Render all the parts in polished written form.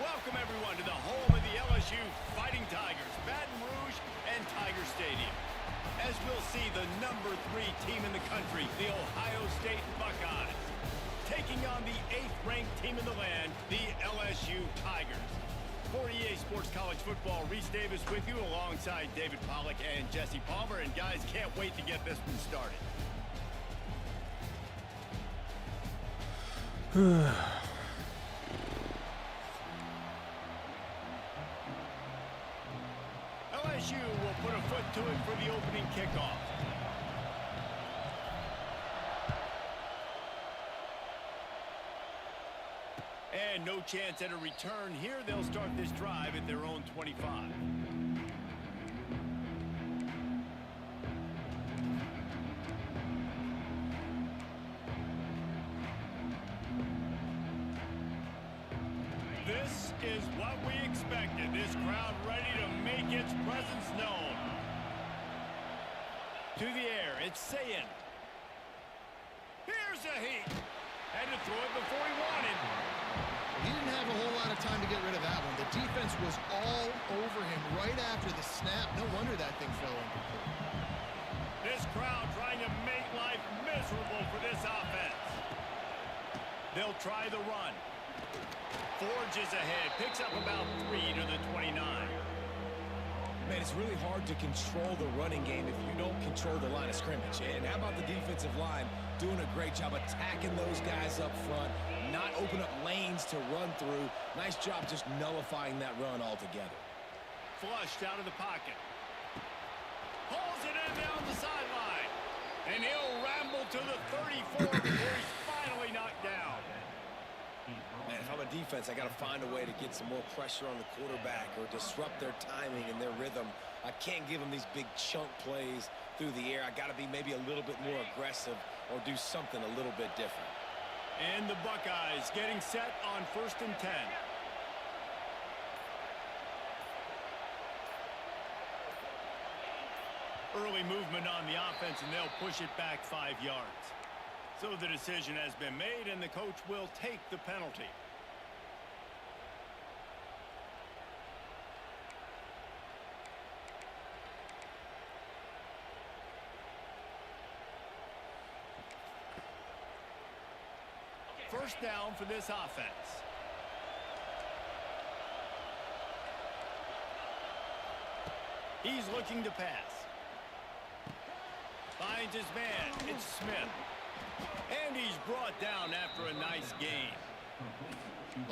Welcome, everyone, to the home of the LSU Fighting Tigers, Baton Rouge and Tiger Stadium. As we'll see, the #3 team in the country, the Ohio State Buckeyes, taking on the 8th-ranked team in the land, the LSU Tigers. For EA Sports College Football, Reese Davis with you alongside David Pollack and Jesse Palmer. And guys, can't wait to get this one started. LSU will put a foot to it for the opening kickoff. And no chance at a return here. They'll start this drive at their own 25. This is what we expected. This crowd ready to make its presence known. To the air, it's Sayin. Here's a heat. Had to throw it before he wanted. He didn't have a whole lot of time to get rid of that one. The defense was all over him right after the snap. No wonder that thing fell incomplete. This crowd trying to make life miserable for this offense. They'll try the run. Forges ahead, picks up about 3 to the 29. Man, it's really hard to control the running game if you don't control the line of scrimmage. And how about the defensive line doing a great job attacking those guys up front, not open up lanes to run through. Nice job just nullifying that run altogether. Flushed out of the pocket. Pulls it in down the sideline. And he'll ramble to the 34 before he's finally knocked down. Man, if I'm a defense, I got to find a way to get some more pressure on the quarterback or disrupt their timing and their rhythm. I can't give them these big chunk plays through the air. I got to be maybe a little bit more aggressive or do something a little bit different. And the Buckeyes getting set on 1st and 10. Early movement on the offense, and they'll push it back 5 yards. So the decision has been made, and the coach will take the penalty. First down for this offense. He's looking to pass. Finds his man. It's Smith. And he's brought down after a nice gain.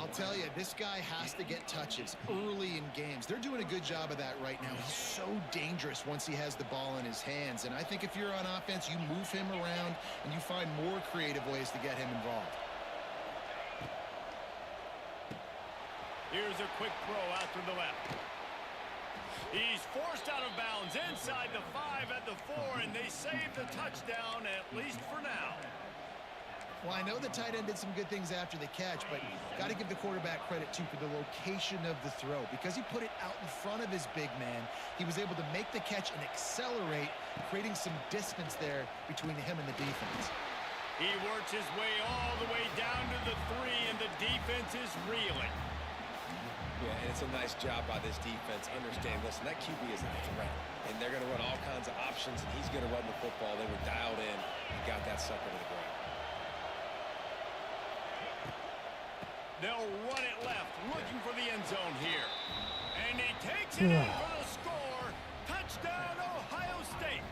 I'll tell you, this guy has to get touches early in games. They're doing a good job of that right now. He's so dangerous once he has the ball in his hands. And I think if you're on offense, you move him around and you find more creative ways to get him involved. Here's a quick throw out to the left. He's forced out of bounds inside the 5 at the 4, and they save the touchdown, at least for now. Well, I know the tight end did some good things after the catch, but got to give the quarterback credit, too, for the location of the throw. Because he put it out in front of his big man, he was able to make the catch and accelerate, creating some distance there between him and the defense. He works his way all the way down to the 3, and the defense is reeling. Yeah, and it's a nice job by this defense. Understand, listen, that QB is a threat. And they're going to run all kinds of options, and he's going to run the football. They were dialed in and got that sucker to the ground. They'll run it left, looking for the end zone here. And he takes it in for the score. Touchdown, Ohio State.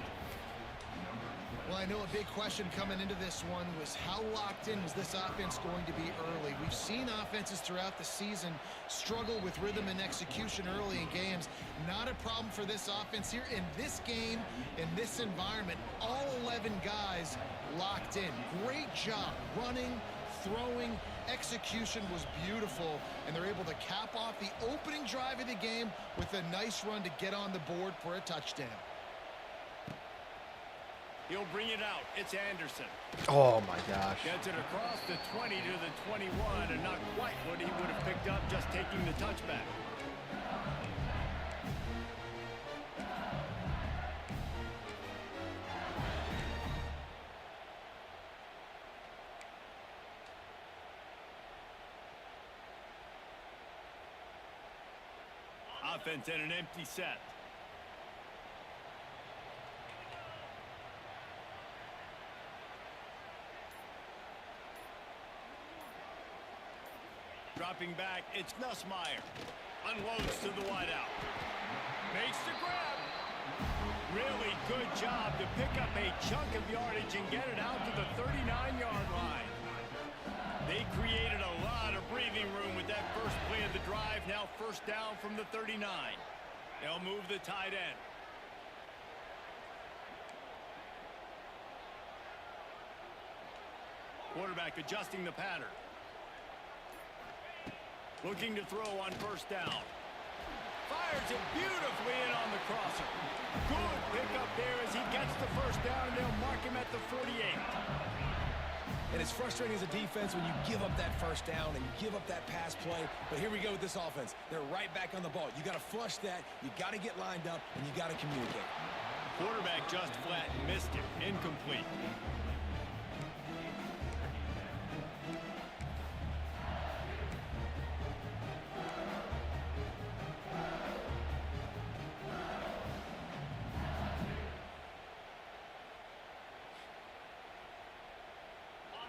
Well, I know a big question coming into this one was how locked in was this offense going to be early? We've seen offenses throughout the season struggle with rhythm and execution early in games. Not a problem for this offense here. In this game, in this environment, all 11 guys locked in. Great job running, throwing, execution was beautiful, and they're able to cap off the opening drive of the game with a nice run to get on the board for a touchdown. He'll bring it out. It's Anderson. Oh, my gosh. Gets it across the 20 to the 21, and not quite what he would have picked up just taking the touchback. Offense in an empty set. Dropping back, it's Nussmeier. Unloads to the wideout. Makes the grab. Really good job to pick up a chunk of yardage and get it out to the 39-yard line. They created a lot of breathing room with that first play of the drive. Now first down from the 39. They'll move the tight end. Quarterback adjusting the pattern. Looking to throw on first down. Fires it beautifully in on the crosser. Good pickup there as he gets the first down, and they'll mark him at the 48. And it's frustrating as a defense when you give up that first down and you give up that pass play. But here we go with this offense. They're right back on the ball. You got to flush that. You got to get lined up, and you got to communicate. Quarterback just flat missed it. Incomplete.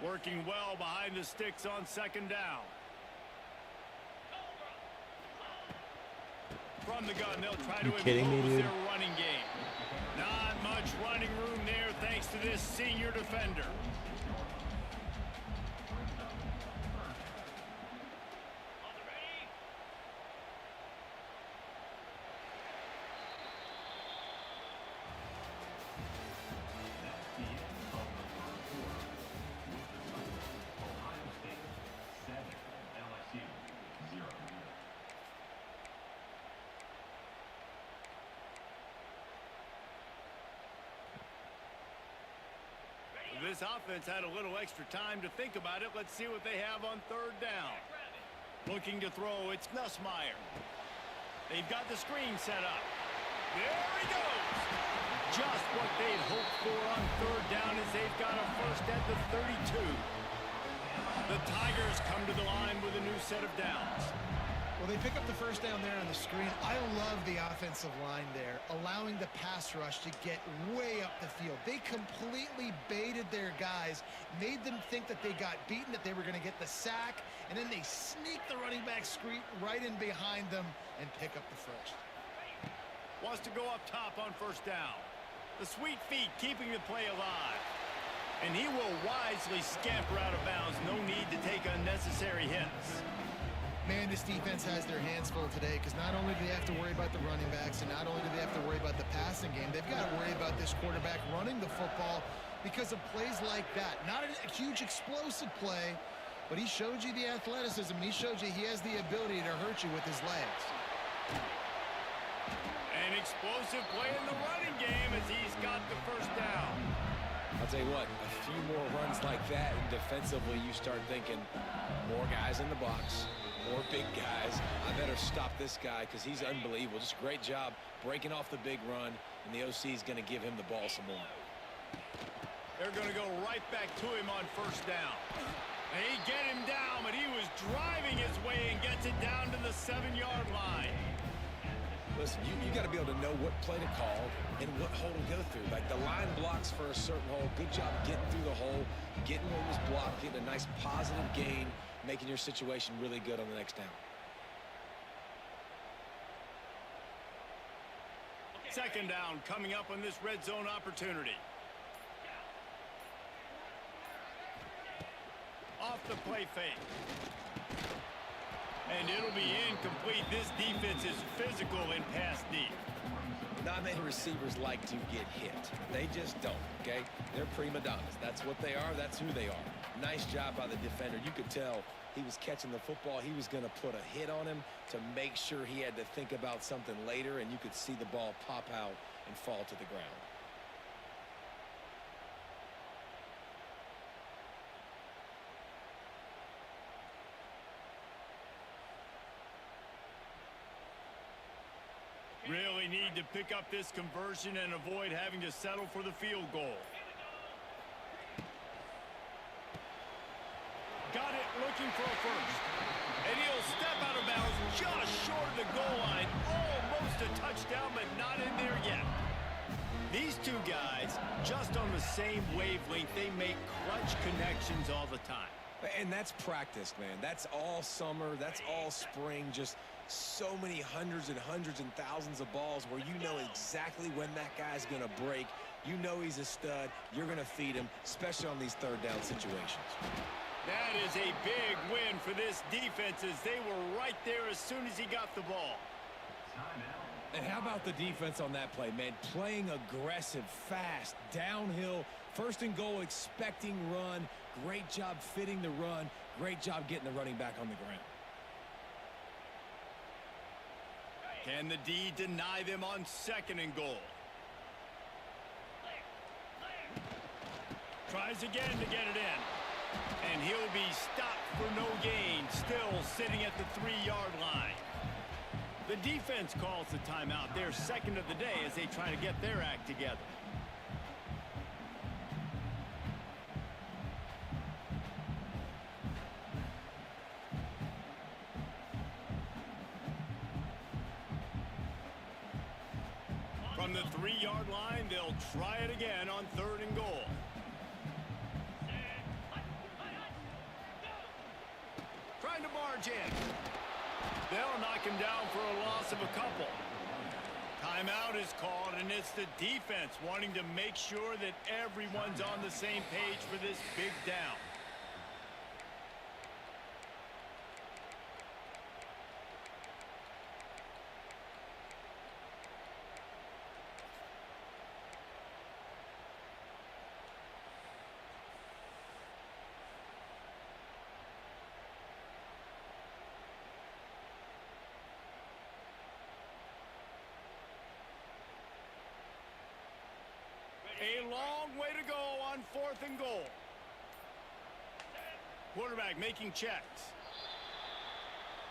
Working well behind the sticks on second down. From the gun, they'll try to impose their running game. Not much running room there thanks to this senior defender. This offense had a little extra time to think about it. Let's see what they have on third down. Looking to throw, it's Nussmeier. They've got the screen set up. There he goes. Just what they'd hoped for on third down as they've got a first at the 32. The Tigers come to the line with a new set of downs. Well, they pick up the first down there on the screen. I love the offensive line there, allowing the pass rush to get way up the field. They completely baited their guys, made them think that they got beaten, that they were going to get the sack, and then they sneak the running back screen right in behind them and pick up the first. Wants to go up top on first down. The sweet feet keeping the play alive. And he will wisely scamper out of bounds. No need to take unnecessary hits. Man, this defense has their hands full today because not only do they have to worry about the running backs and not only do they have to worry about the passing game, they've got to worry about this quarterback running the football because of plays like that. Not a huge explosive play, but he showed you the athleticism and he showed you he has the ability to hurt you with his legs. An explosive play in the running game as he's got the first down. I'll tell you what, a few more runs like that and defensively you start thinking more guys in the box. More big guys. I better stop this guy because he's unbelievable. Just a great job breaking off the big run, and the OC is going to give him the ball some more. They're going to go right back to him on first down. They get him down, but he was driving his way and gets it down to the 7-yard line. Listen, you got to be able to know what play to call and what hole to go through. Like the line blocks for a certain hole. Good job getting through the hole, getting what was blocked, getting a nice positive gain, making your situation really good on the next down. Second down coming up on this red zone opportunity. Off the play fake. And it'll be incomplete. This defense is physical and pass deep. Not many receivers like to get hit. They just don't, okay? They're prima donnas. That's what they are. That's who they are. Nice job by the defender. You could tell he was catching the football. He was going to put a hit on him to make sure he had to think about something later, and you could see the ball pop out and fall to the ground. Really need to pick up this conversion and avoid having to settle for the field goal. Got it, looking for a first. And he'll step out of bounds just short of the goal line. two guys, just on the same wavelength, they make clutch connections all the time. And that's practice, man. That's all summer. That's all spring. Just so many hundreds and thousands of balls where you know exactly when that guy's going to break. You know he's a stud. You're going to feed him, especially on these third down situations. That is a big win for this defense as they were right there as soon as he got the ball. And how about the defense on that play, man? Playing aggressive, fast, downhill, first and goal, expecting run. Great job fitting the run. Great job getting the running back on the ground. Can the D deny them on second and goal? Tries again to get it in. And he'll be stopped for no gain, still sitting at the 3-yard line. The defense calls the timeout, their second of the day, as they try to get their act together. From the 3-yard line, they'll try it again on third and goal. Trying to barge in. They'll knock him down for a loss of a couple. Timeout is called, and it's the defense wanting to make sure that everyone's on the same page for this big down. A long way to go on fourth and goal. Quarterback making checks.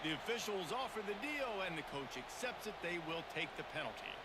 The officials offer the deal, and the coach accepts it. They will take the penalty.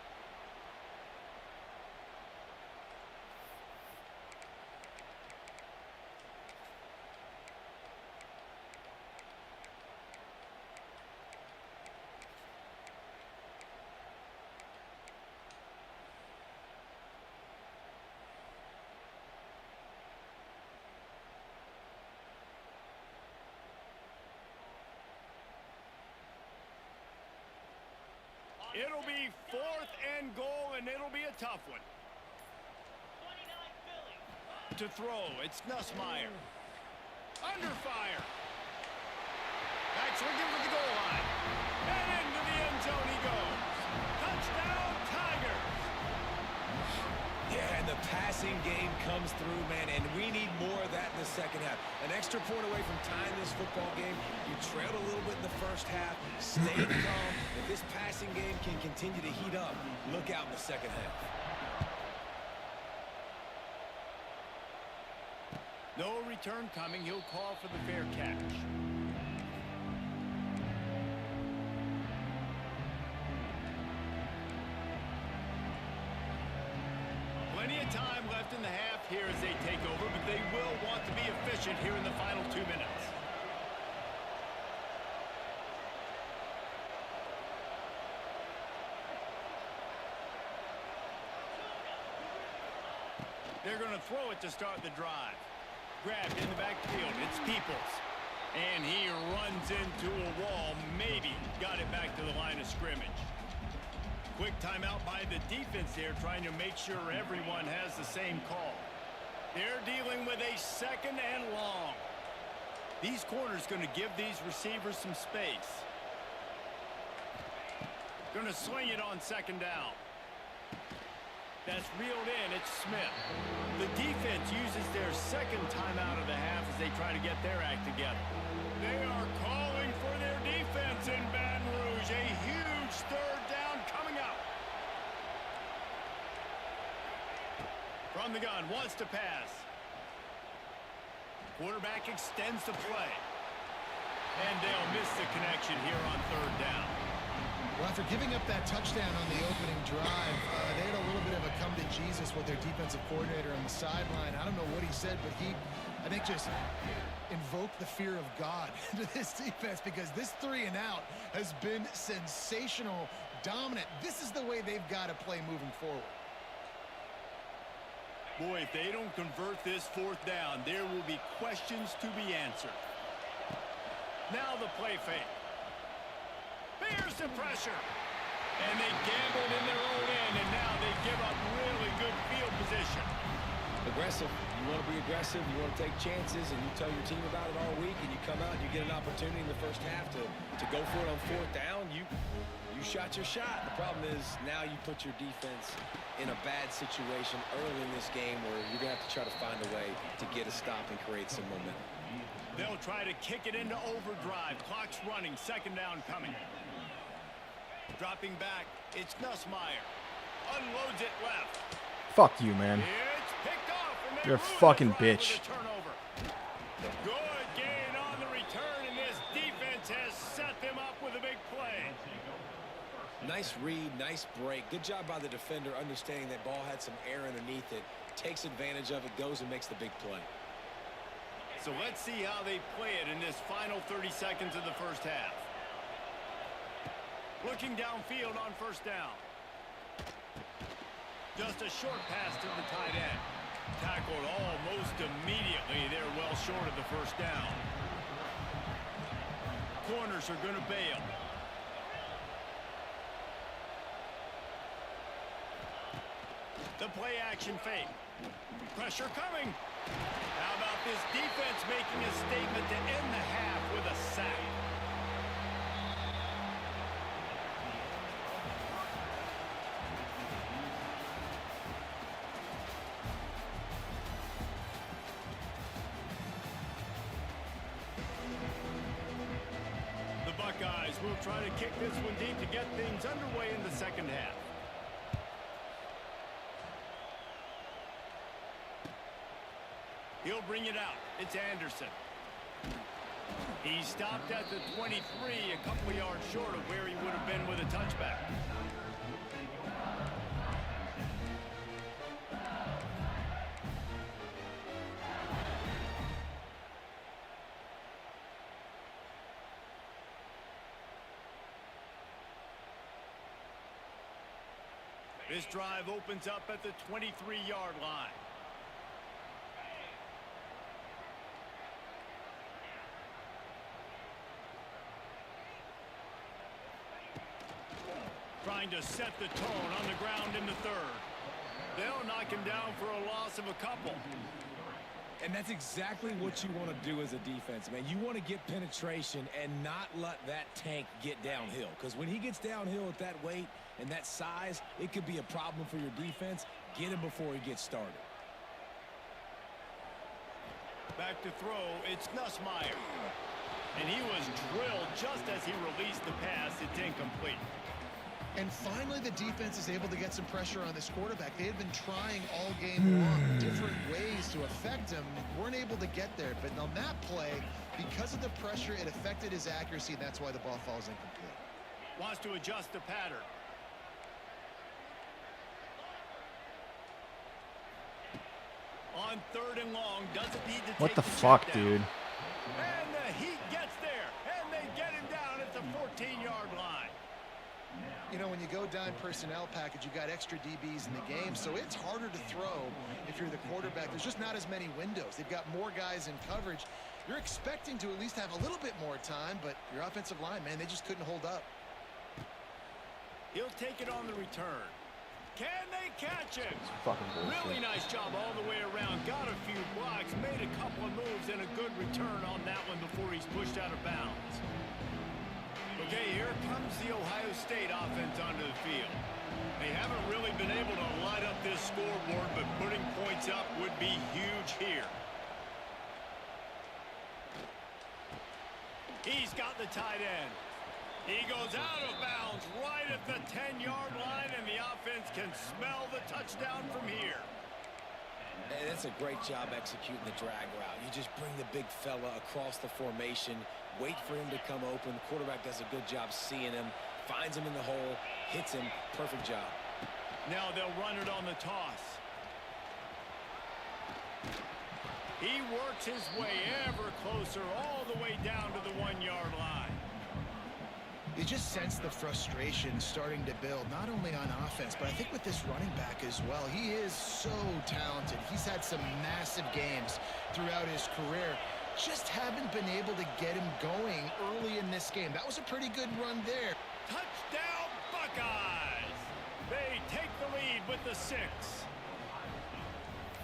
It'll be fourth and goal, and it'll be a tough one. To throw, it's Nussmeier. Under fire. Actually gives it the goal line. And into the end zone he goes. Touchdown, Tigers. Yeah, and the passing game comes through, man, and we need more of that in the second half. An extra point away from tying this football game. You trailed a little bit in the first half. Stay calm. If this passing game can continue to heat up, look out in the second half. No return coming. He'll call for the fair catch. Plenty of time left in the half here as they take over, but they will want to be efficient here in the final 2 minutes. They're going to throw it to start the drive. Grabbed in the backfield. It's Peoples. And he runs into a wall. Maybe got it back to the line of scrimmage. Quick timeout by the defense there, trying to make sure everyone has the same call. They're dealing with a second and long. These corners going to give these receivers some space. Going to swing it on second down. That's reeled in. It's Smith. The defense uses their second timeout of the half as they try to get their act together. They are calling for their defense in Baton Rouge. A huge third down coming up. From the gun, wants to pass. Quarterback extends the play. And they'll miss the connection here on third down. Well, after giving up that touchdown on the opening drive, they had a little bit of a come to Jesus with their defensive coordinator on the sideline. I don't know what he said, but he, I think, just invoked the fear of God into this defense, because this 3 and out has been sensational, dominant. This is the way they've got to play moving forward. Boy, if they don't convert this fourth down, there will be questions to be answered. Now the play fake. Here's the pressure. And they gambled in their own end, and now they give up really good field position. Aggressive. You want to be aggressive. You want to take chances, and you tell your team about it all week, and you come out and you get an opportunity in the first half to go for it on fourth down. You shot your shot. The problem is now you put your defense in a bad situation early in this game where you're going to have to try to find a way to get a stop and create some momentum. They'll try to kick it into overdrive. Clock's running. Second down coming. Dropping back. It's Nussmeier. Unloads it left. Fuck you, man. It's picked off. And You're a fucking bitch. Good gain on the return, and this defense has set them up with a big play. Nice read, nice break. Good job by the defender understanding that ball had some air underneath it. Takes advantage of it, goes and makes the big play. So let's see how they play it in this final 30 seconds of the first half. Looking downfield on first down. Just a short pass to the tight end. Tackled almost immediately. They're well short of the first down. Corners are going to bail. The play action fake. Pressure coming. How about this defense making a statement to end the half with a sack? The Buckeyes will try to kick this one deep to get things underway in the second half. He'll bring it out. It's Anderson. He stopped at the 23, a couple yards short of where he would have been with a touchback. This drive opens up at the 23-yard line. Trying to set the tone on the ground in the third. They'll knock him down for a loss of a couple. And that's exactly what you want to do as a defense, man. You want to get penetration and not let that tank get downhill. Because when he gets downhill at that weight and that size, it could be a problem for your defense. Get him before he gets started. Back to throw, it's Nussmeier. And he was drilled just as he released the pass. It's incomplete. And finally, the defense is able to get some pressure on this quarterback. They had been trying all game long, different ways to affect him. Weren't able to get there. But on that play, because of the pressure, it affected his accuracy, and that's why the ball falls incomplete. Wants to adjust the pattern. On third and long, doesn't need to What take the fuck, dude? And the Heat gets there, and they get him down at the 14-yard line. You know, when you go dime personnel package, you got extra DBs in the game, so it's harder to throw if you're the quarterback. There's just not as many windows. They've got more guys in coverage. You're expecting to at least have a little bit more time, but your offensive line, man, they just couldn't hold up. He'll take it on the return. Can they catch him? Fucking bullshit. Really nice job all the way around. Got a few blocks, made a couple of moves, and a good return on that one before he's pushed out of bounds. Okay, here comes the Ohio State offense onto the field. They haven't really been able to light up this scoreboard, but putting points up would be huge here. He's got the tight end. He goes out of bounds right at the 10-yard line, and the offense can smell the touchdown from here. And that's a great job executing the drag route. You just bring the big fella across the formation, wait for him to come open. The quarterback does a good job seeing him, finds him in the hole, hits him. Perfect job. Now they'll run it on the toss. He works his way ever closer all the way down to the 1-yard line. You just sense the frustration starting to build, not only on offense, but I think with this running back as well. He is so talented. He's had some massive games throughout his career. Just haven't been able to get him going early in this game. That was a pretty good run there. Touchdown, Buckeyes! They take the lead with the 6.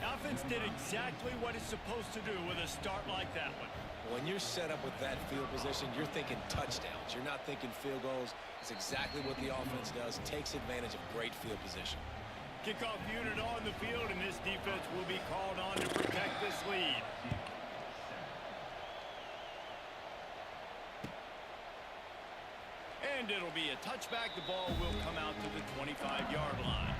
Offense did exactly what it's supposed to do with a start like that one. When you're set up with that field position, you're thinking touchdowns. You're not thinking field goals. It's exactly what the offense does. Takes advantage of great field position. Kickoff unit on the field, and this defense will be called on to protect this lead. And it'll be a touchback. The ball will come out to the 25-yard line.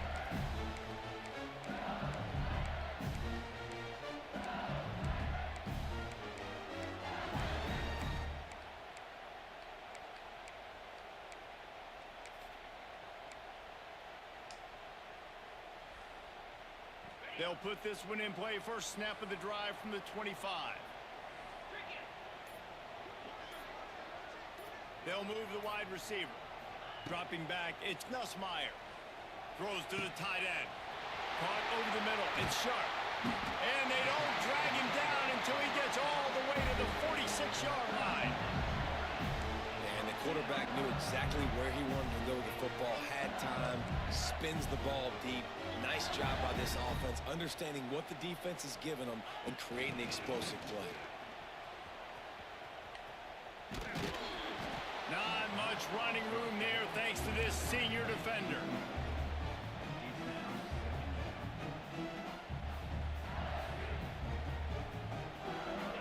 They'll put this one in play. First snap of the drive from the 25. They'll move the wide receiver. Dropping back, it's Nussmeier. Throws to the tight end. Caught over the middle. It's Sharp. And they don't drag him down until he gets all the way to the 46-yard line. And the quarterback knew exactly where he wanted to go with the football. Had time. Spins the ball deep. Nice job by this offense, understanding what the defense is giving them and creating the explosive play. Not much running room there thanks to this senior defender.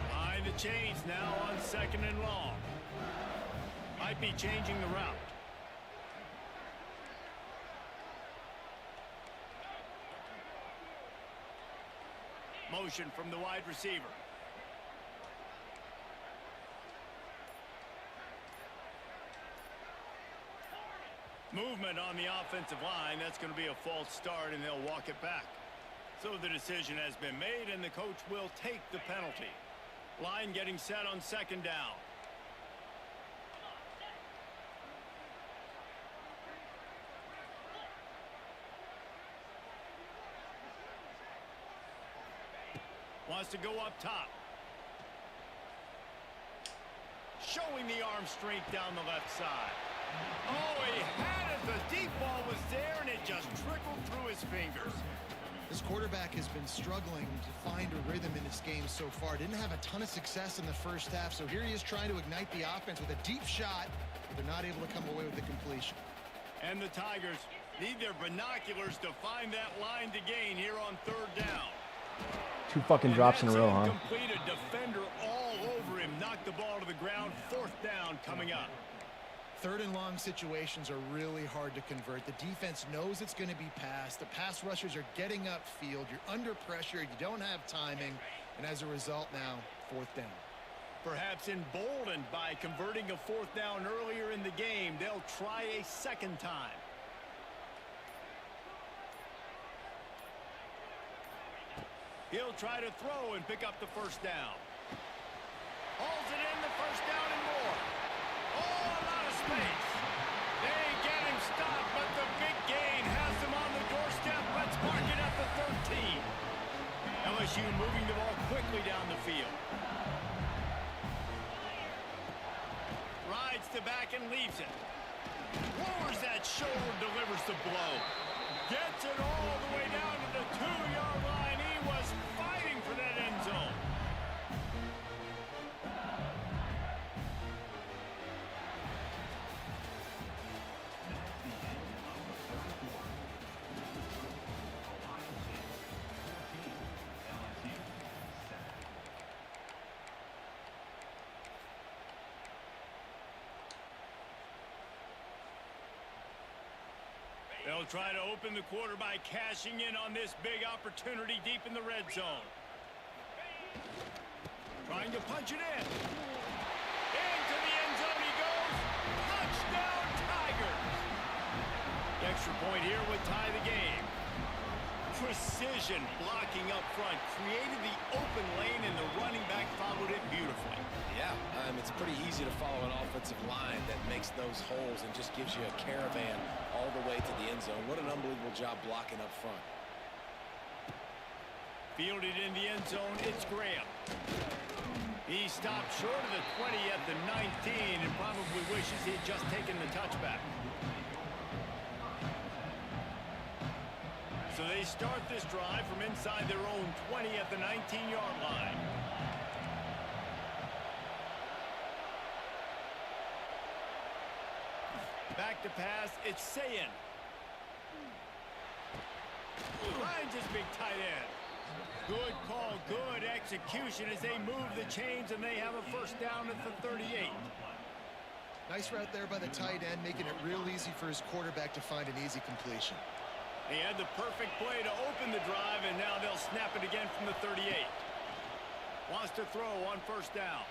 Behind the chains now on 2nd and long. Might be changing the route. Motion from the wide receiver. Movement on the offensive line. That's going to be a false start, and they'll walk it back. So the decision has been made, and the coach will take the penalty. Line getting set on 2nd down. Wants to go up top. Showing the arm strength down the left side. Oh, he had it. The deep ball was there, and it just trickled through his fingers. This quarterback has been struggling to find a rhythm in this game so far. Didn't have a ton of success in the first half, so here he is trying to ignite the offense with a deep shot, but they're not able to come away with the completion. And the Tigers need their binoculars to find that line to gain here on 3rd down. 2 fucking drops in a row, huh? Completed. Defender all over him. Knocked the ball to the ground. 4th down coming up. 3rd and long situations are really hard to convert. The defense knows it's going to be passed. The pass rushers are getting upfield. You're under pressure. You don't have timing. And as a result now, 4th down. Perhaps emboldened by converting a 4th down earlier in the game, they'll try a 2nd time. He'll try to throw and pick up the 1st down. Hauls it in, the 1st down and more. Oh, a lot of space. They get him stopped, but the big gain has them on the doorstep. Let's mark it at the 13. LSU moving the ball quickly down the field. Rides to back and leaves it. Lowers that shoulder, delivers the blow. Gets it all the way down to the 2-yard line. He was fighting for that end zone. They'll try to open the quarter by cashing in on this big opportunity deep in the red zone. Trying to punch it in. Into the end zone he goes. Touchdown, Tigers. The extra point here would tie the game. precision blocking up front, created the open lane, and the running back followed it beautifully. Yeah, it's pretty easy to follow an offensive line that makes those holes and just gives you a caravan all the way to the end zone. What an unbelievable job blocking up front. Fielded in the end zone, it's Graham. He stopped short of the 20 at the 19 and probably wishes he'd just taken the touchback. So they start this drive from inside their own 20 at the 19-yard line. Back to pass, it's Sayin. Finds his big tight end. Good call, good execution as they move the chains and they have a first down at the 38. Nice route there by the tight end, making it real easy for his quarterback to find an easy completion. He had the perfect play to open the drive, and now they'll snap it again from the 38. Wants to throw on first down.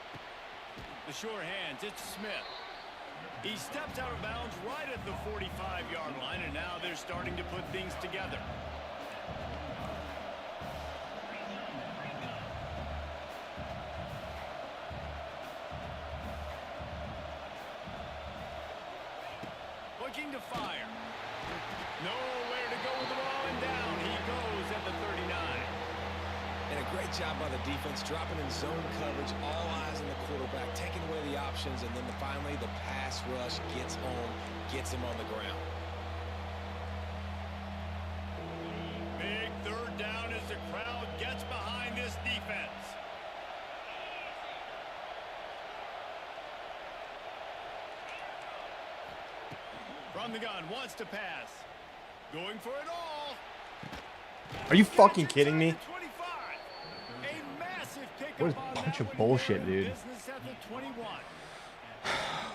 The sure hands, it's Smith. He steps out of bounds right at the 45-yard line, and now they're starting to put things together. Looking to fire. Nowhere to go with the ball, and down he goes at the 39. And a great job by the defense, dropping in zone coverage, all eyes on the quarterback, taking away the options, and then finally the pass rush gets home, gets him on the ground. Big third down as the crowd gets behind this defense. From the gun, wants to pass. Going for it all. Are you fucking kidding me? 25. A massive pickup What a on bunch that of one. bullshit, Here in dude. business at the 21.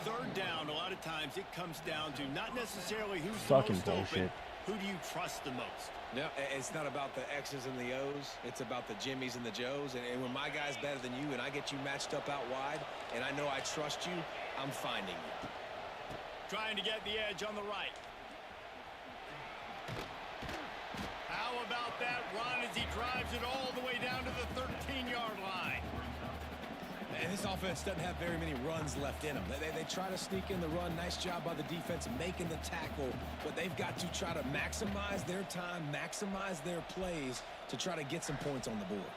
Third down, a lot of times it comes down to not necessarily who's Fucking the most bullshit. open, who do you trust the most? Yeah, it's not about the X's and the O's. It's about the Jimmies and the Joes. And when my guy's better than you and I get you matched up out wide and I know I trust you, I'm finding you. Trying to get the edge on the right. How about that run as he drives it all the way down to the 13-yard line? And this offense doesn't have very many runs left in them. They try to sneak in the run. Nice job by the defense making the tackle. But they've got to try to maximize their time, maximize their plays to try to get some points on the board.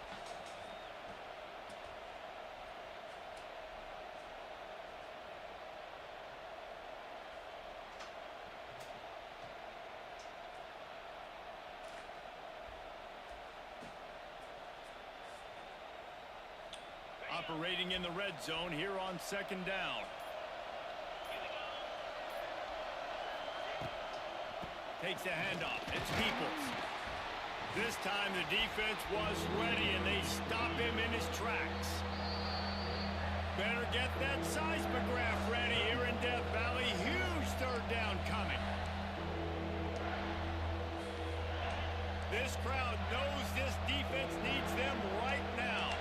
Operating in the red zone here on second down. Takes the handoff. It's Peoples. This time the defense was ready and they stop him in his tracks. Better get that seismograph ready here in Death Valley. Huge third down coming. This crowd knows this defense needs them right now.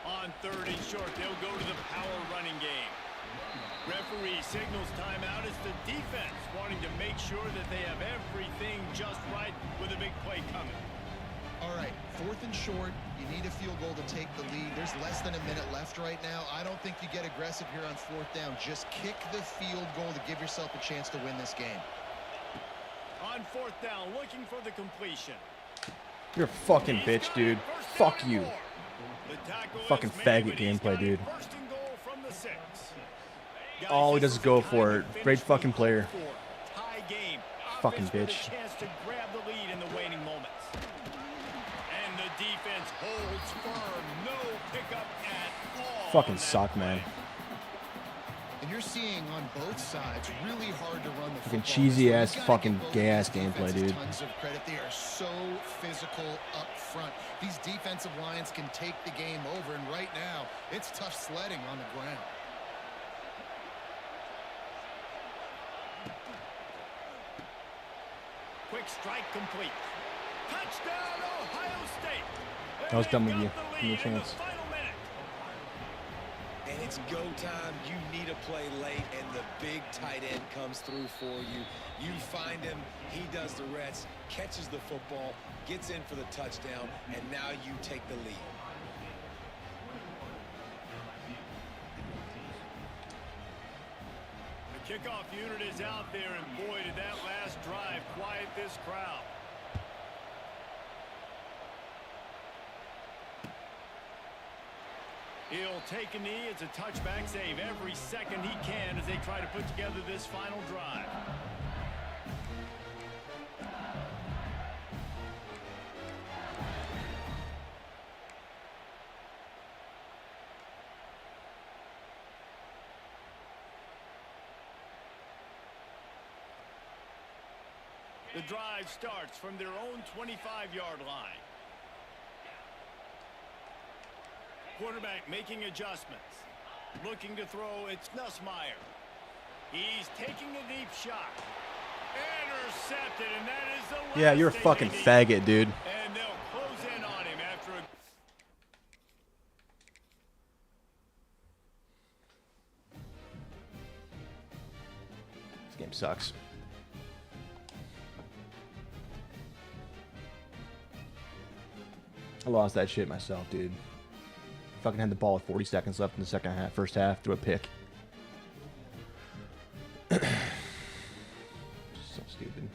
On third and short, they'll go to the power running game. Referee signals timeout as the defense wanting to make sure that they have everything just right with a big play coming. All right, fourth and short. You need a field goal to take the lead. There's less than a minute left right now. I don't think you get aggressive here on fourth down. Just kick the field goal to give yourself a chance to win this game. On fourth down, looking for the completion. You're a fucking bitch, dude. Fuck you. Fucking faggot gameplay, dude. All he does is go for it. Great fucking player. Fucking bitch. Chance to grab the lead in the waning moments. And the defense holds firm. No pickup at all. Fucking suck, man. And you're seeing on both sides really hard to run the football. Fucking cheesy ass, You gotta fucking give both gay ass these gameplay, defenses dude. Tons of credit. They are so physical up front. These defensive lines can take the game over, and right now, it's tough sledding on the ground. Quick strike complete. Touchdown, Ohio State. I was done with you. Give me a chance. And it's go time, you need a play late, and the big tight end comes through for you. You find him, he does the rest, catches the football, gets in for the touchdown, and now you take the lead. The kickoff unit is out there, and boy, did that last drive quiet this crowd. He'll take a knee. It's a touchback save every second he can as they try to put together this final drive. The drive starts from their own 25-yard line. Quarterback making adjustments. Looking to throw, it's Nussmeier. He's taking a deep shot. Intercepted, and that is the last Yeah, you're a fucking faggot, dude. And they'll close in on him after a... This game sucks. I lost that shit myself, dude. Fucking had the ball with 40 seconds left in the first half, threw a pick. So stupid.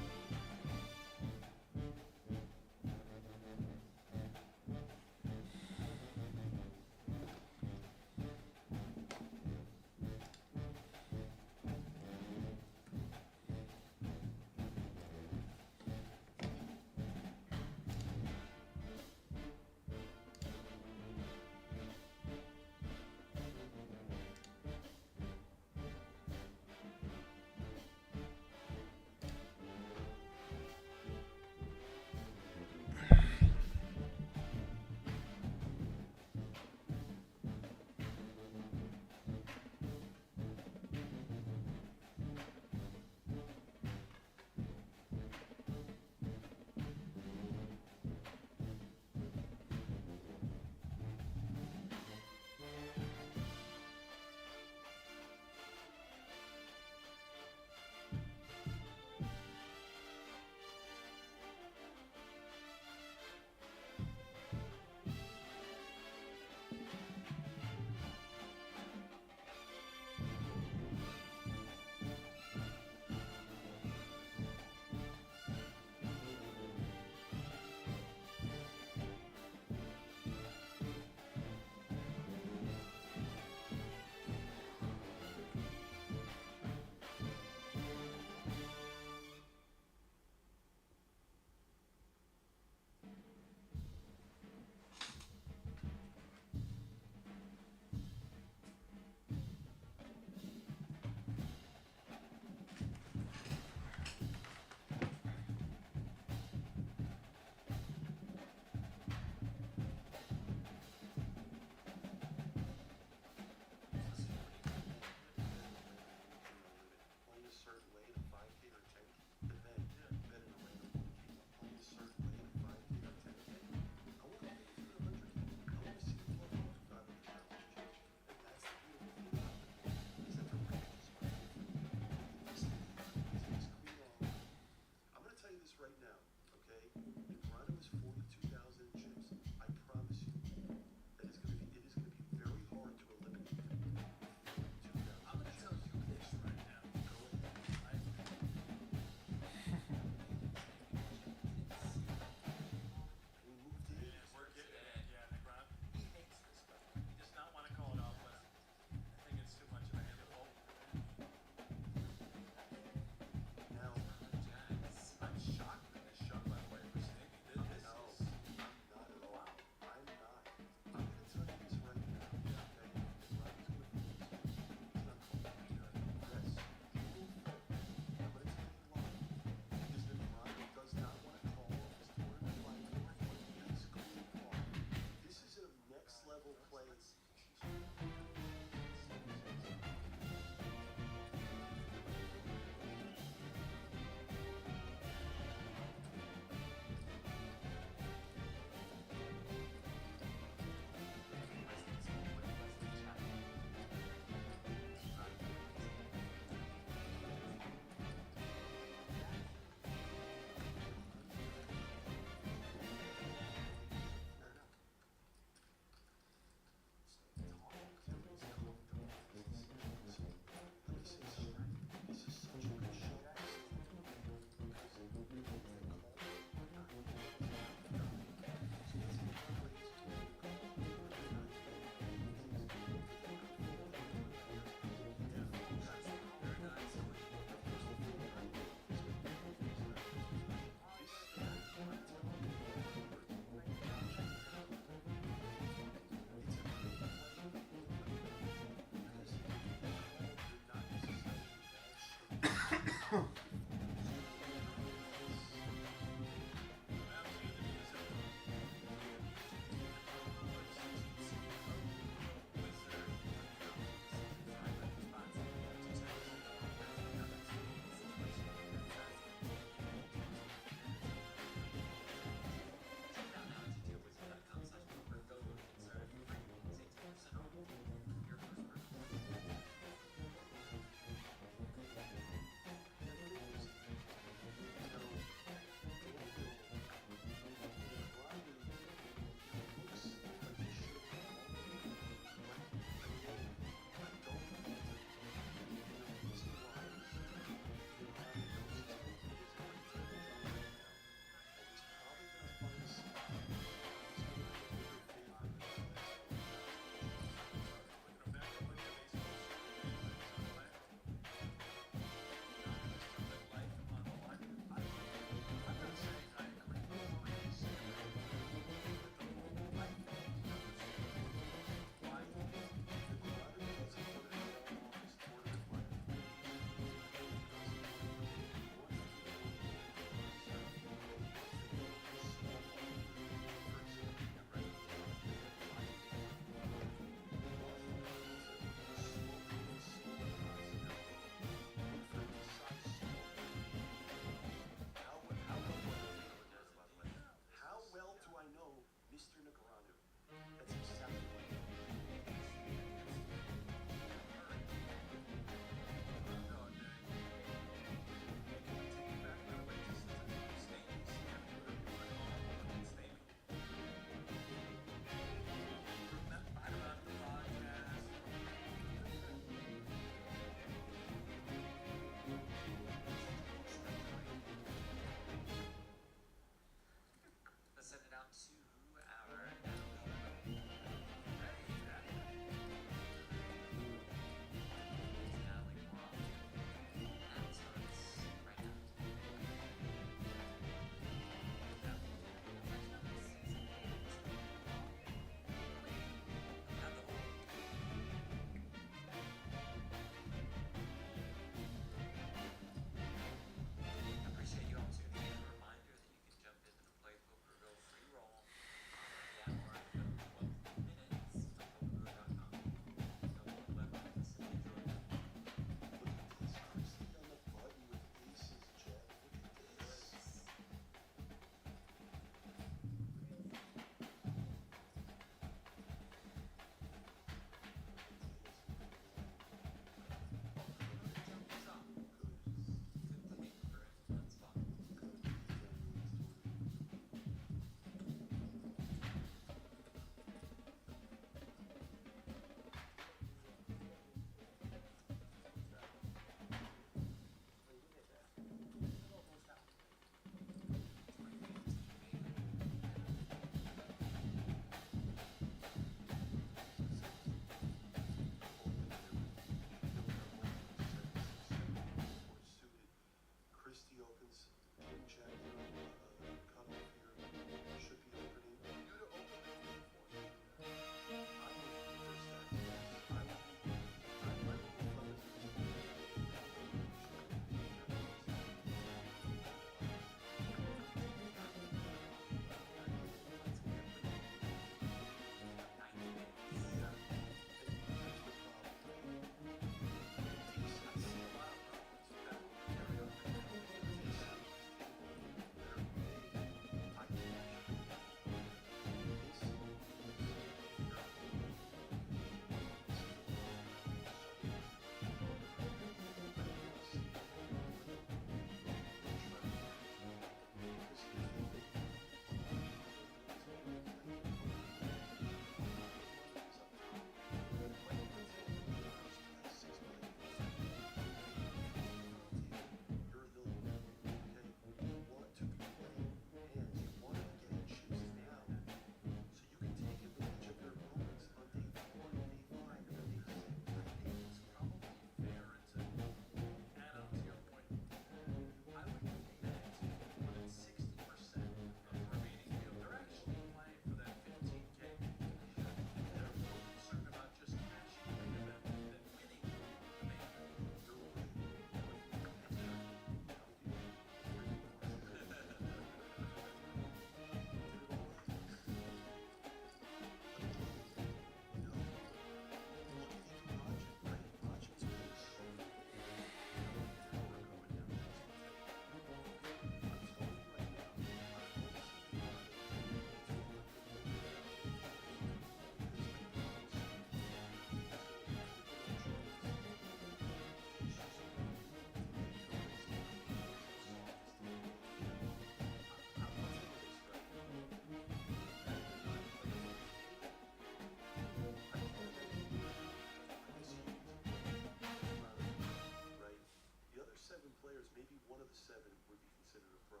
7 players, maybe one of the 7 would be considered a pro.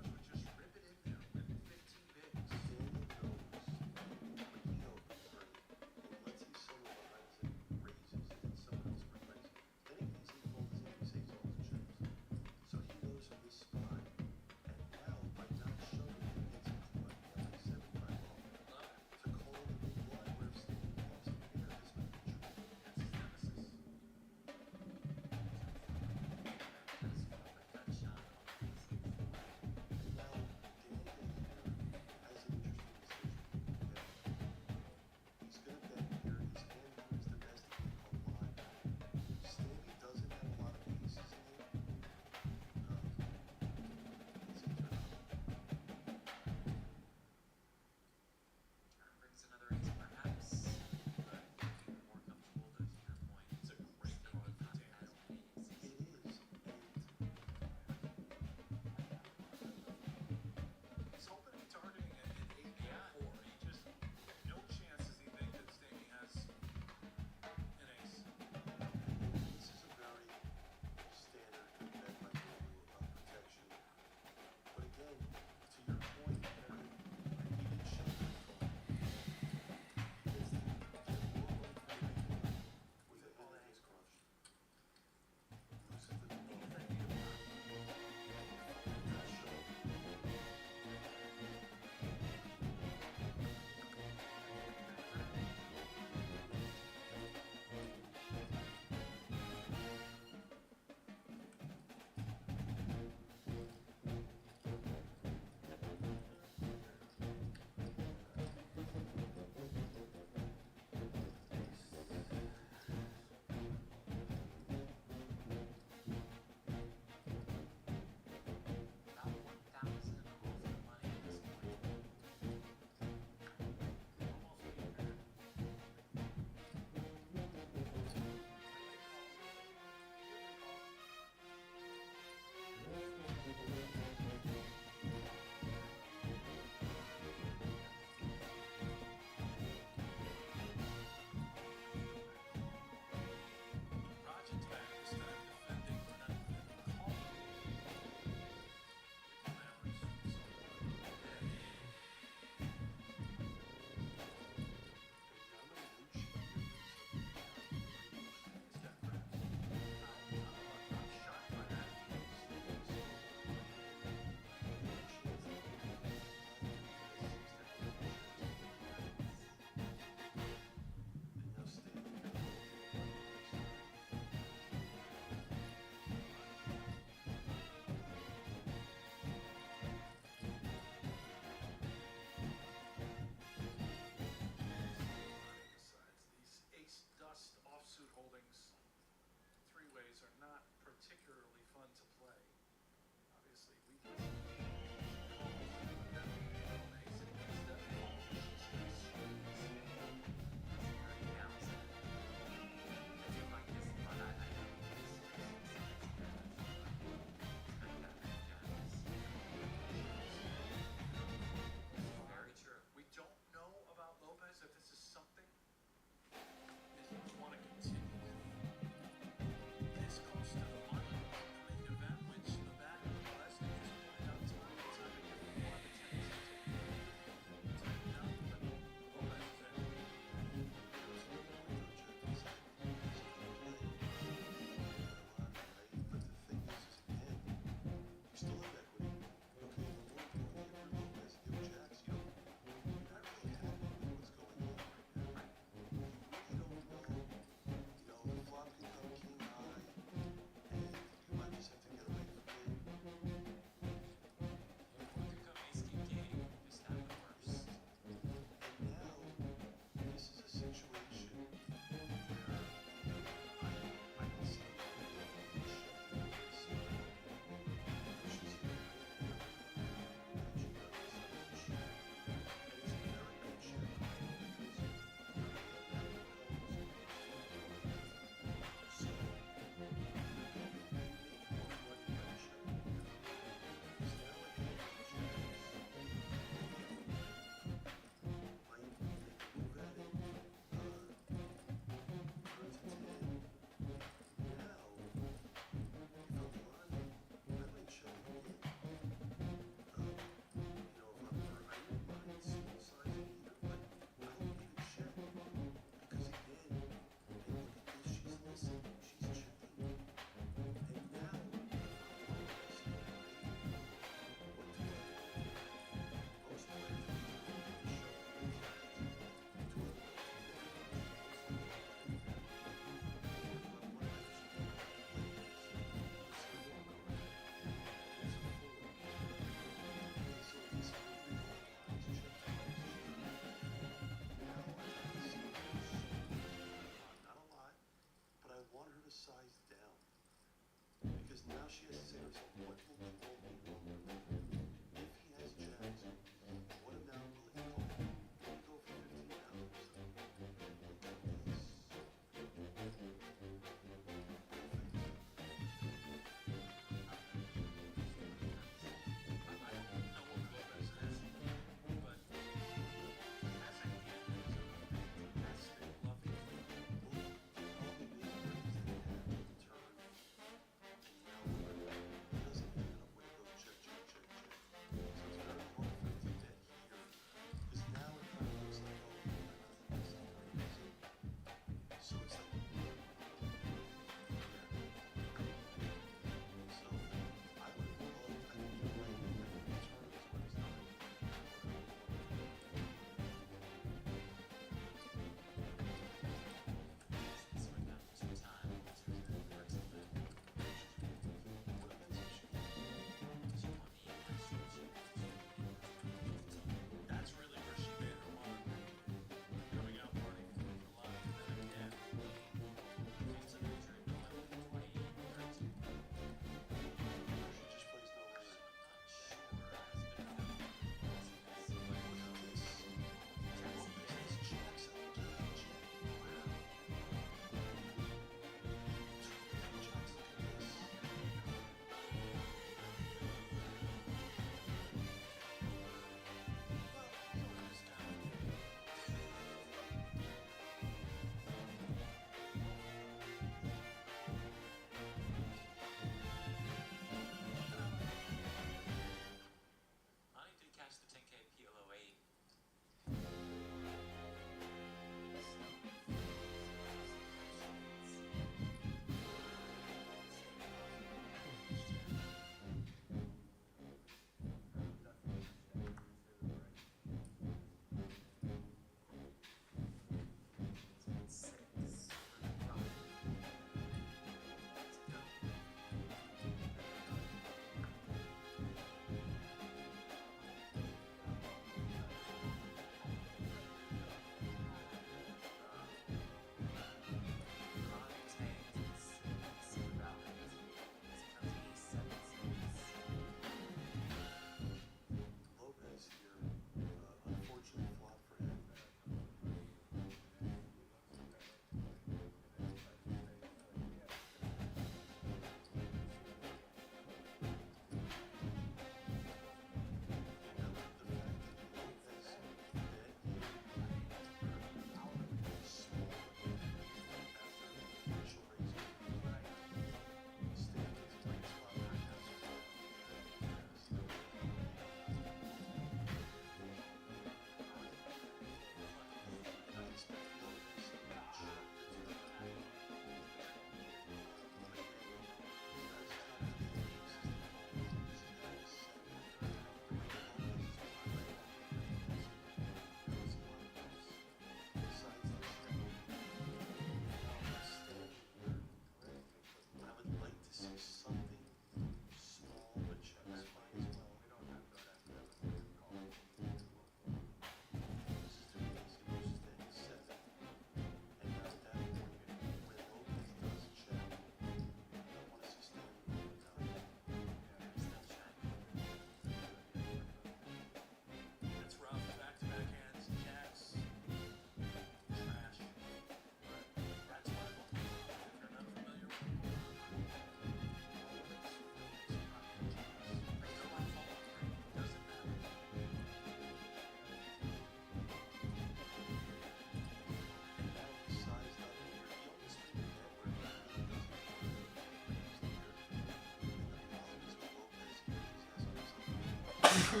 It's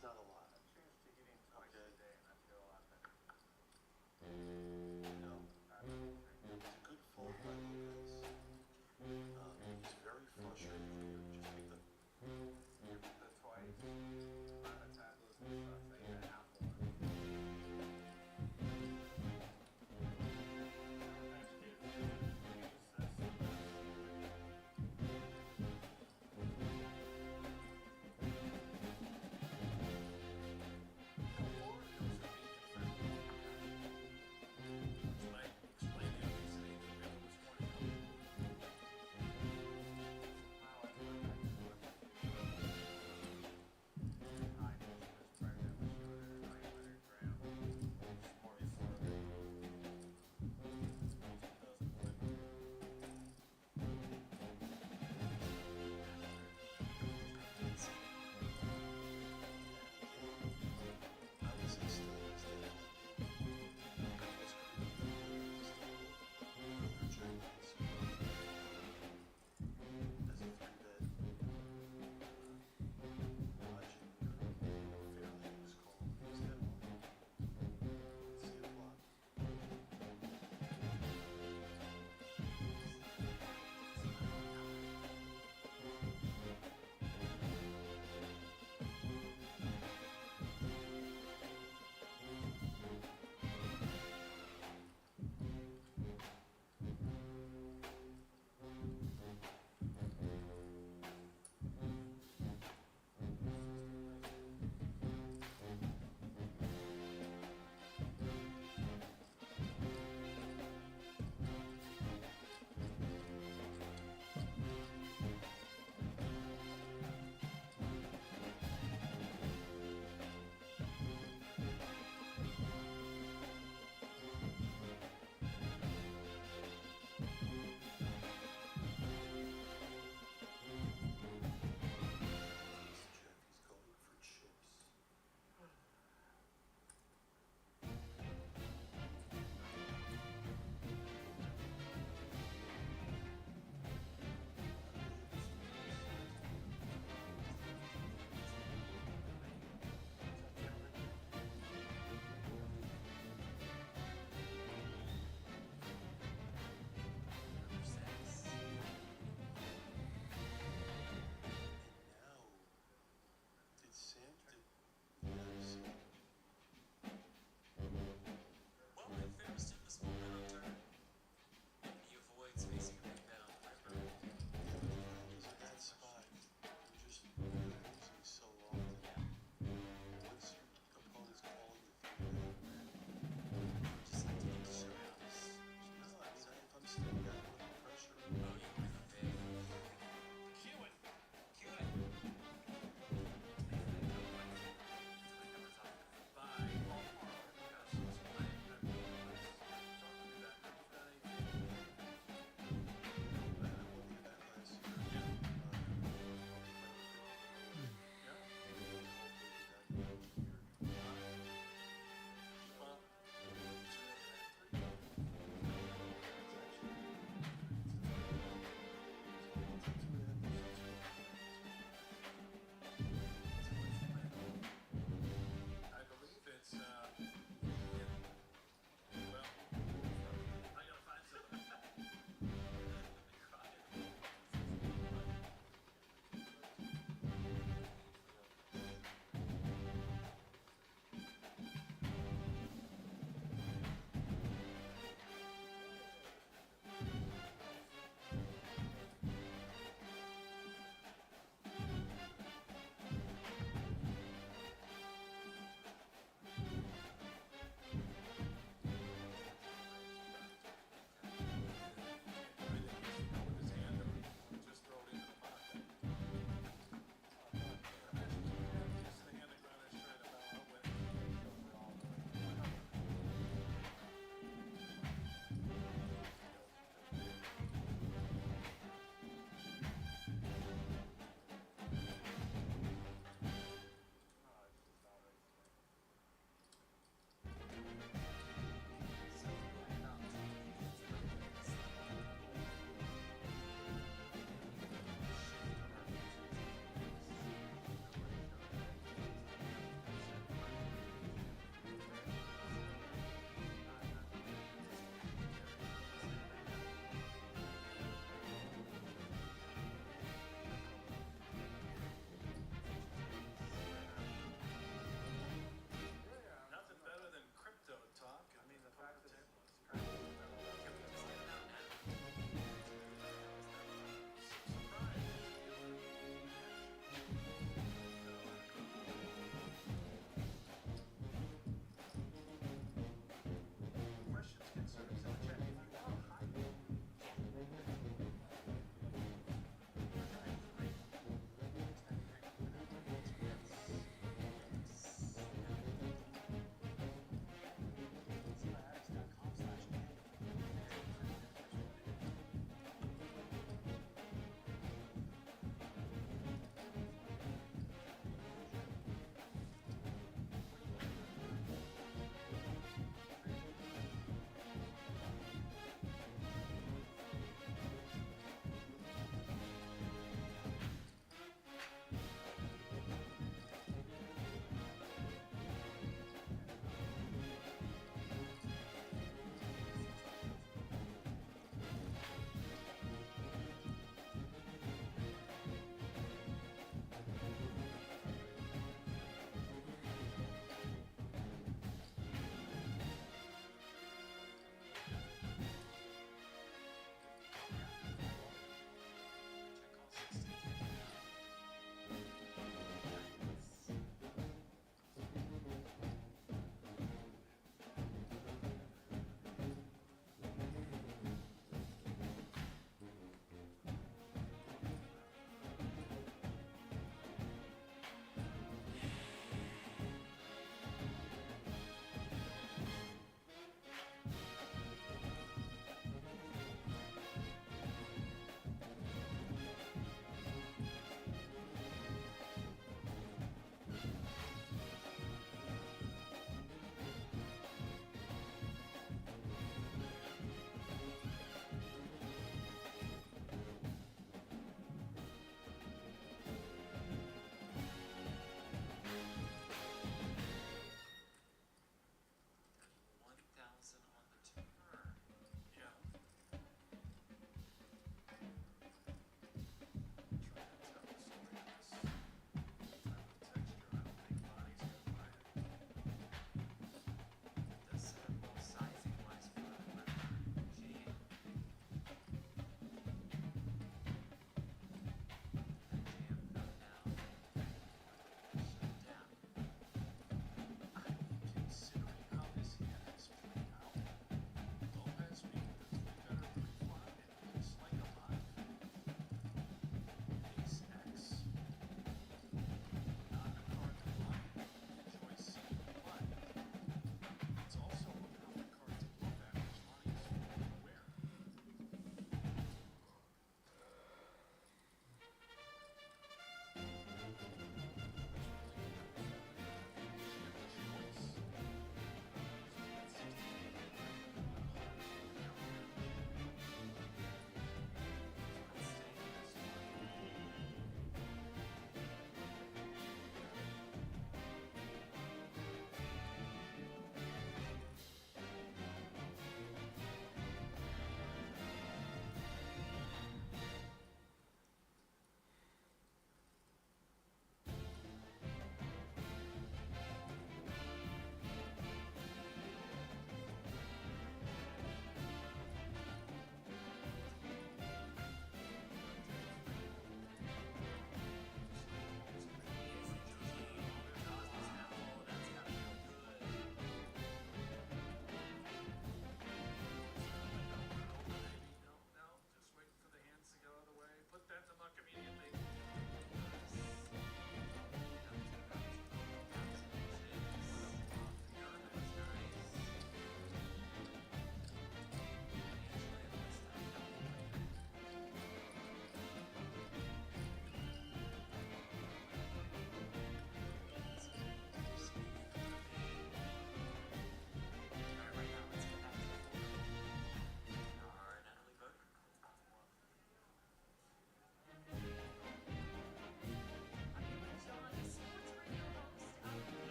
not a lot. Okay. No. It's a good fault by Lopez. He's very frustrated here. Just make the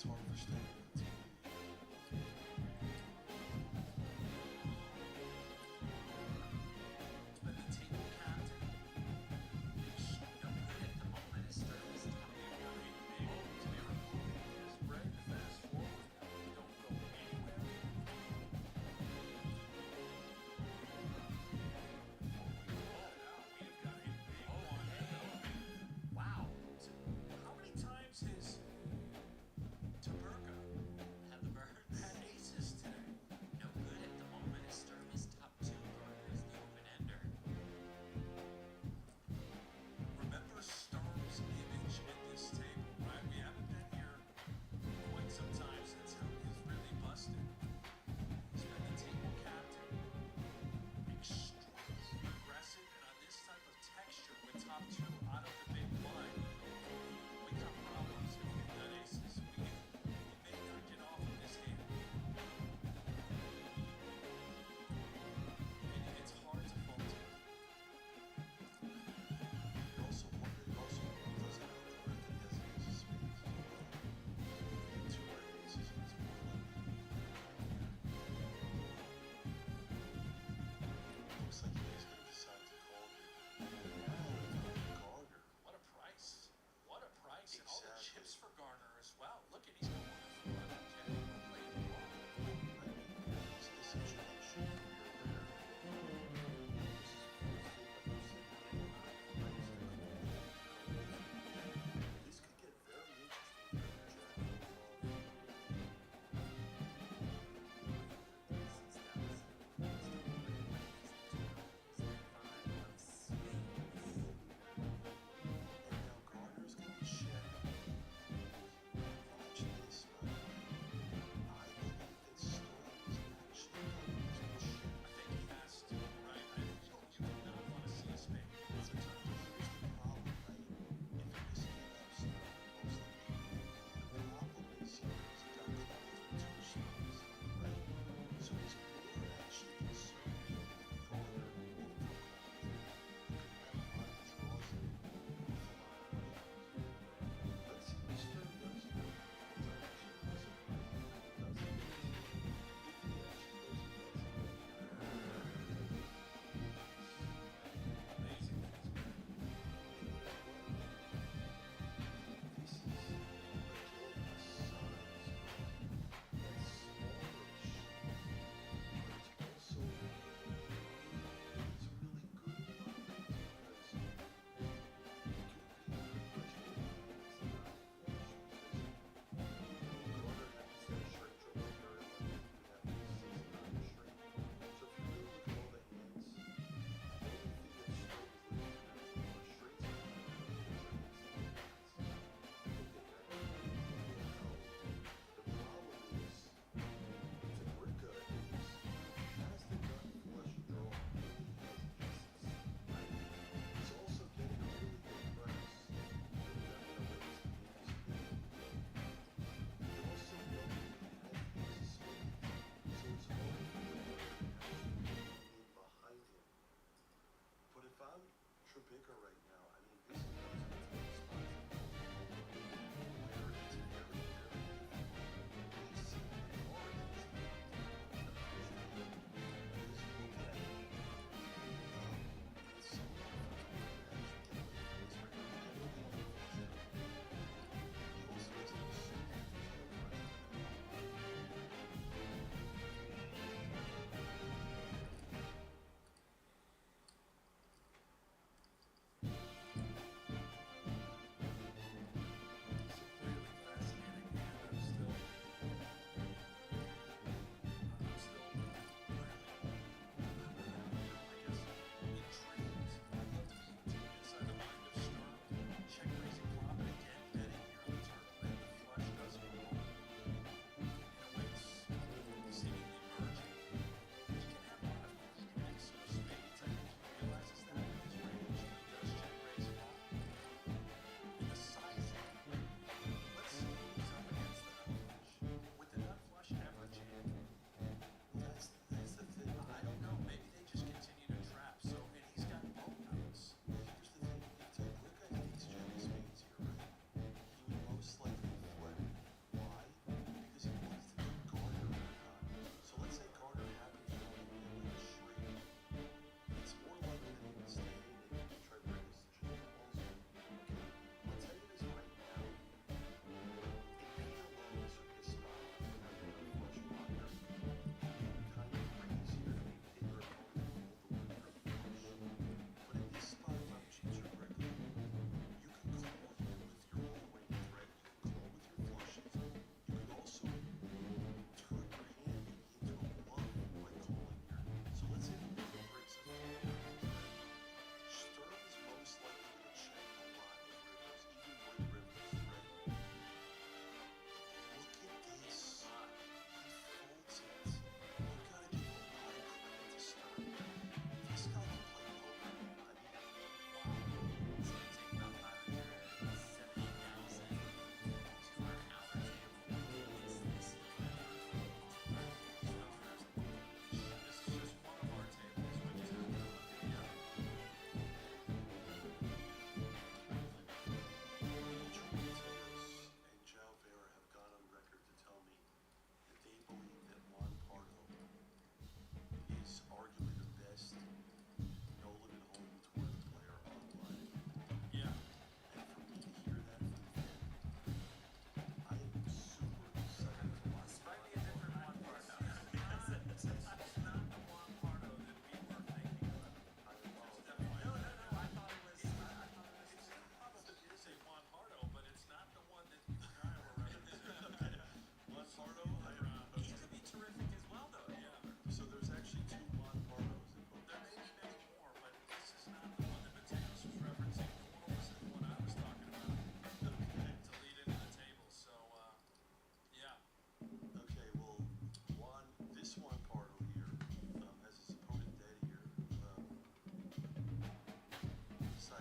It's hard for Sterling on TV. But the team captain, at the moment is Sterling's top. Spread the fast forward. Don't go anywhere. Wow. So how many times has Taberka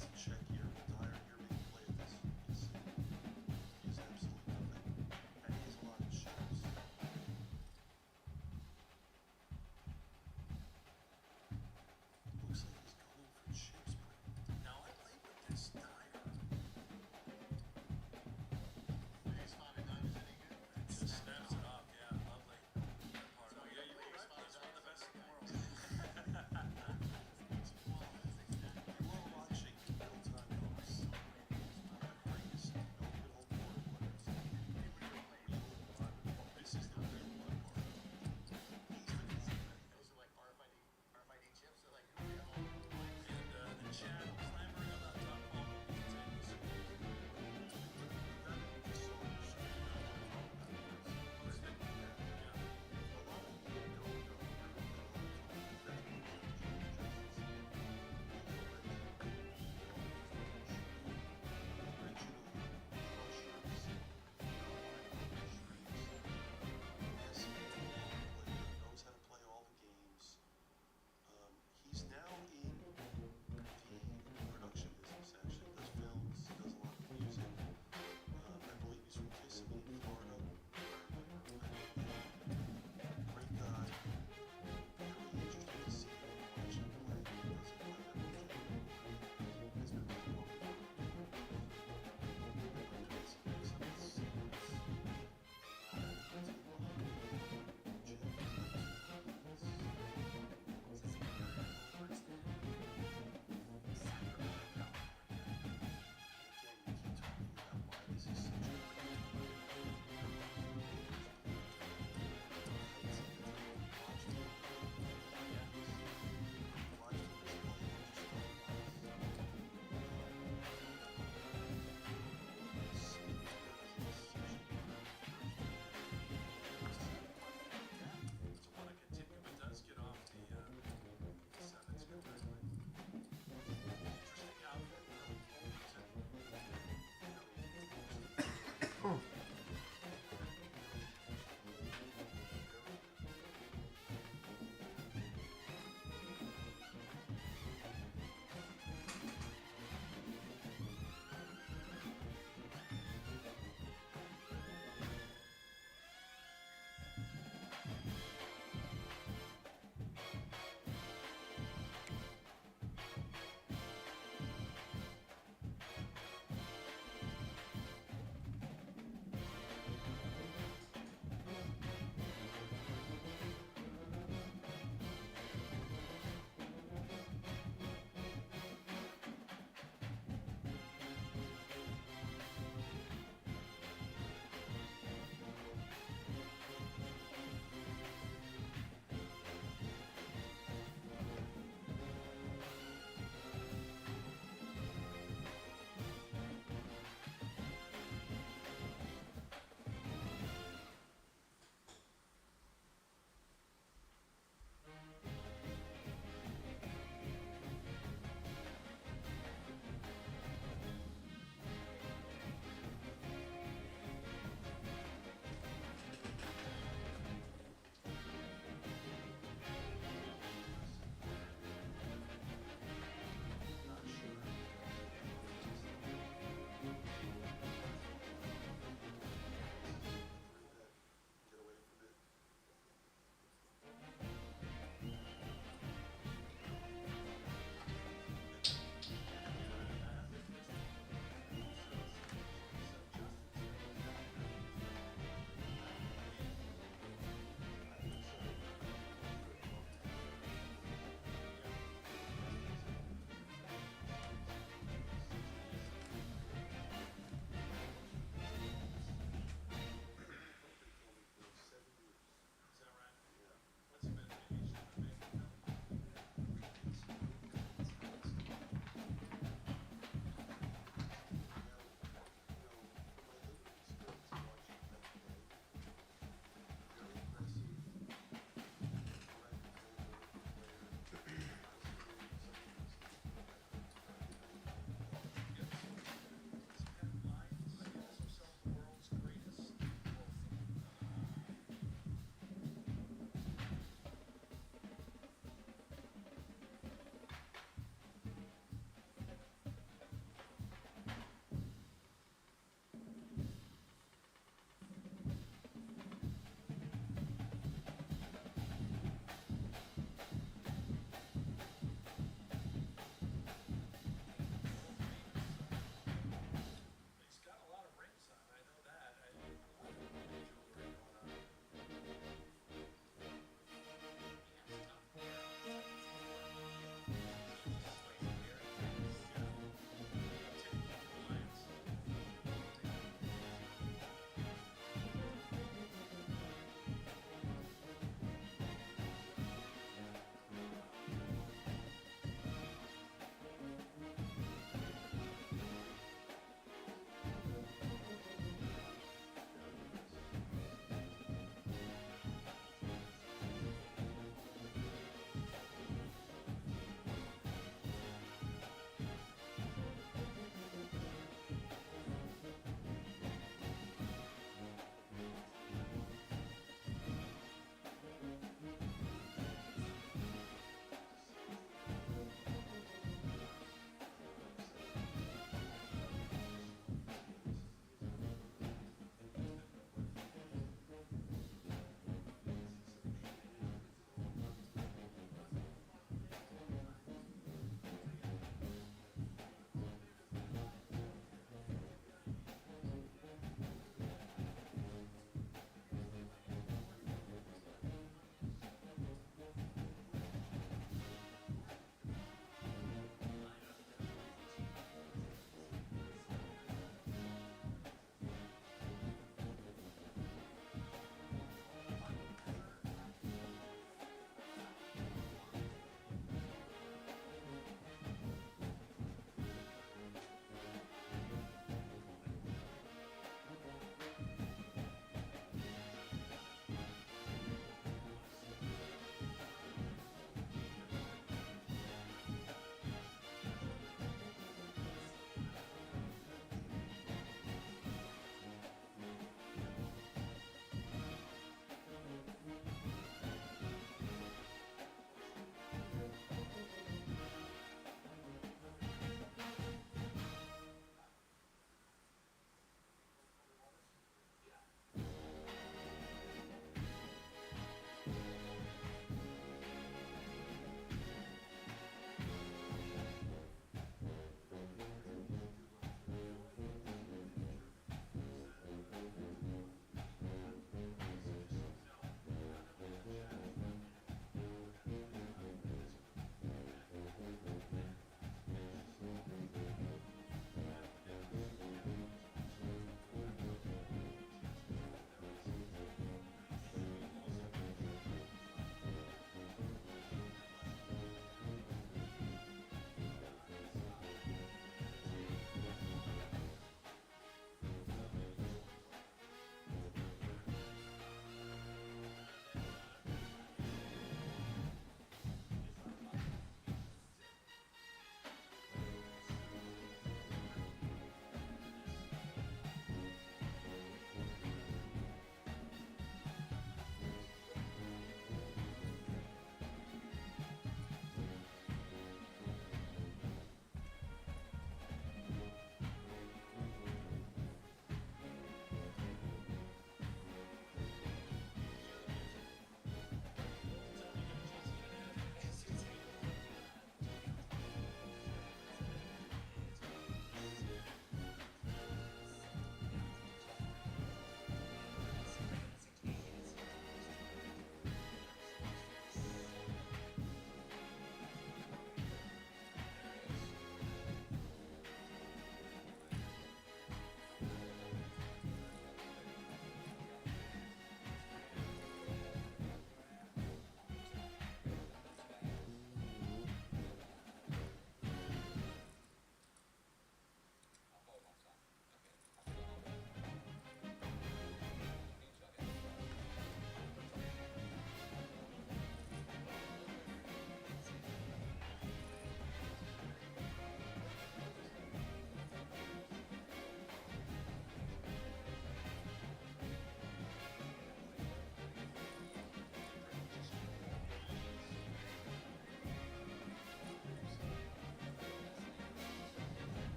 That's a check here. Dyer here making play at this. He has absolutely nothing. And he has a lot of chips. Looks like he's going for chips, but Now I played with this Dyer. Ace 5 and 9 is any good? It just snaps it off. Yeah, lovely. That part. Oh, yeah, you were right. That's one of the best in the world. You are watching Bill Dyer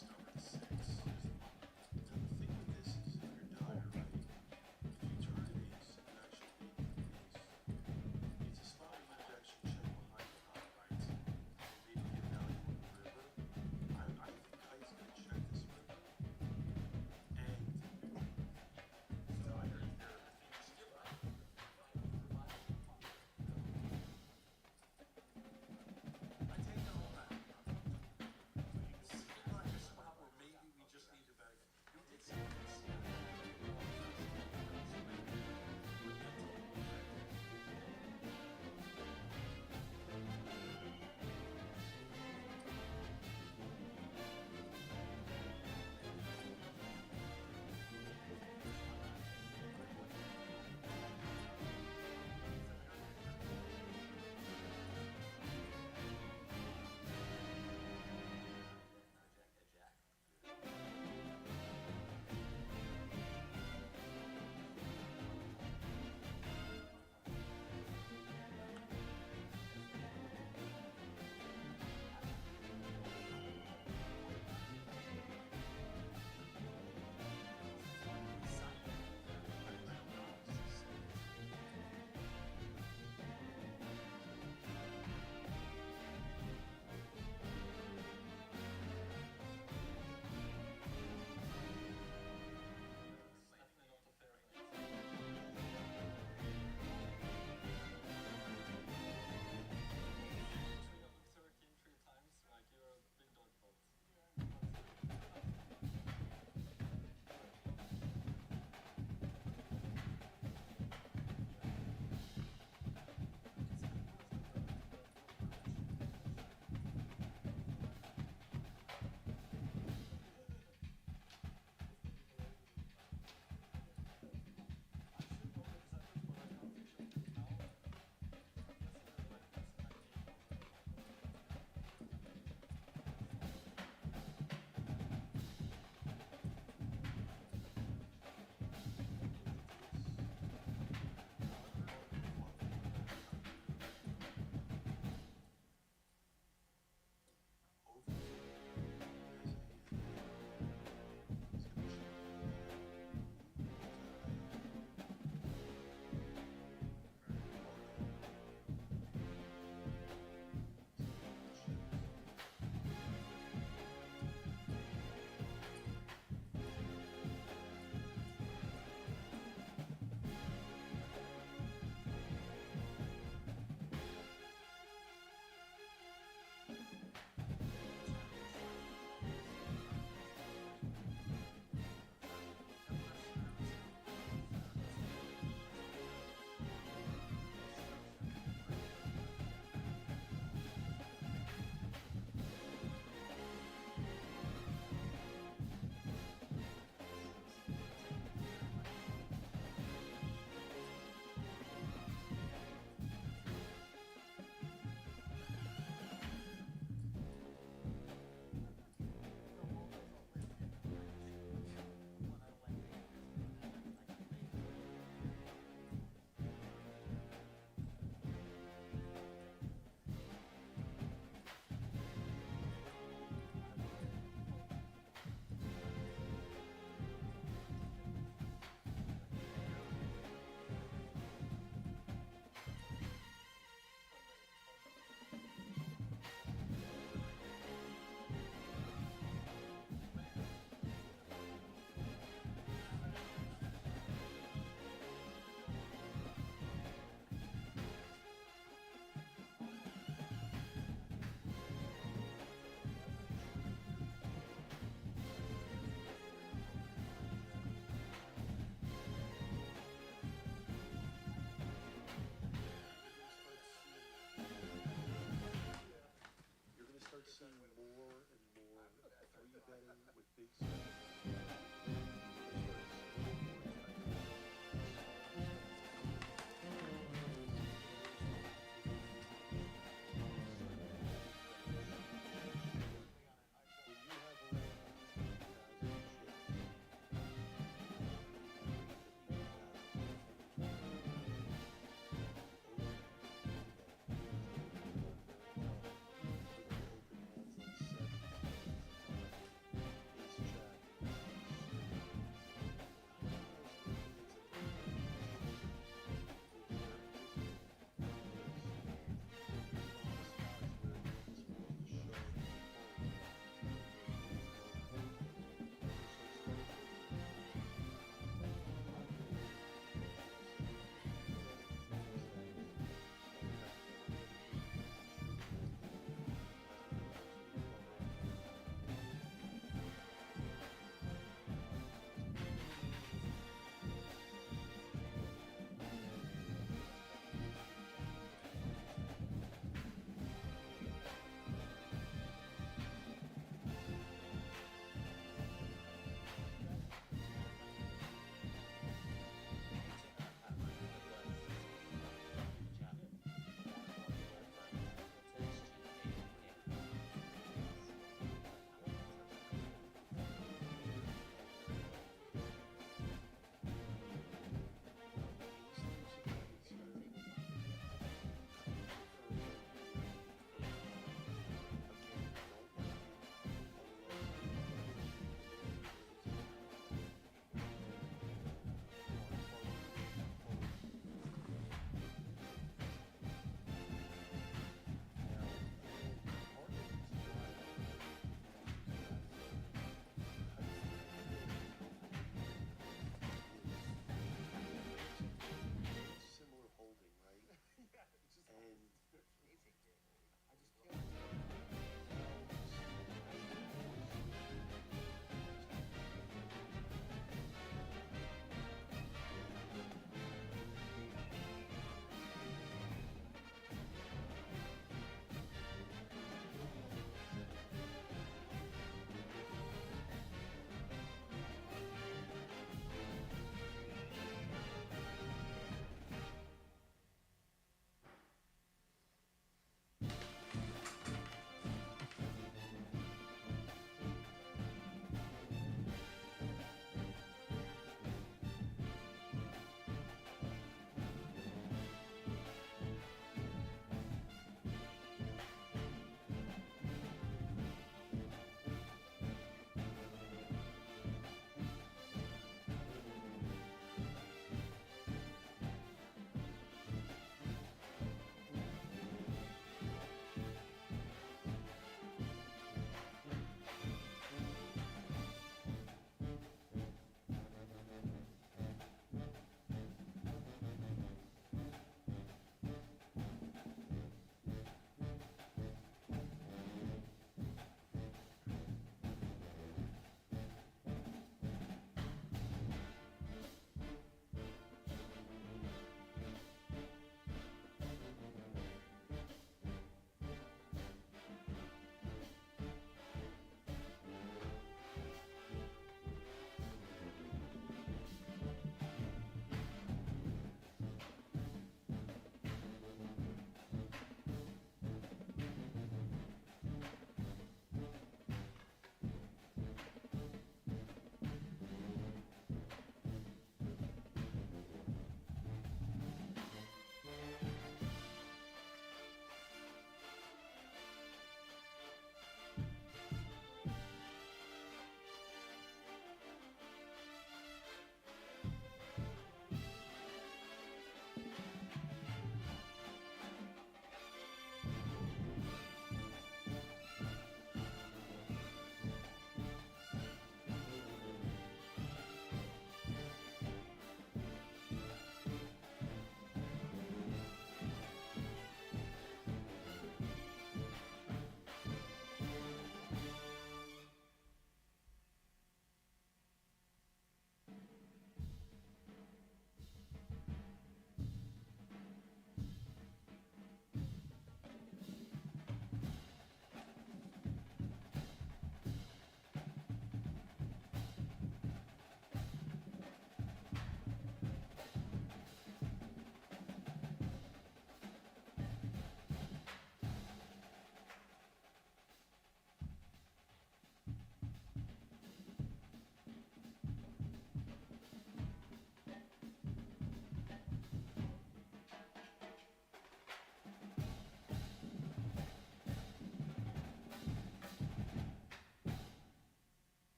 start with 6. Now the thing with this is if you're dire, right? If you turn an ace, you actually beat the ace. It's a spot where you could actually check behind the pot, right? And maybe get value on the river. I think Kite's gonna check this river. And dire here. I take the whole back. You can see the line just about where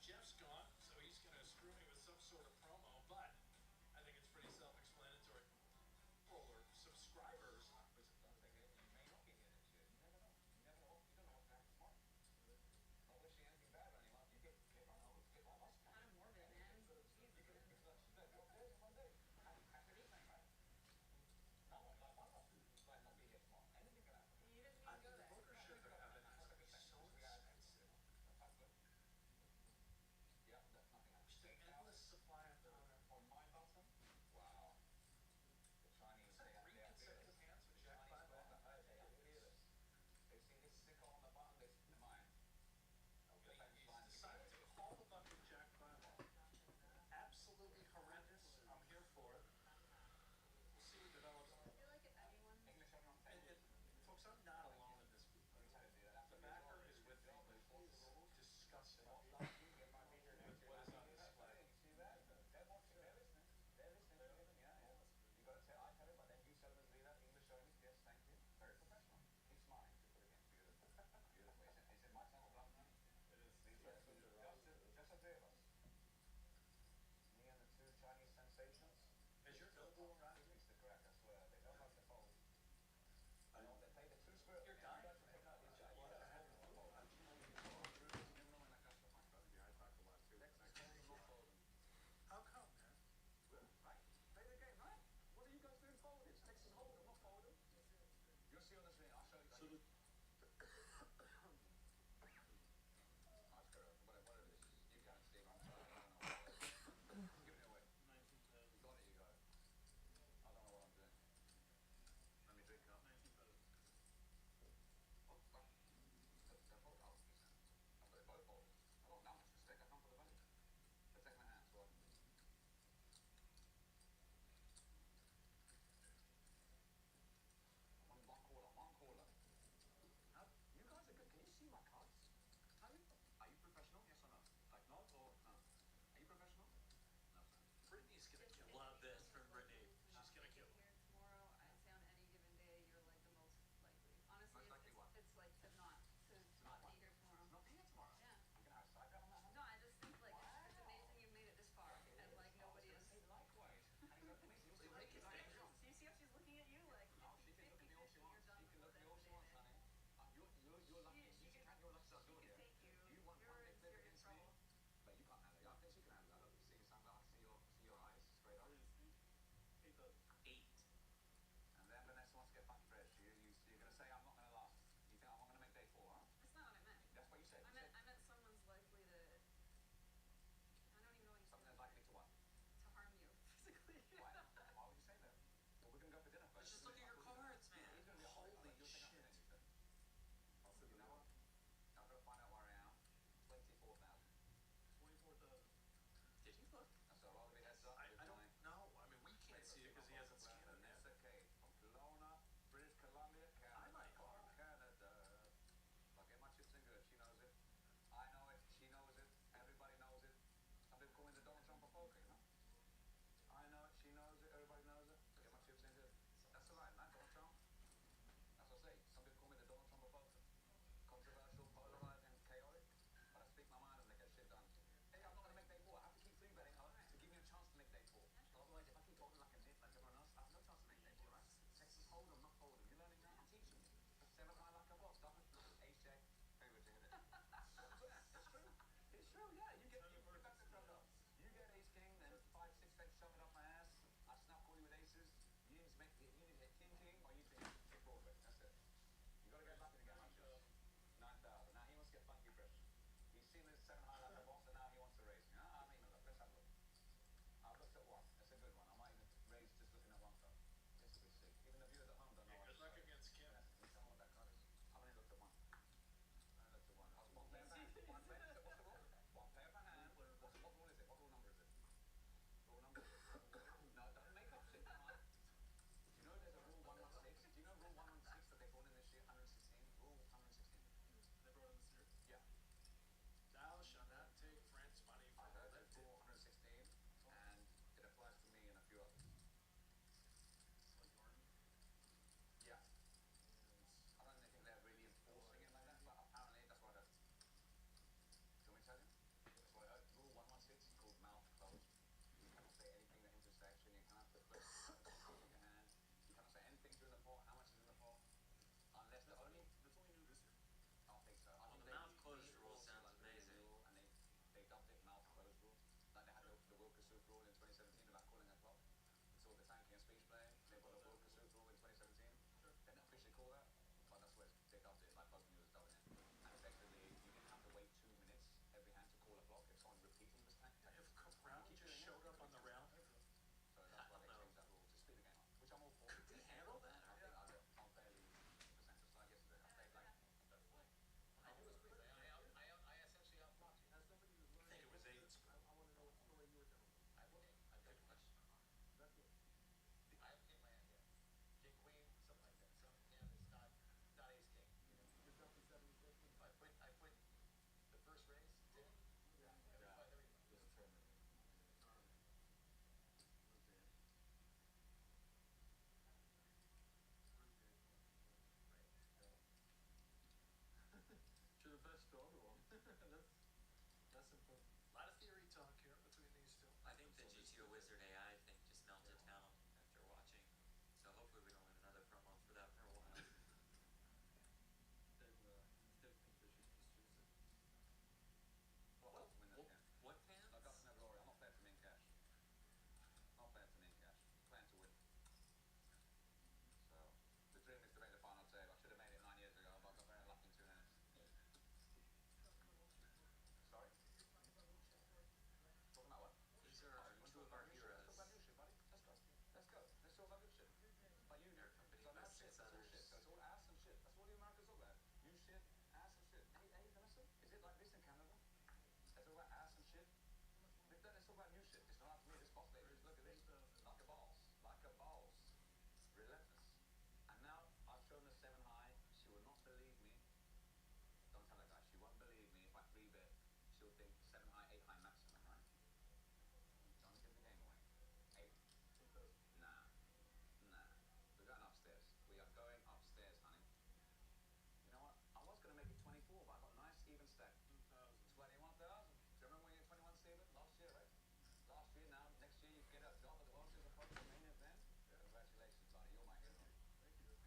Jeff's gone, so he's going to screw me with some sort of promo, but I think it's pretty self-explanatory. Fuller, subscribe. see you on the screen. I'll show you. So the Whatever it is. You can't, Steve. I'm sorry. I don't know what it is. Give it away. 19,000. You got it, you got it. I don't know what I'm doing. Let me drink up. 19,000. Oh, well, they're both out. I've got both bowls. I don't know much respect. I come for the money. Let's take my hands. What? One caller. You guys are good. Can you see my cards? Are you professional? Yes or no? Like not or no? Are you professional? No, sir. Brittany's gonna love this from Brittany. She's gonna kill Here tomorrow, I'd say on any given day, you're like the most likely. Honestly, Most likely what? it's like to not what? be here tomorrow. Not here tomorrow. Yeah. I'm gonna have side bet on that one. No, I just think like it's amazing you made it this far, and like nobody is. Say likewise. And he's like, amazing. You'll see Like, Ricky's like, so you see how she's looking at you like oh, she can look at me all she wants. She can look at me all she wants, honey. You're lucky. She You can- can't. You're lucky. she You're can here. take you. You want You're one big in flip serious against me? trouble. But you can't handle it. I think she can handle that. Look, see your sunglasses, see your eyes straight up. 8,000. 8. And then Vanessa wants to get funky fresh. You're gonna say I'm not gonna last. You think I'm not gonna make day 4, huh? That's not what I meant. That's what you said. I You meant said someone's likely to. I don't even know what you something said. that's likely to what? To harm you physically. Why? Why would you say that? Well, we're gonna go for dinner first. Let's just look at your cards, man. He's gonna be Holy you'll take shit. up the you know what? I'm gonna find out where I am. 24,000. 24,000. Did you look? So I'll be heads up. I don't know. I mean, we can't see it because he hasn't scanned it yet. Vanessa Kate from Kelowna, British Columbia, Canada. I like her. Canada. I'll get my chips in good. She knows it. I know it. She knows it. Everybody knows it. Some people call me the Donald Trump of poker, you know? I know it. She knows it. Everybody knows it. Get my chips in good. That's all right, man. Donald Trump. That's what I say. Some people call me the Donald Trump of poker. Controversial, polarized, and chaotic. But I speak my mind and I get shit done. Hey, I'm not gonna make day 4. I have to keep free betting to give me a chance to make day 4. Otherwise, if I keep holding like a nit like everyone else, I have no chance to make day 4, right? Texas hold 'em, not hold 'em. You're learning now. I'm teaching you. 7 high like a boss. Ace check. Favorite to hit it. It's true. It's true. Yeah. You get back the club up. You get ace king, then 5, 6 bets shove it up my ass. I snap call you with aces. You need to hit king, or you need to hit Broadway. That's it. You gotta get lucky to get my chips. 9,000. Now he wants to get funky fresh. He's seen this 7 high like a boss, and now he wants to raise me. I mean, look. Let's have a look. I've looked at one. That's a good one. I might even raise just looking at one card. This will be sick. Even the viewers at home don't know what Good luck against Kim. Can you tell me what that card is? I've only looked at one. I only looked at one. I was one player per hand. One player. What's the rule? One player per hand. What rule is it? What rule number is it? Rule number? No, don't make up shit. Come on. Do you know there's a rule 116? Do you know rule 116 that they brought in this year? 116? Rule 116. They brought in this year. Yeah. Thou shalt not take French money I from heard a there's lifted. rule 116, and it applies to me and a few others. Like Army. Yeah. I don't think they're really enforcing it like that, but apparently that's what I heard. Do you want me to tell you? That's what I heard. Rule 116 is called mouth closed. You cannot say anything that intersection. You cannot put the in your hand. You cannot say anything during the pot. How much is in the pot? Unless the only. That's only new this year. I don't think so. I Well, think the they- mouth closed they rule also sounds like the amazing. rule, and they dubbed it mouth closed rule. Like they had the Wilkeshoek rule in 2017 about calling a clock. It's all the tanking and speech playing. They got the Wilkeshoek rule in 2017. They didn't officially call that, but that's what they dubbed it. Like Fox News dubbed it. And effectively, you didn't have to wait 2 minutes every hand to call a clock if someone repeating was tanking. If Brown just showed up on the round, So that's why they changed that rule to speed the game up, which I'm all for. Could they handle that? I think I'm fairly percentage like yesterday. I played like I knew it was pretty. I essentially outfought you. as somebody who's learning, I think it was 8. I want to know what story you were telling me. I've got a question. That's good. I have in my hand, yeah. King, queen, something like that. Some hand is not It's all ass and shit. That's what the Americans all about. New shit, ass and shit. Hey, listen. Is it like this in Canada? It's all about ass and shit. It's all about new shit. It's not up to me. This boss lady. Look at this. Like a boss. Like a boss. Relentless. And now I've shown her 7 high. She will not believe me. Don't tell her, guys. She won't believe me if I 3-bet. She'll think 7 high, 8 high maximum, right? Don't give the game away. 8. Nah. We're going upstairs. We are going upstairs, honey. You know what? I was going to make it 24, but I got a nice even stack. 21,000. Do you remember when you had 21, Steven? Last year, right? Last year, now, next year, you get a job at the World Series of Poker main event. Congratulations, buddy. You're my hero.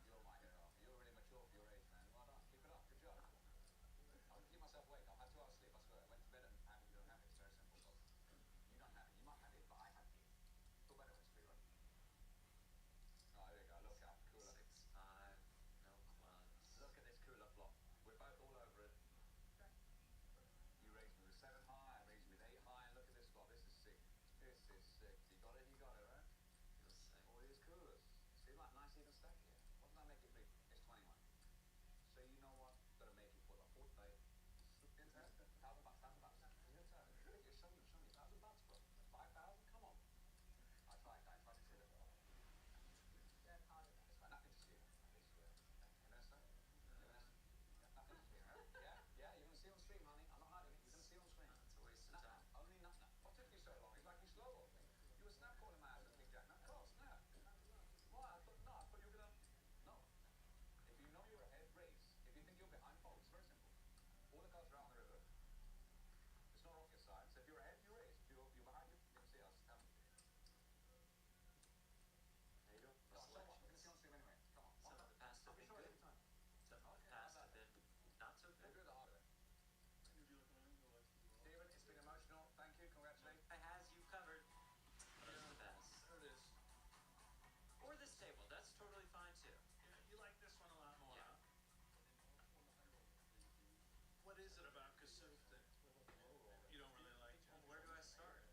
You're my hero. You're really mature for your age, man. Well done. Keep it up. Good job. I would keep myself awake. I've had 2 hours sleep, I swear. I went to bed and happy. You don't have it. It's very simple. But you don't have it. You might have it, but I have it. Feel better when it's free, right? Oh, there you go. Look out. Cooler. 6-5, no clubs. Look at this cooler flop. We're both all over it. You raised me with 7 high. I raised me with 8 high. Look at this flop. This is sick. This is sick. You got it, right? Feels sick. All these coolers. See, like, nice even stack here. What did I make it be? It's 21. So you know what? Gotta make it for the 4th day. $1,000. Your turn. Show me. $1,000, bro. 5,000? Come on. I tried, guys. Try to see it. They're part of that. It's fine. Nothing to see. Vanessa? Nothing to see, right? Yeah, you're gonna see on stream, honey. I'm not hiding it. You're gonna see on stream. It's a waste of time. Only nothing. What took you so long? It's like you slow rolled me. You were snap calling my ass with Big Jack. No, snap. Why? I thought you were gonna. No. If you know you're ahead, raise. If you think you're behind, fold. It's very simple. All the cards are out on the river. It's not rocket science. So if you're ahead, you raise. If you're behind, you can see us. There you go. No, so what? You're gonna see on stream anyway. Come on. Some of the past have I'll be been sure good. every time. Some of the Okay, past how have about been not so We'll good. do the hard way. Steven, it's been emotional. Thank you. Congratulations. It has, you've covered. But it's the best. There it is. Or this table, that's totally fine too. Yeah, you like this one a lot more, Yeah. huh? What is it about Kasuf that you don't really like, John? Where do I start?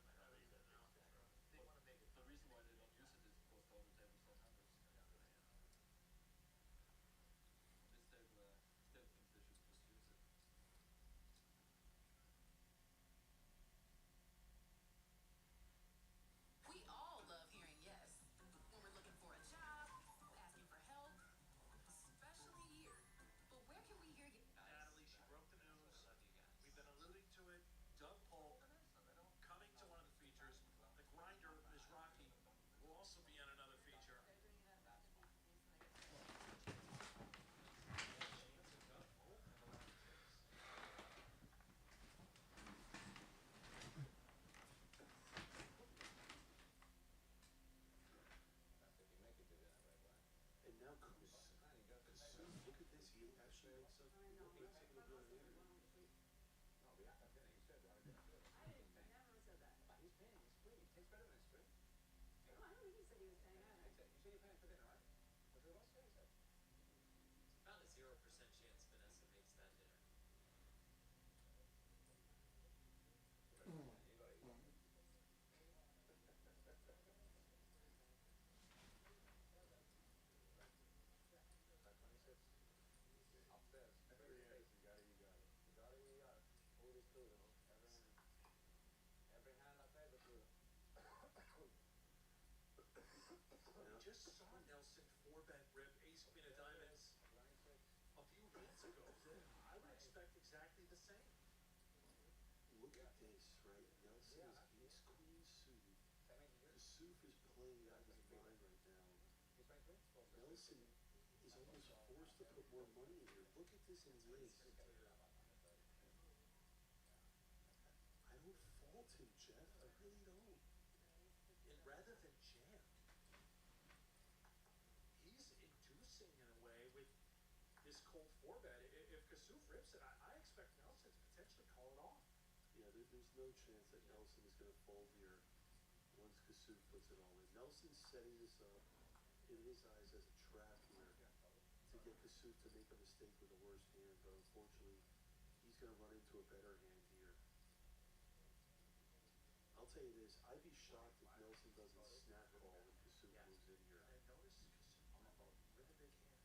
I read that now. They want to make it. The reason why they don't use it is because the other tables don't have this. This table still thinks they should just use it. We all love hearing yes when we're looking for a job, asking for help, especially here. But where can we hear you? Natalie, she broke the news. I love you guys. We've been alluding to it. Doug Polk coming to one of the features. The grinder, Ms. Rocky, will also be on another feature. They're doing it at recently. And now Kasuf, look at this, he actually makes up 8 I know. of the million. No, we have to have dinner. You said we have dinner. I never said that. But he's paying. It's free. It tastes better when it's free. No, I don't think he said he was paying either. You said you're paying for dinner, right? What did I say? He said. About a 0% chance Vanessa makes that dinner. You gotta eat. Like 26. Upstairs. You got it. All these cooler, every hand I play the cooler. We just saw Nelson 4-bet rip ace queen of diamonds 26. a few weeks ago. I would expect exactly the same. Look at this, right? Nelson is ace queen suited. That means you Kasuf is playing out of his mind right now. He's 23? Nelson is almost forced to put more money in here. Look at this in the ace. I don't fault him, Jeff. I really don't. And rather than jam, he's inducing in a way with this cold 4-bet. If Kasuf rips it, I expect Nelson to potentially call it off. Yeah, there's no chance that Nelson is going to fold here once Kasuf puts it all in. Nelson's setting this up in his eyes as a trap here to get Kasuf to make a mistake with the worst hand, but unfortunately, he's going to run into a better hand here. I'll tell you this, I'd be shocked if Nelson doesn't snap call when Kasuf moves in here. And notice Kasuf with a big hand.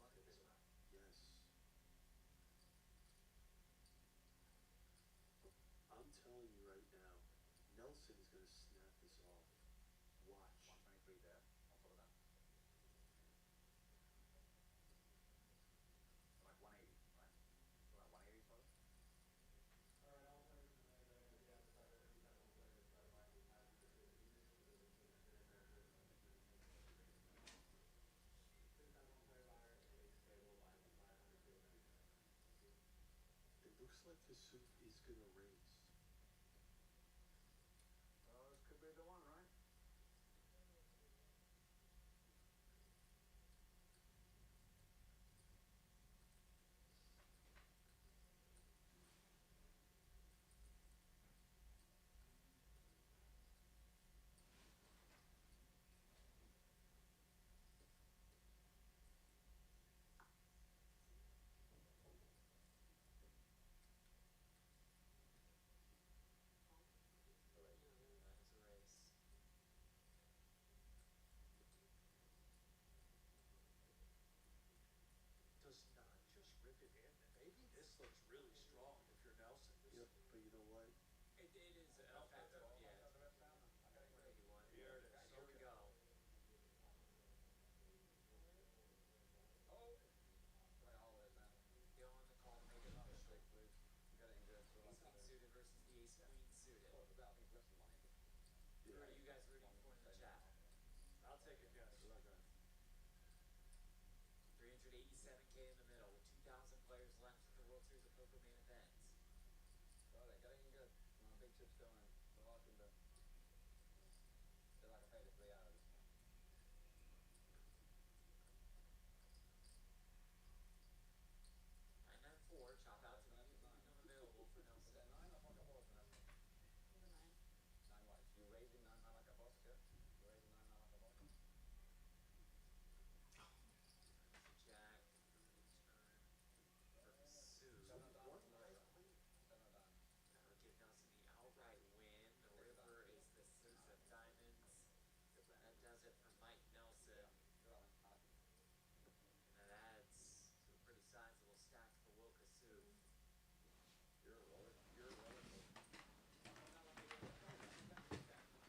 Running his mouth. Yes. I'm telling you right now, Nelson is going to snap this off. Watch. 123 there. On top of that. Like 180, right? So like 180 total. It looks like Kasuf is going to raise. Oh, this could be the one, right? Does not just rip it in. Maybe this looks really strong if you're Nelson. Yep, but you know what? It is effective, yeah. Here it is. Here we go. Oh! Right, all it is now. Go on the call, make it official. Get it in good. So Ace King suited versus the Ace Queen suited. Oh, I think less than 180. Who are you guys rooting for in the chat? I'll take a guess. 387K in the middle with 2,000 players left at the World Series of Poker main event. So they're getting in good. Big chips going. So I can do. Feel like I paid it 3 hours. 994, chop out to me if you become available for Nelson. Is that 9 or pocket balls? The 9. 9 what? You raising 9 like a boss, yeah? You raising 9 like a boss? Jack, return for Sue. 7 down. What? 7 down. That would give Nelson the outright win. The river is the 6 of diamonds. That does it for Mike Nelson. And that adds to a pretty sizable stack for Will Kasuf. You're a roller. You're a roller. That's it.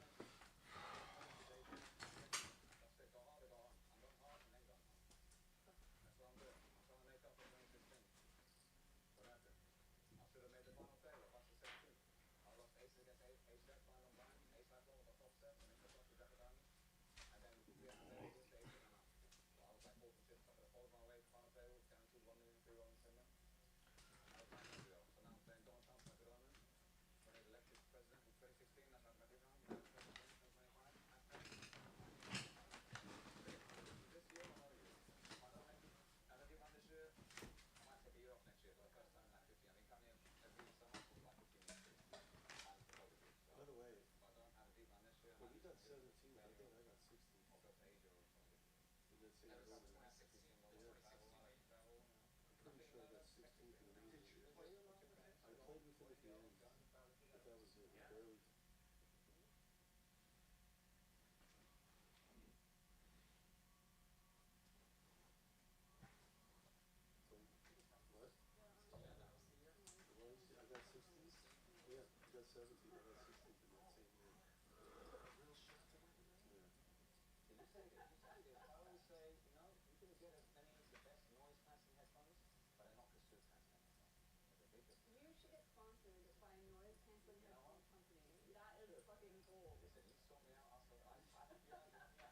Go hard, go hard. I'm going hard and then going hard. That's what I'm doing. I'm trying to make up for 2016. What happened? I should have made the final table. That's the same too. I lost ace against ace jack final blind, ace high ball with a top set, and then took off the jack of diamonds. And then we had to lose the ace and out. So I was like 4 to 6 top of the fold my way, final table, guaranteed 1 million free rolling similar. I was 9 years ago. So now I'm saying Donald Trump's my good element. When he was elected president in 2016, that's not my good round. Now he's president in 2025. This year or another year? And if you run this year, I might take a year off next year for the first time in like 15. I've been coming in every summer for like 15 years. And for over here. So By the way, if I don't have a deep run this year, when I you got 17, I I'll think I got 16. go to Asia or something. And then say That was I'm 2016. That was 2016. pretty sure I got 16 for the reason. I played with him at the end, but that was it. Barely. What? Yeah, that was the year. It was? I got 16? Yeah, I got 17. I got 16 in that same year. Yeah. I always say, you know, you can get as many of the best noise cancelling headphones, but they're not Kasuf cancelling headphones. They're the biggest. You should get sponsored by a noise canceling You know headphone what? company. That is fucking gold. Listen, you sort me out, I'll sort yeah.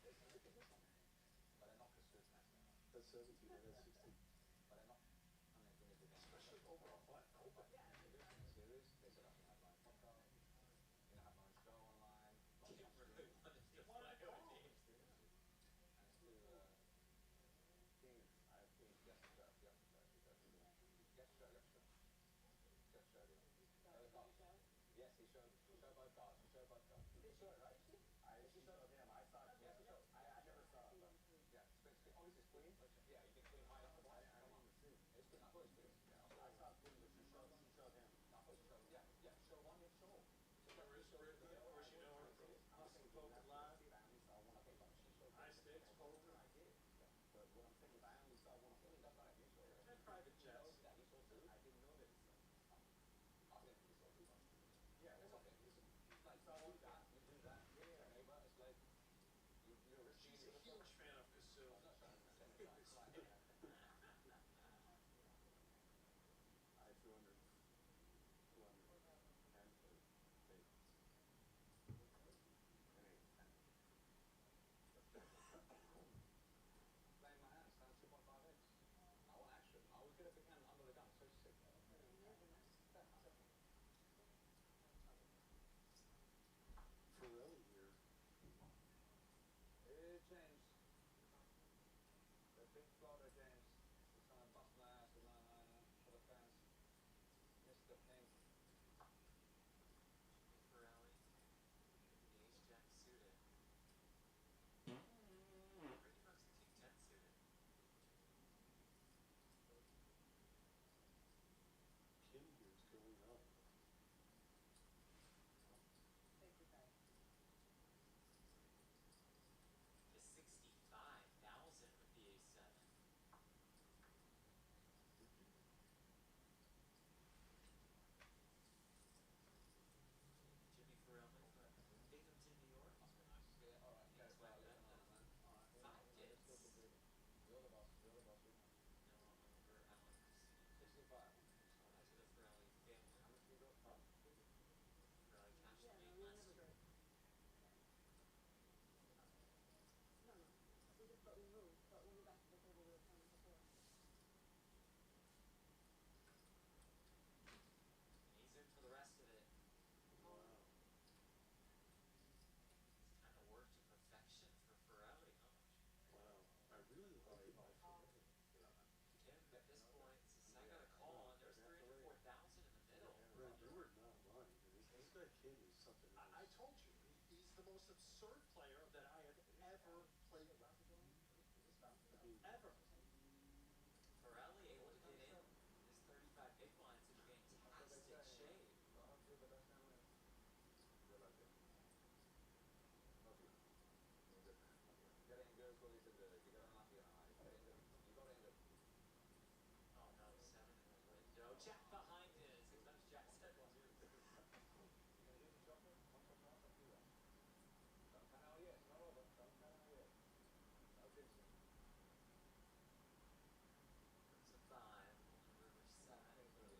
Listen, look at this one. But they're not Kasuf cancelling. That's 17. I got 16. But they're not. I mean, we need to get Especially over a fight. series. They set up to have my podcast. You know, have my own show online. He really wanted to play with James. And it's to King. I have King. Yes, sir. Yes, sir. Yes, sir. Yes, sir. Yes, sir. Yes, he showed both cards. He showed both cards. He showed, right? She showed him. I saw it. Yes, he showed. I never saw it. Yeah. Oh, is this Queen? Yeah, you think Queen high up the ball? Come on. It's Queen. I thought it was Queen. I saw Queen, but she showed him. I thought she showed him. Yeah. Show one, show all. So Brittany, of course, you know her from Hustle Poker Live. High stakes poker. And private jets. She's a huge fan of Kasul. Playing my hand, stand 2.5x. I want action. I always get a big hand under the gun. So sick. Ferrelli here. It changed. The big Florida James is trying to bust my ass with 9-9 for the fans. Mr. Pink. Ferrelli, the ace jack suited. Pretty much the king 10 suited. Kim here's going up. To 65,000 with the ace 7. Jimmy Ferrelli from Binghamton, New York. Yeah, alright. He's Well, wiped listen, out man. Alright. 5 hits. You're the boss. You're the boss. Noah Oliver, Alan Christine. 65. To the Ferrelli family. How much do you got? Ferrelli cashed the main last year. And he's in for the rest of it. Wow. It's kind of worked to perfection for Ferrelli, huh? Wow. I really like Ferrelli. Kim, at this point, says, I got a call, and there's 304,000 in the middle. Brent, you were not lying. This guy Kim is something else. I told you, he's the most absurd player that I have ever played with. Ever. Ferrelli able to get in his 35 big blinds in fantastic shape. Getting good is what he said. You got unlucky on that. Getting good. You got in good. Oh no, 7 in the window. Jack behind it. Sometimes Jack 7 too. Don't count out yet. It's not over. Don't count out yet. No jinxing. It's a 5 on the river 7. Eliminating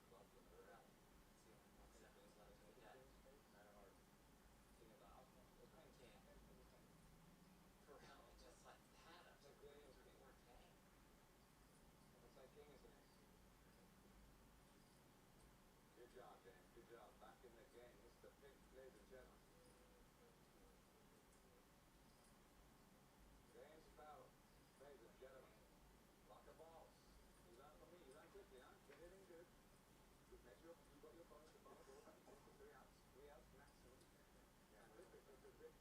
Ferrelli. That's the only 1 7 left in the deck. King of the house. King. Ferrelli just like that up to 4K. It's like king, isn't it? Good job, James. Good job. Back in the game. Mr. Pink, ladies and gentlemen. James Farrell, ladies and gentlemen. Like a boss. You learn from me. You learn quickly, huh? Get it in good. Make sure you got your phone. The phone board. 3 outs. 3 outs maximum. Yeah, good.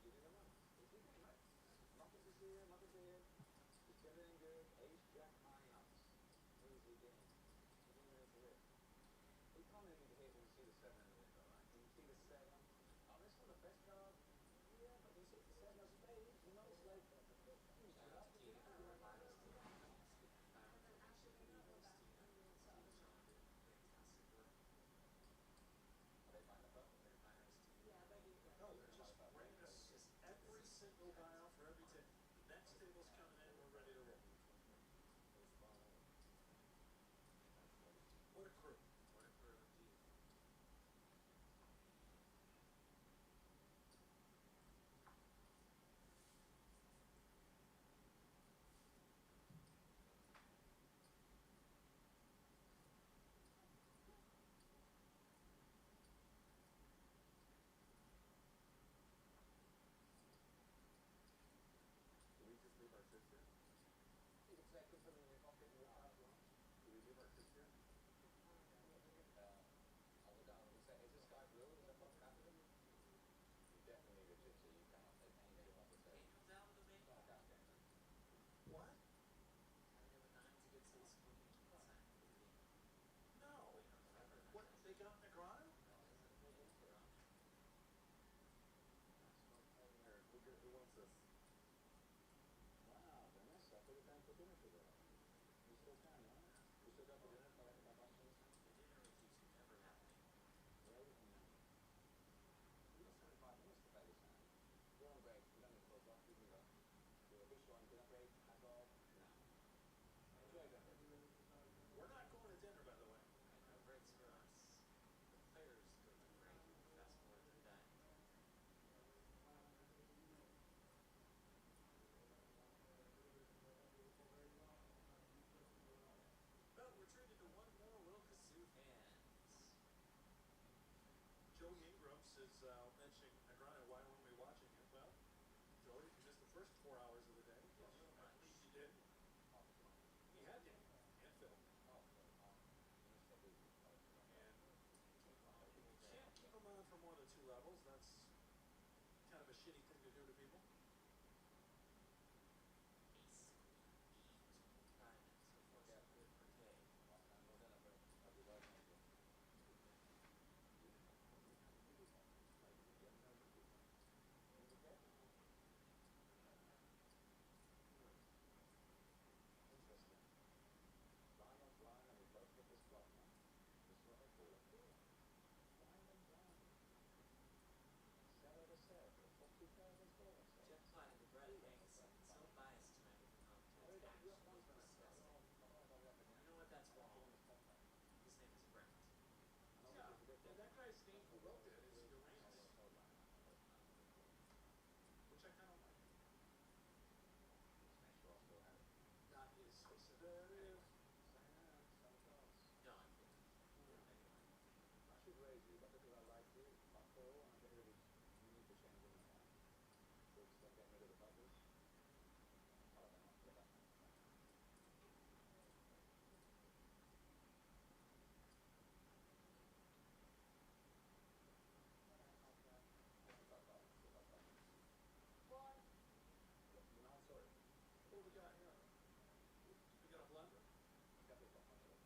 You did a run. It's your game, right? Nothing to see here. Nothing to hear. Just get it in good. Ace, jack, 9 outs. Easy game. You didn't need to hit. You can't even hit when you see the 7 in the window, right? When you see the 7, oh, this was the best card. Yeah, but you see the 7 of spades, you know, it's like, Shout out to Katie for her bios today. Byron for Michigan, Christina, Steve Chandler, fantastic work. are they buying the phone? Their bios too. No, they're just ready to every single buyout for every tip. Next table's coming in, we're ready to roll. What a crew. What a crew indeed. Do we just leave our chips here? You can say, put them in your pocket and walk out. Do we leave our chips here? I would say, is this guy blue? Is that from Capital? You definitely need a chip, so you cannot take any chip off the table. Kane comes out with a main. Back out, James. What? Having a 9's a good size queen. Sign for the game. No. Wait on the river. What, they got Negreanu? mentioning Negreanu, why weren't we watching it? Well, Joey, if you missed the first 4 hours of the day, at least you did. He had Danny and Phil. And you can't keep them on for more than 2 levels. That's kind of a shitty thing to do to people. Jeff Platt and Brett Hanks, so biased tonight with the commentaries. Actually, it's disgusting. You know what that's wrong? His name is Brent. Yeah, and that guy's name who wrote it is Uranus. Which I kind of like. Not his specific. Anyway. No, I'm kidding. Anyway. What we got here? We got a blender? It's a pretty important job.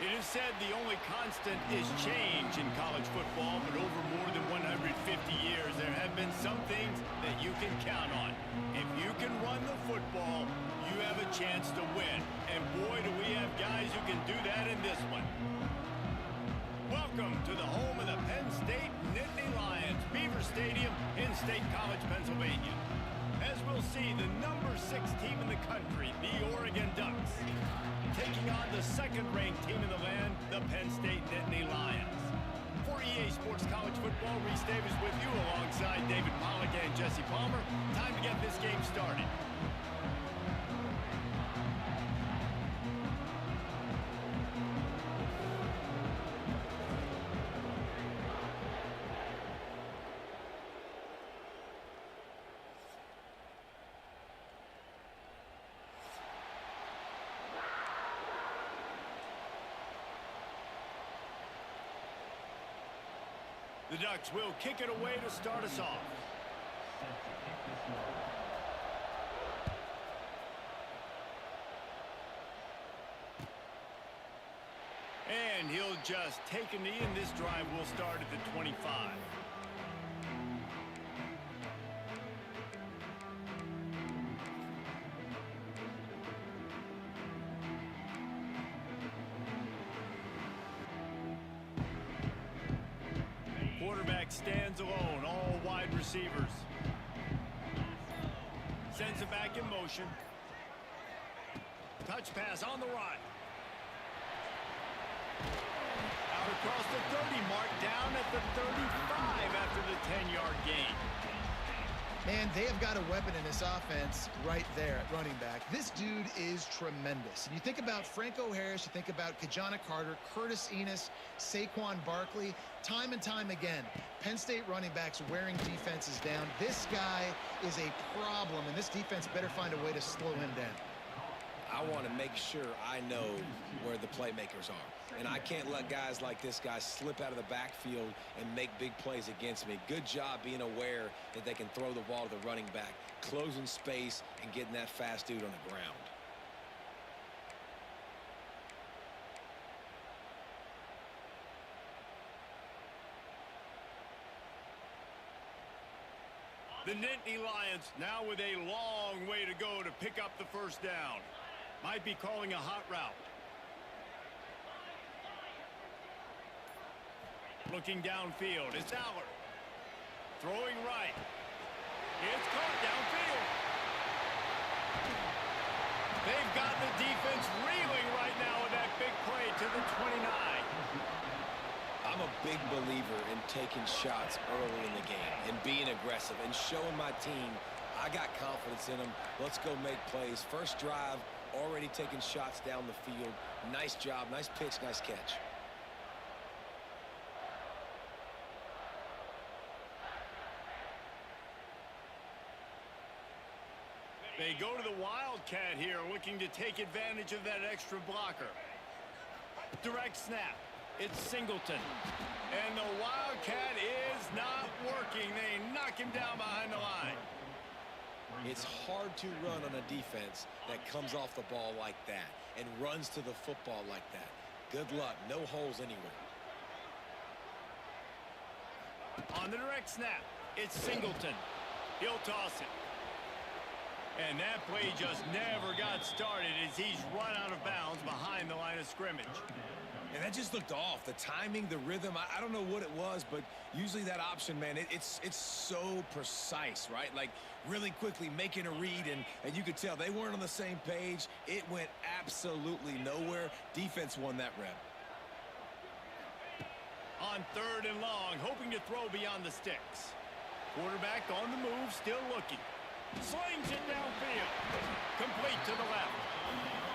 It is said the only constant is change in college football, but over more than 150 years, there have been some things that you can count on. If you can run the football, you have a chance to win. And boy, do we have guys who can do that in this one. Welcome to the home of the Penn State Nittany Lions, Beaver Stadium in State College, Pennsylvania. As we'll see, the number 6 team in the country, the Oregon Ducks, taking on the second-ranked team in the land, the Penn State Nittany Lions. For EA Sports College Football, Reese Davis with you alongside David Pollack and Jesse Palmer. Time to get this game started. The Ducks will kick it away to start us off. And he'll just take a knee, and this drive will start at the 25. Quarterback stands alone, all wide receivers. Sends it back in motion. Touch pass on the run. Out across the 30 mark, down at the 35 after the 10-yard gain. Man, they have got a weapon in this offense right there at running back. This dude is tremendous. And you think about Franco Harris, you think about Kajana Carter, Curtis Enos, Saquon Barkley, time and time again, Penn State running backs wearing defenses down. This guy is a problem, and this defense better find a way to slow him down. I want to make sure I know where the playmakers are. And I can't let guys like this guy slip out of the backfield and make big plays against me. Good job being aware that they can throw the ball to the running back, closing space and getting that fast dude on the ground. The Nittany Lions now with a long way to go to pick up the first down. Might be calling a hot route. Looking downfield, it's Allard. Throwing right. It's caught downfield. They've got the defense reeling right now with that big play to the 29. I'm a big believer in taking shots early in the game and being aggressive and showing my team I got confidence in them. Let's go make plays. First drive, already taking shots down the field. Nice job, nice pitch, nice catch. They go to the Wildcat here, looking to take advantage of that extra blocker. Direct snap. It's Singleton. And the Wildcat is not working. They knock him down behind the line. It's hard to run on a defense that comes off the ball like that and runs to the football like that. Good luck. No holes anywhere. On the direct snap, it's Singleton. He'll toss it. And that play just never got started as he's run out of bounds behind the line of scrimmage. And that just looked off. The timing, the rhythm, I don't know what it was, but usually that option, man, it's so precise, right? Like really quickly making a read, and you could tell they weren't on the same page. It went absolutely nowhere. Defense won that rep. On 3rd and long, hoping to throw beyond the sticks. Quarterback on the move, still looking. Slings it downfield. Complete to the left.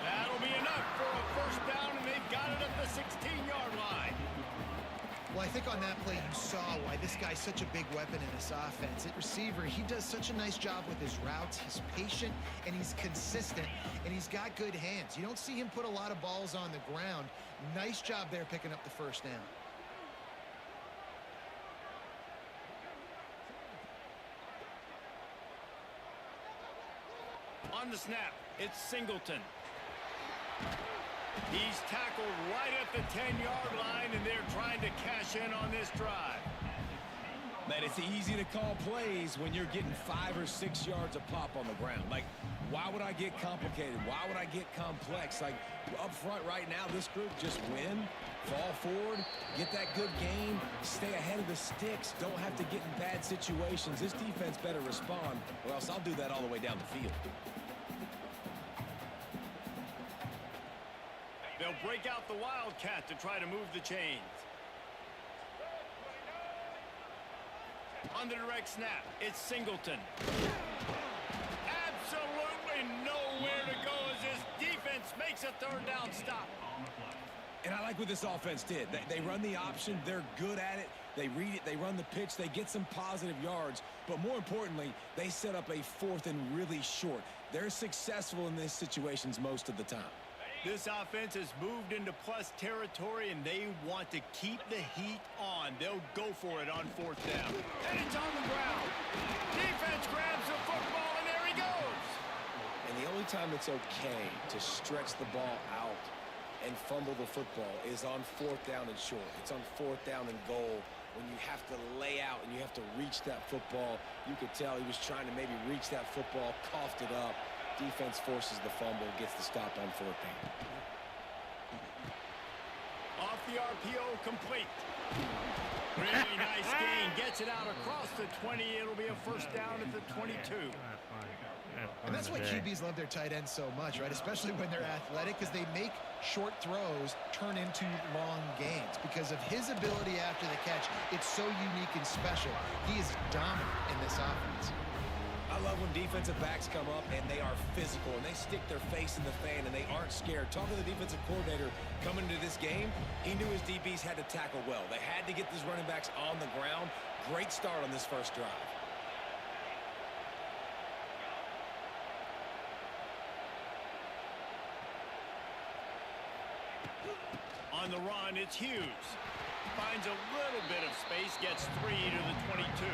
That'll be enough for a first down, and they've got it at the 16-yard line. Well, I think on that play you saw why this guy's such a big weapon in this offense. At receiver, he does such a nice job with his routes. He's patient, and he's consistent, and he's got good hands. You don't see him put a lot of balls on the ground. Nice job there picking up the first down. On the snap, it's Singleton. He's tackled right at the 10-yard line, and they're trying to cash in on this drive. Man, it's easy to call plays when you're getting 5 or 6 yards a pop on the ground. Like, why would I get complicated? Why would I get complex? Like, up front right now, this group just win, fall forward, get that good game, stay ahead of the sticks, don't have to get in bad situations. This defense better respond, or else I'll do that all the way down the field. They'll break out the Wildcat to try to move the chains. On the direct snap, it's Singleton. Absolutely nowhere to go as this defense makes a third down stop. And I like what this offense did. They run the option. They're good at it. They read it. They run the pitch. They get some positive yards. But more importantly, they set up a 4th and really short. They're successful in these situations most of the time. This offense has moved into plus territory, and they want to keep the heat on. They'll go for it on 4th down. And it's on the ground. Defense grabs the football, and there he goes. And the only time it's okay to stretch the ball out and fumble the football is on 4th down and short. It's on 4th down and goal when you have to lay out and you have to reach that football. You could tell he was trying to maybe reach that football, coughed it up. Defense forces the fumble, gets the stop on 4th down. Off the RPO, complete. Really nice gain. Gets it out across the 20. It'll be a 1st down at the 22. And that's why QBs love their tight ends so much, right? Especially when they're athletic, because they make short throws turn into long gains. Because of his ability after the catch, it's so unique and special. He is dominant in this offense. I love when defensive backs come up and they are physical and they stick their face in the fan and they aren't scared. Talking to the defensive coordinator coming into this game, he knew his DBs had to tackle well. They had to get these running backs on the ground. Great start on this first drive. On the run, it's Hughes. Finds a little bit of space, gets 3 to the 22.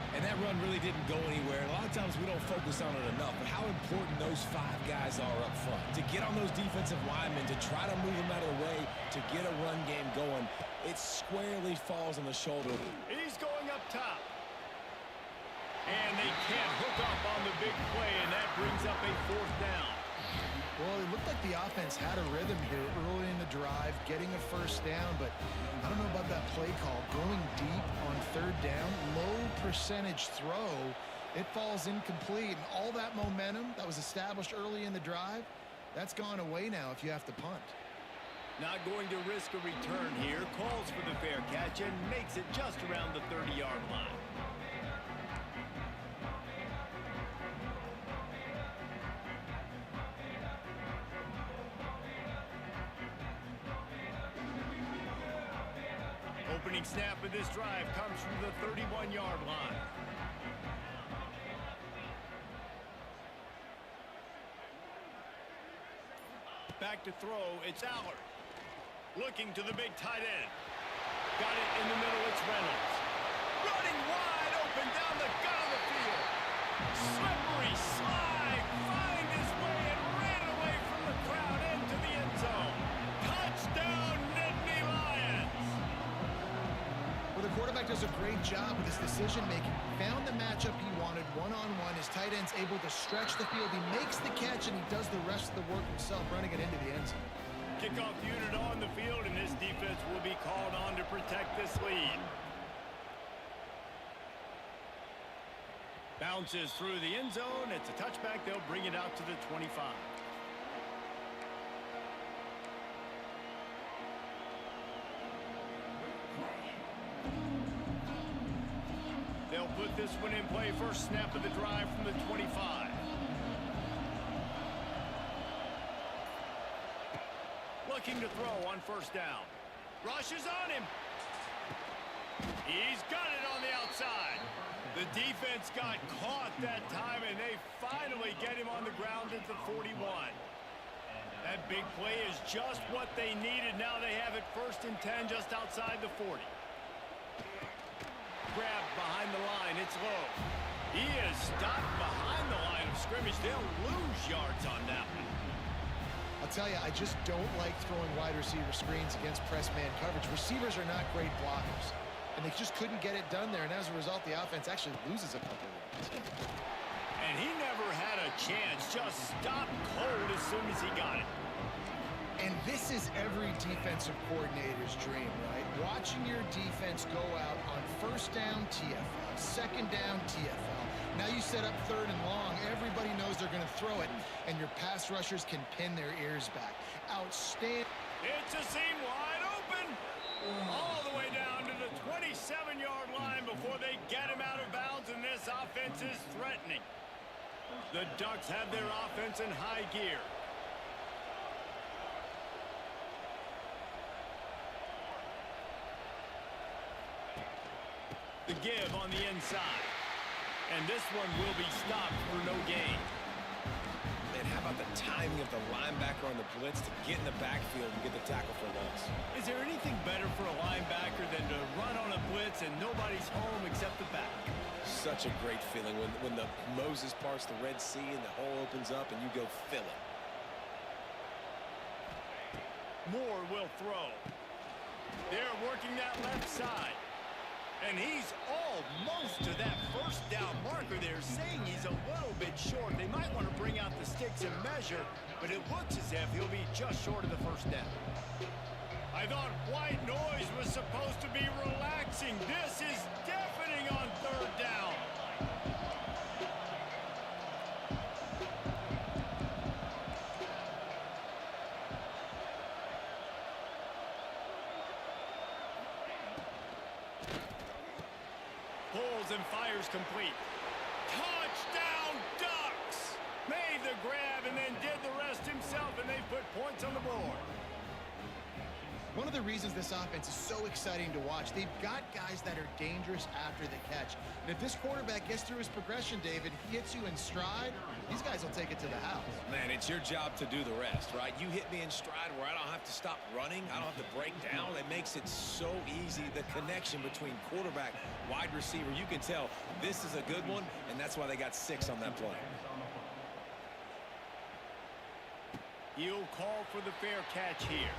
And that run really didn't go anywhere. A lot of times we don't focus on it enough, but how important those 5 guys are up front. To get on those defensive linemen, to try to move them out of the way, to get a run game going, it squarely falls on the shoulder. He's going up top. And they can't hook up on the big play, and that brings up a 4th down. Well, it looked like the offense had a rhythm here early in the drive, getting a 1st down, but I don't know about that play call. Going deep on 3rd down, low percentage throw, it falls incomplete. And all that momentum that was established early in the drive, that's gone away now if you have to punt. Not going to risk a return here. Calls for the fair catch and makes it just around the 30-yard line. Opening snap of this drive comes from the 31-yard line. Back to throw, it's Allard. Looking to the big tight end. Got it in the middle, it's Reynolds. Running wide open down the gut of the field. Slippery slide, find his way and ran away from the crowd into the end zone. Touchdown, Nittany Lions! Well, the quarterback does a great job with his decision-making. Found the matchup he wanted, one-on-one. His tight end's able to stretch the field. He makes the catch, and he does the rest of the work himself, running it into the end zone. Kickoff unit on the field, and this defense will be called on to protect this lead. Bounces through the end zone. It's a touchback. They'll bring it out to the 25. They'll put this one in play. First snap of the drive from the 25. Looking to throw on 1st down. Rush is on him. He's got it on the outside. The defense got caught that time, and they finally get him on the ground at the 41. That big play is just what they needed. Now they have it 1st and 10 just outside the 40. Grabbed behind the line. It's Lowe. He is stopped behind the line of scrimmage. They'll lose yards on that one. I'll I'll tell you, I just don't like throwing wide receiver screens against press man coverage. Receivers are not great blockers, and they just couldn't get it done there, and as a result, the offense actually loses a couple of yards. And he never had a chance, just stopped cold as soon as he got it. And this is every defensive coordinator's dream, right? Watching your defense go out on first down, TFL, second down, TFL. Now you set up third and long. Everybody knows they're going to throw it, and your pass rushers can pin their ears back. Outstanding. It's a seam wide open. All the way down to the 27-yard line before they get him out of bounds, and this offense is threatening. The Ducks have their offense in high gear. The give on the inside. And this one will be stopped for no gain. And how about the timing of the linebacker on the blitz to get in the backfield and get the tackle for loss? Is there anything better for a linebacker than to run on a blitz and nobody's home except the back? Such a great feeling when the Moses parts the Red Sea and the hole opens up and you go fill it. Moore will throw. They're working that left side. And he's almost to that first down marker there, saying he's a little bit short. They might want to bring out the sticks and measure, but it looks as if he'll be just short of the first down. I thought white noise was supposed to be relaxing. This is deafening on third down. Pulls and fires complete. Touchdown, Ducks! Made the grab and then did the rest himself, and they put points on the board. One of the reasons this offense is so exciting to watch, they've got guys that are dangerous after the catch. And if this quarterback gets through his progression, David, he hits you in stride, these guys will take it to the house. Man, it's your job to do the rest, right? You hit me in stride where I don't have to stop running. I don't have to break down. It makes it so easy. The connection between quarterback, wide receiver, you can tell this is a good one, and that's why they got 6 on that play. He'll call for the fair catch here.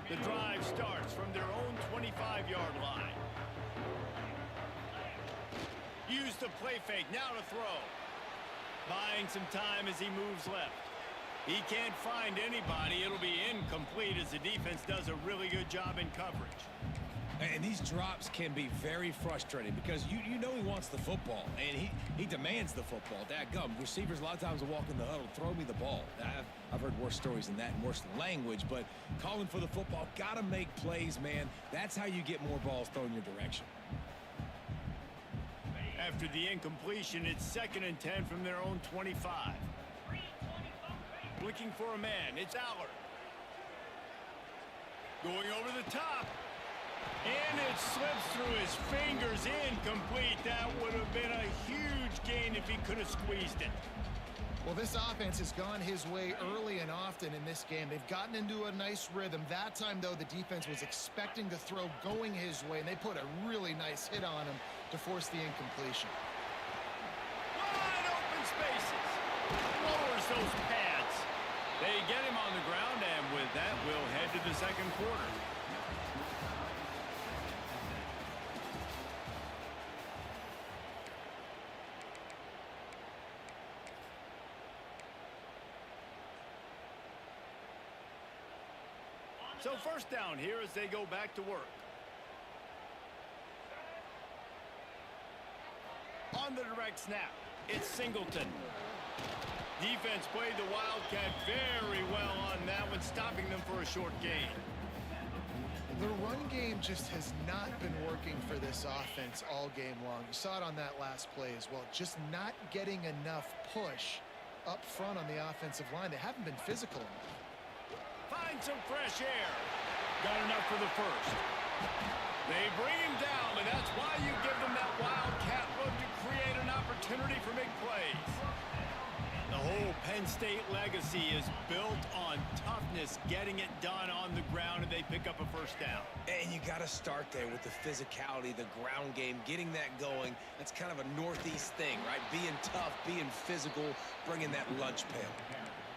The drive starts from their own 25-yard line. Use the play fake, now to throw. Buying some time as he moves left. He can't find anybody. It'll be incomplete as the defense does a really good job in coverage. And these drops can be very frustrating because you know he wants the football, and he demands the football. Dadgum, receivers a lot of times will walk in the huddle, throw me the ball. I've heard worse stories than that and worse language, but calling for the football, got to make plays, man. That's how you get more balls thrown your direction. After the incompletion, it's 2nd and 10 from their own 25. Looking for a man, it's Allard. Going over the top. And it slips through his fingers, incomplete. That would have been a huge gain if he could have squeezed it. Well, this offense has gone his way early and often in this game. They've gotten into a nice rhythm. That time, though, the defense was expecting the throw going his way, and they put a really nice hit on him to force the incompletion. Wide open spaces. Lowers those pads. They get him on the ground, and with that, we'll head to the second quarter. So first down here as they go back to work. On the direct snap, it's Singleton. Defense played the Wildcat very well on that one, stopping them for a short gain. The run game just has not been working for this offense all game long. You saw it on that last play as well. Just not getting enough push up front on the offensive line. They haven't been physical enough. Find some fresh air. Got enough for the first. They bring him down, and that's why you give them that Wildcat look to create an opportunity for big plays. The whole Penn State legacy is built on toughness, getting it done on the ground, and they pick up a first down. And you got to start there with the physicality, the ground game, getting that going. That's kind of a Northeast thing, right? Being tough, being physical, bringing that lunch pail.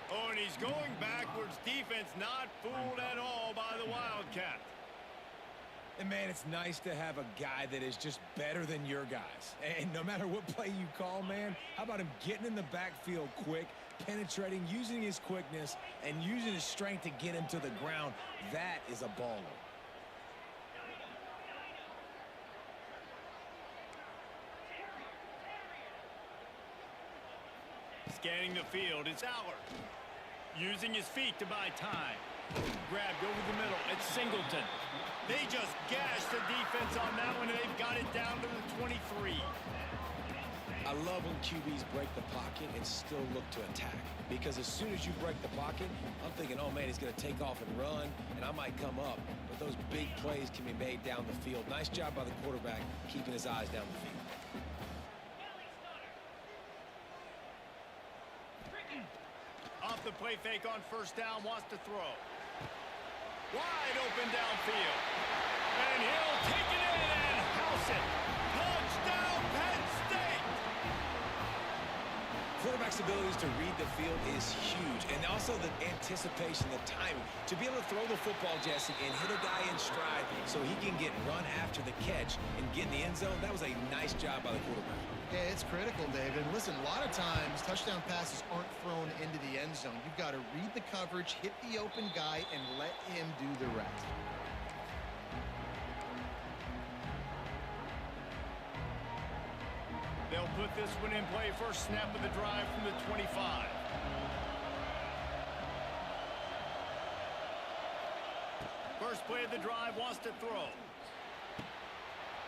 Oh, and he's going backwards. Defense not fooled at all by the Wildcats. And, man, it's nice to have a guy that is just better than your guys. And no matter what play you call, man, how about him getting in the backfield quick, penetrating, using his quickness, and using his strength to get him to the ground? That is a baller. Scanning the field, it's Aller. Using his feet to buy time. Grabbed over the middle, it's Singleton. They just gashed the defense on that one, and they've got it down to the 23. I love when QBs break the pocket and still look to attack. Because as soon as you break the pocket, I'm thinking, oh, man, he's going to take off and run, and I might come up. But those big plays can be made down the field. Nice job by the quarterback keeping his eyes down the field. Off the play fake on first down, wants to throw. Wide open downfield. And he'll take it in and house it. Touchdown, Penn State! Quarterback's abilities to read the field is huge. And also the anticipation, the timing. To be able to throw the football, Jesse, and hit a guy in stride so he can get run after the catch and get in the end zone, that was a nice job by the quarterback. Yeah, it's critical, David. Listen, a lot of times touchdown passes aren't thrown into the end zone. You've got to read the coverage, hit the open guy, and let him do the rest. They'll put this one in play. First snap of the drive from the 25. First play of the drive, wants to throw.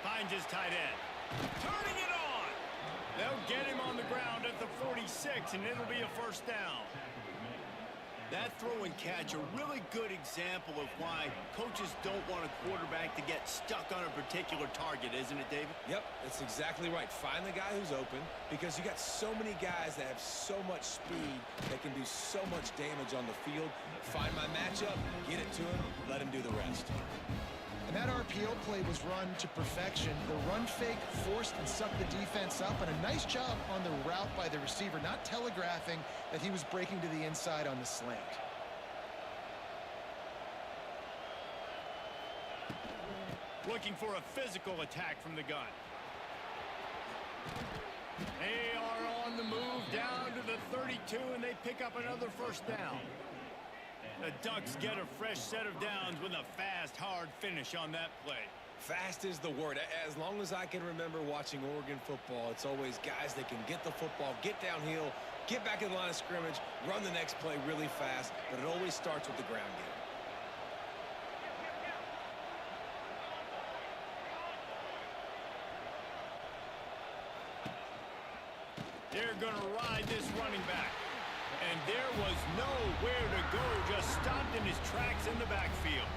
Finds his tight end. Turning it on. They'll get him on the ground at the 46, and it'll be a first down. That throw and catch, a really good example of why coaches don't want a quarterback to get stuck on a particular target, isn't it, David? Yep, that's exactly right. Find the guy who's open, because you got so many guys that have so much speed that can do so much damage on the field. Find my matchup, get it to him, let him do the rest. And that RPO play was run to perfection. The run fake forced and sucked the defense up, and a nice job on the route by the receiver, not telegraphing that he was breaking to the inside on the slant. Looking for a physical attack from the gun. They are on the move down to the 32, and they pick up another first down. The Ducks get a fresh set of downs with a fast, hard finish on that play. Fast is the word. As long as I can remember watching Oregon football, it's always guys that can get the football, get downhill, get back in the line of scrimmage, run the next play really fast, but it always starts with the ground game. They're going to ride this running back. And there was nowhere to go, just stopped in his tracks in the backfield.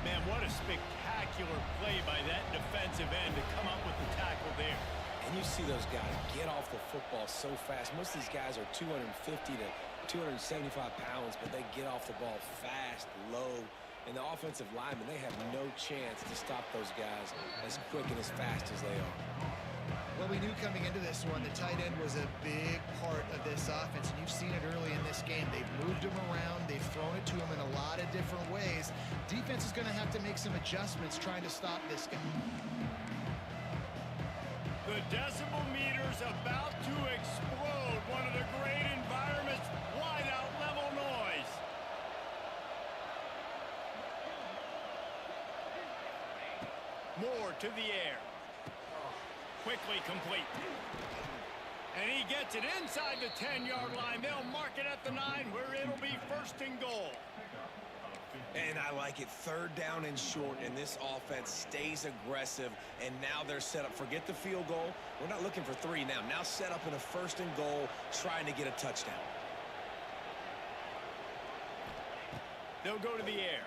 Man, what a spectacular play by that defensive end to come up with the tackle there. And you see those guys get off the football so fast. Most of these guys are 250 to 275 pounds, but they get off the ball fast, low. And the offensive linemen, they have no chance to stop those guys as quick and as fast as they are. Well, we knew coming into this one, the tight end was a big part of this offense, and you've seen it early in this game. They've moved him around. They've thrown it to him in a lot of different ways. Defense is going to have to make some adjustments trying to stop this guy. The decibel meter's about to explode. One of the great environments, wide out level noise. Moore to the air. Quickly complete. And he gets it inside the 10-yard line. They'll mark it at the 9 where it'll be first and goal. And I like it. Third down and short, and this offense stays aggressive. And now they're set up. Forget the field goal. We're not looking for 3 now. Now set up in a first and goal, trying to get a touchdown. They'll go to the air.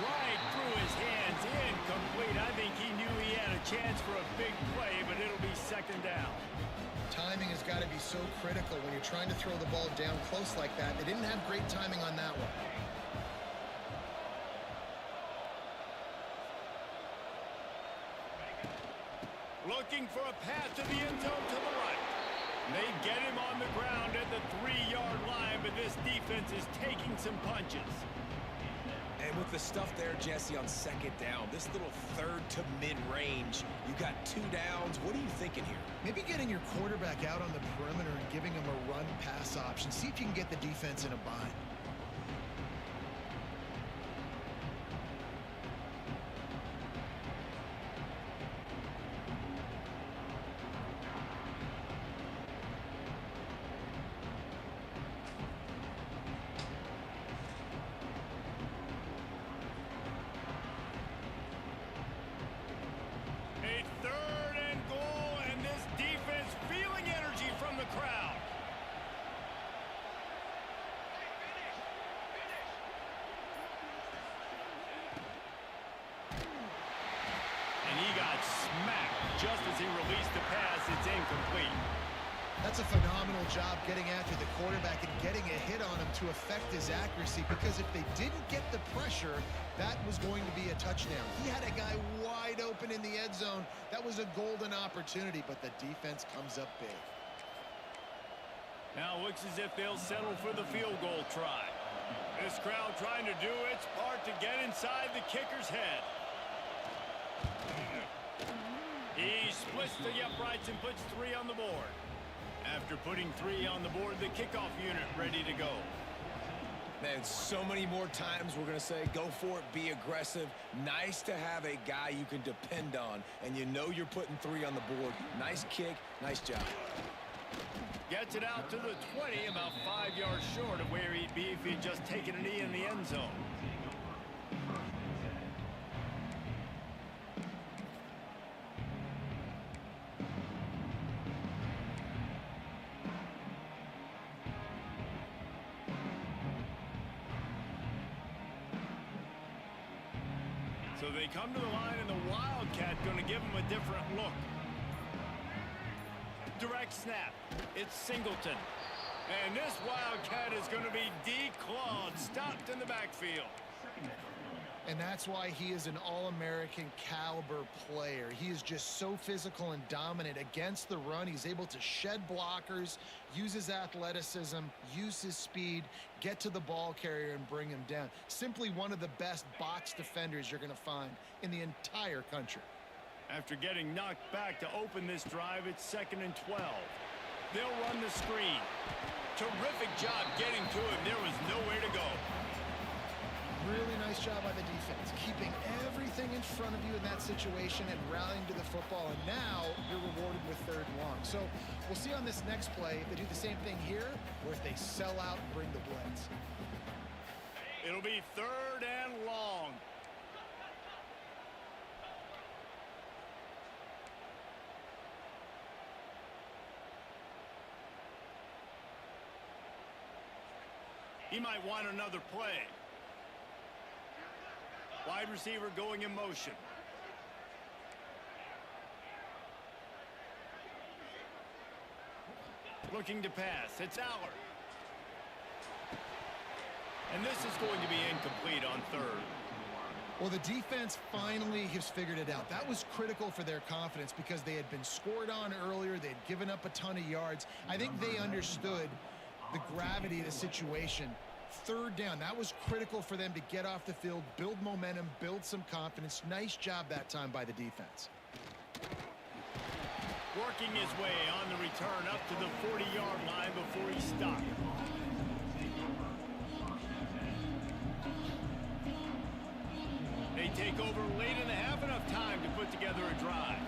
Right through his hands, Incomplete. I think he knew he had a chance for a big play, but it'll be second down. Timing has got to be so critical when you're trying to throw the ball down close like that. They didn't have great timing on that one. Looking for a path to the end zone to the right. They get him on the ground at the 3-yard line, but this defense is taking some punches. And with the stuff there, Jesse, on second down, this little third to mid-range, you got 2 downs. What are you thinking here? Maybe getting your quarterback out on the perimeter and giving him a run-pass option. See if you can get the defense in a bind. A 3rd and goal, and this defense feeling energy from the crowd. And he got smacked just as he released the pass. It's incomplete. That's a phenomenal job getting after the quarterback and getting a hit on him to affect his accuracy, because if they didn't get the pressure, that was going to be a touchdown. He had a guy wide open in the end zone. That was a golden opportunity, but the defense comes up big. Now looks as if they'll settle for the field goal try. This crowd trying to do its part to get inside the kicker's head. He splits the uprights and puts 3 on the board. After putting 3 on the board, the kickoff unit ready to go. Man, so many more times we're going to say, go for it, be aggressive. Nice to have a guy you can depend on, and you know you're putting 3 on the board. Nice kick, nice job. Gets it out to the 20, about 5 yards short of where he'd be if he'd just taken a knee in the end zone. So they come to the line, and the Wildcat going to give them a different look. Direct snap. It's Singleton. And this Wildcat is going to be declawed, stopped in the backfield. And that's why he is an All-American caliber player. He is just so physical and dominant against the run. He's able to shed blockers, use his athleticism, use his speed, get to the ball carrier and bring him down. Simply one of the best box defenders you're going to find in the entire country. After getting knocked back to open this drive, it's 2nd and 12. They'll run the screen. Terrific job getting to him. There was nowhere to go. Really nice job by the defense, keeping everything in front of you in that situation and rallying to the football. And now you're rewarded with 3rd and long. So we'll see on this next play if they do the same thing here or if they sell out and bring the blitz. It'll be 3rd and long. He might want another play. Wide receiver going in motion. Looking to pass. It's Aller. And this is going to be incomplete on 3rd. Well, the defense finally has figured it out. That was critical for their confidence because they had been scored on earlier. They had given up a ton of yards. I think they understood the gravity of the situation. 3rd down, that was critical for them to get off the field, build momentum, build some confidence. Nice job that time by the defense. Working his way on the return up to the 40-yard line before he stopped. They take over late in the half, enough time to put together a drive.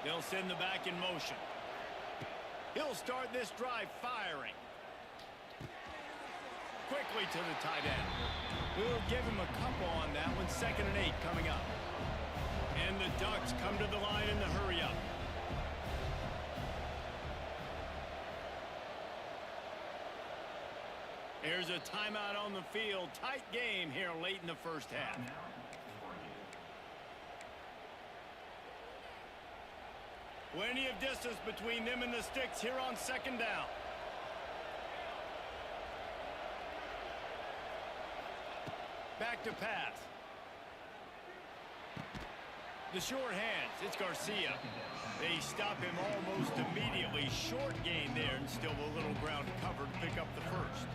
They'll send the back in motion. He'll start this drive firing. Quickly to the tight end. We'll give him a couple on that one. 2nd and 8 coming up. And the Ducks come to the line in the hurry up. Here's a timeout on the field. Tight game here late in the first half. Plenty of distance between them and the sticks here on second down. Back to pass. The short hands. It's Garcia. They stop him almost immediately. Short gain there and still a little ground covered to pick up the first.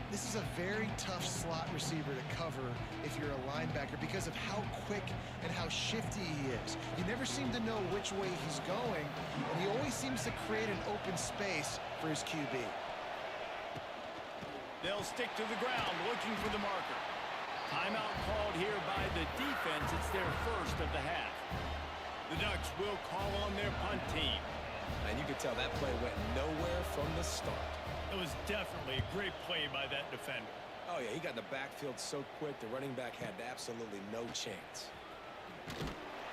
This is a very tough slot receiver to cover if you're a linebacker because of how quick and how shifty he is. You never seem to know which way he's going, and he always seems to create an open space for his QB. They'll stick to the ground looking for the marker. Timeout called here by the defense. It's their first of the half. The Ducks will call on their punt team. And you could tell that play went nowhere from the start. It was definitely a great play by that defender. Oh, yeah, he got in the backfield so quick, the running back had absolutely no chance.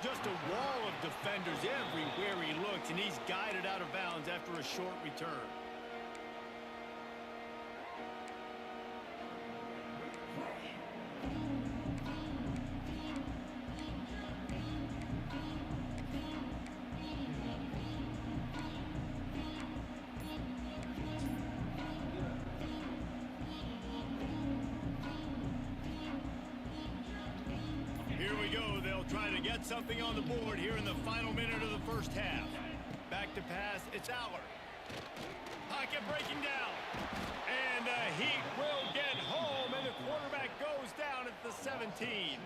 Just a wall of defenders everywhere he looks, and he's guided out of bounds after a short return. Trying to get something on the board here in the final minute of the first half. Back to pass, it's Aller. Pocket breaking down. And the Heat will get home, and the quarterback goes down at the 17.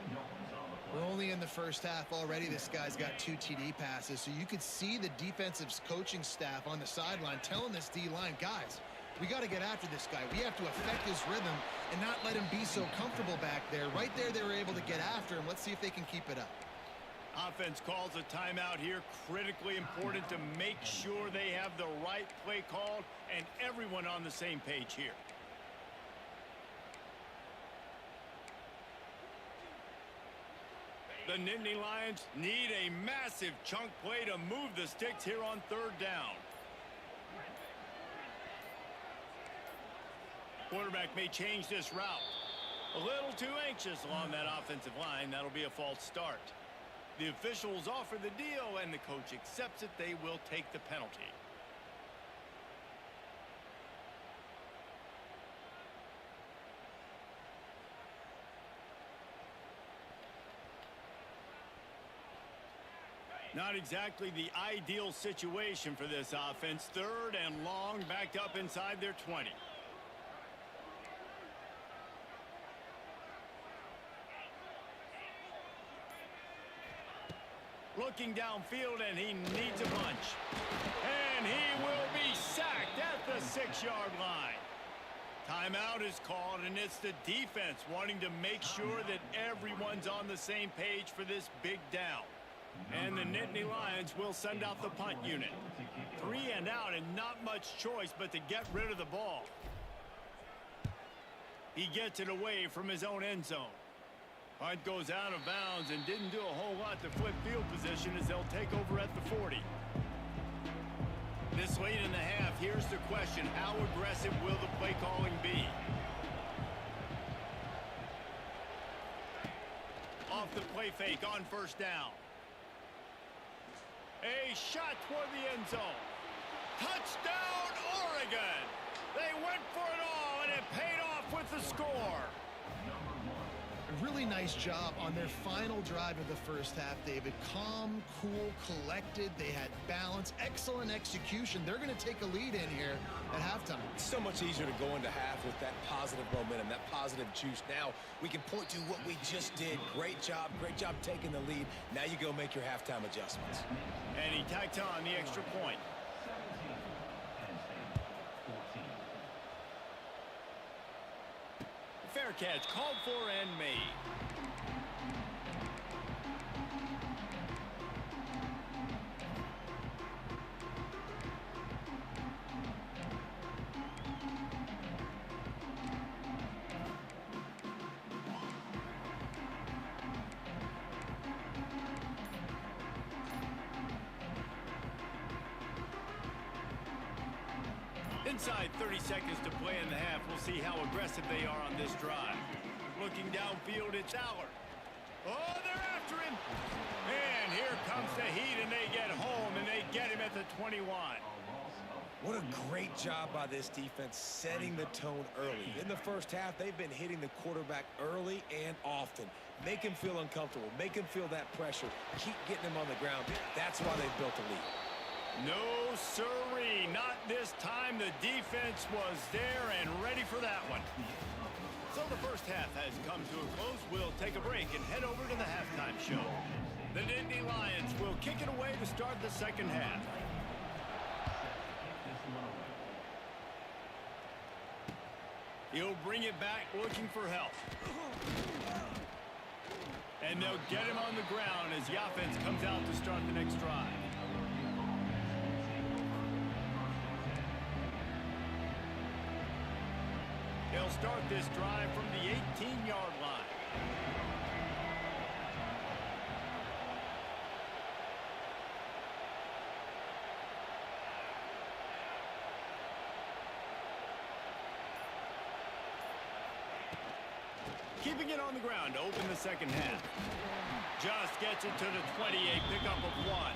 We're only in the first half already. This guy's got 2 TD passes, so you could see the defensive coaching staff on the sideline telling this D-line, guys, we got to get after this guy. We have to affect his rhythm and not let him be so comfortable back there. Right there, they were able to get after him. Let's see if they can keep it up. Offense calls a timeout here. Critically important to make sure they have the right play called and everyone on the same page here. The Nittany Lions need a massive chunk play to move the sticks here on third down. Quarterback may change this route. A little too anxious along that offensive line. That'll be a false start. The officials offer the deal, and the coach accepts it. They will take the penalty. Not exactly the ideal situation for this offense. Third and long, backed up inside their 20. Looking downfield, and he needs a bunch. And he will be sacked at the 6-yard line. Timeout is called, and it's the defense wanting to make sure that everyone's on the same page for this big down. And the Nittany Lions will send out the punt unit. 3 and out, and not much choice but to get rid of the ball. He gets it away from his own end zone. Punt goes out of bounds and didn't do a whole lot to flip field position as they'll take over at the 40. This late in the half, here's the question. How aggressive will the play calling be? Off the play fake on first down. A shot toward the end zone. Touchdown, Oregon! They went for it all, and it paid off with the score. A really nice job on their final drive of the first half, David. Calm, cool, collected. They had balance, excellent execution. They're going to take a lead in here at halftime. It's so much easier to go into half with that positive momentum, that positive juice. Now we can point to what we just did. Great job taking the lead. Now you go make your halftime adjustments. And he tacked on the extra point. Fair catch called for and made. Inside 30 seconds to play in the half. We'll see how aggressive they are on this drive. Looking downfield, it's Aller. Oh, they're after him. And here comes the heat, and they get home, and they get him at the 21. What a great job by this defense setting the tone early. In the first half, they've been hitting the quarterback early and often. Make him feel uncomfortable. Make him feel that pressure. Keep getting him on the ground. That's why they've built a lead. No siree, not this time. The defense was there and ready for that one. So the first half has come to a close. We'll take a break and head over to the halftime show. The Nittany Lions will kick it away to start the second half. He'll bring it back looking for help. And they'll get him on the ground as the offense comes out to start the next drive. They'll start this drive from the 18-yard line. Keeping it on the ground to open the second half. Just gets it to the 28, pickup of 1.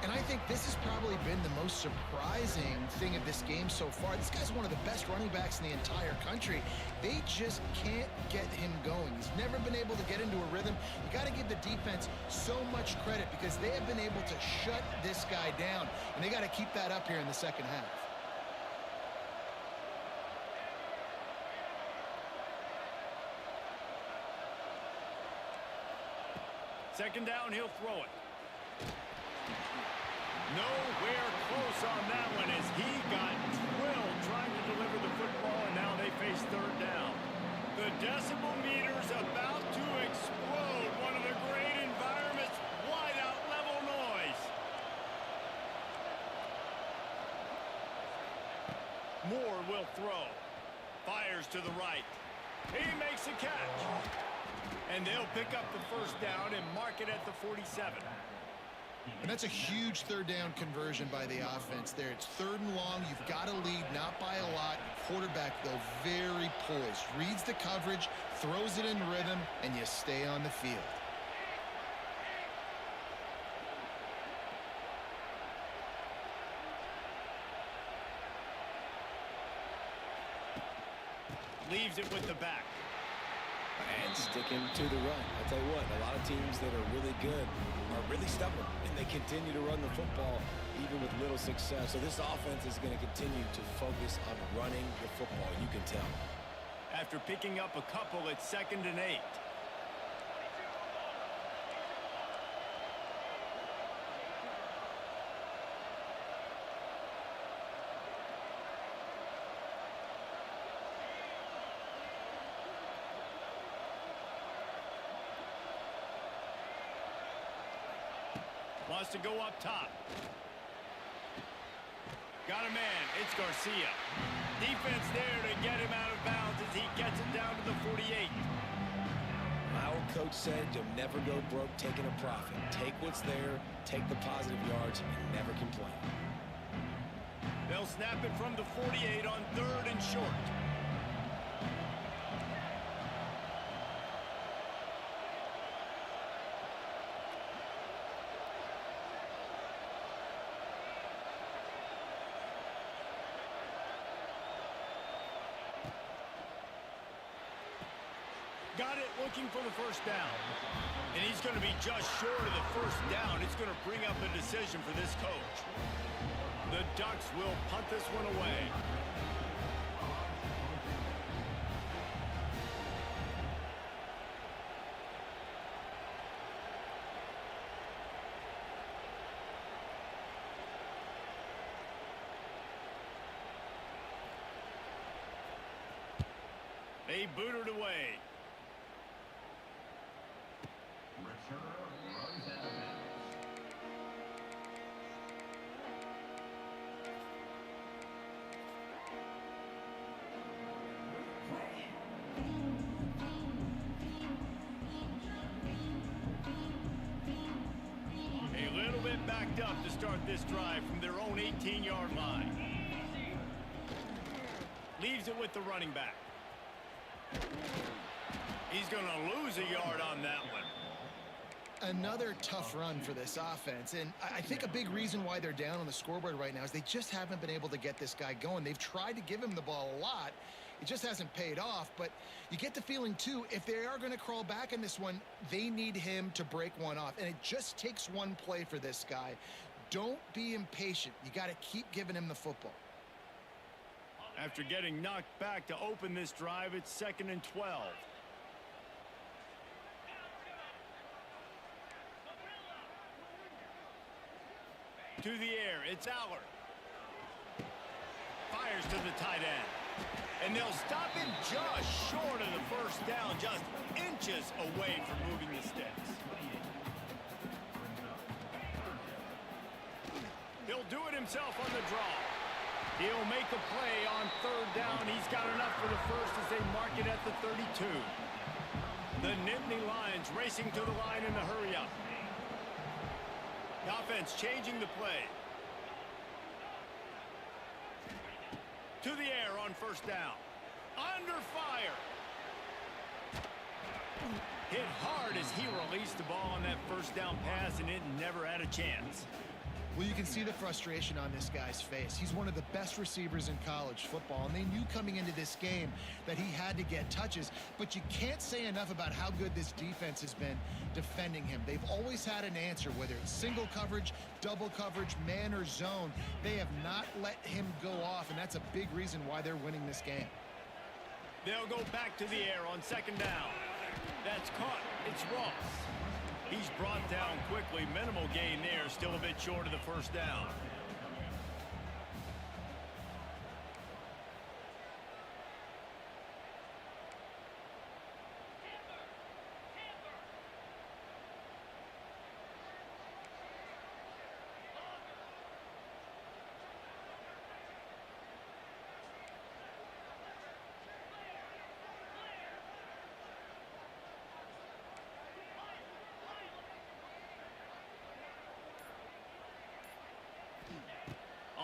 And I think this has probably been the most surprising thing of this game so far. This guy's one of the best running backs in the entire country. They just can't get him going. He's never been able to get into a rhythm. You got to give the defense so much credit because they have been able to shut this guy down. And they got to keep that up here in the second half. Second down, he'll throw it. Nowhere close on that one as he got drilled trying to deliver the football, and now they face third down. The decibel meter's about to explode. One of the great environments, wide-out level noise. Moore will throw. Fires to the right. He makes a catch. And they'll pick up the first down and mark it at the 47. And that's a huge third down conversion by the offense there. It's third and long. You've got to lead, not by a lot. Quarterback, though, very poised. Reads the coverage, throws it in rhythm, and you stay on the field. Leaves it with the back. And sticking to the run. I'll tell you what, a lot of teams that are really good are really stubborn, and they continue to run the football even with little success. So this offense is going to continue to focus on running the football, you can tell. After picking up a couple, it's 2nd and 8. Wants to go up top. Got a man. It's Garcia. Defense there to get him out of bounds as he gets it down to the 48. My old coach said you'll never go broke taking a profit. Take what's there, take the positive yards, and never complain. They'll snap it from the 48 on 3rd and short. Got it, looking for the first down. And he's going to be just short of the first down. It's going to bring up a decision for this coach. The Ducks will punt this one away. They boot it away. A little bit backed up to start this drive from their own 18-yard line. Leaves it with the running back. He's going to lose a yard on that one. Another tough run for this offense, and I think a big reason why they're down on the scoreboard right now is they just haven't been able to get this guy going. They've tried to give him the ball a lot. It just hasn't paid off, but you get the feeling, too, if they are going to crawl back in this one, they need him to break one off, and it just takes one play for this guy. Don't be impatient. You got to keep giving him the football. After getting knocked back to open this drive, it's 2nd and 12. To the air, it's Allard. Fires to the tight end. And they'll stop him just short of the first down, just inches away from moving the sticks. He'll do it himself on the draw. He'll make a play on 3rd down. He's got enough for the first as they mark it at the 32. The Nittany Lions racing to the line in a hurry up. The offense changing the play. To the air on 1st down. Under fire. Hit hard as he released the ball on that 1st down pass, and it never had a chance. Well, you can see the frustration on this guy's face. He's one of the best receivers in college football, and they knew coming into this game that he had to get touches, but you can't say enough about how good this defense has been defending him. They've always had an answer, whether it's single coverage, double coverage, man or zone. They have not let him go off, and that's a big reason why they're winning this game. They'll go back to the air on 2nd down. That's caught. It's Ross. He's brought down quickly. Minimal gain there. Still a bit short of the 1st down.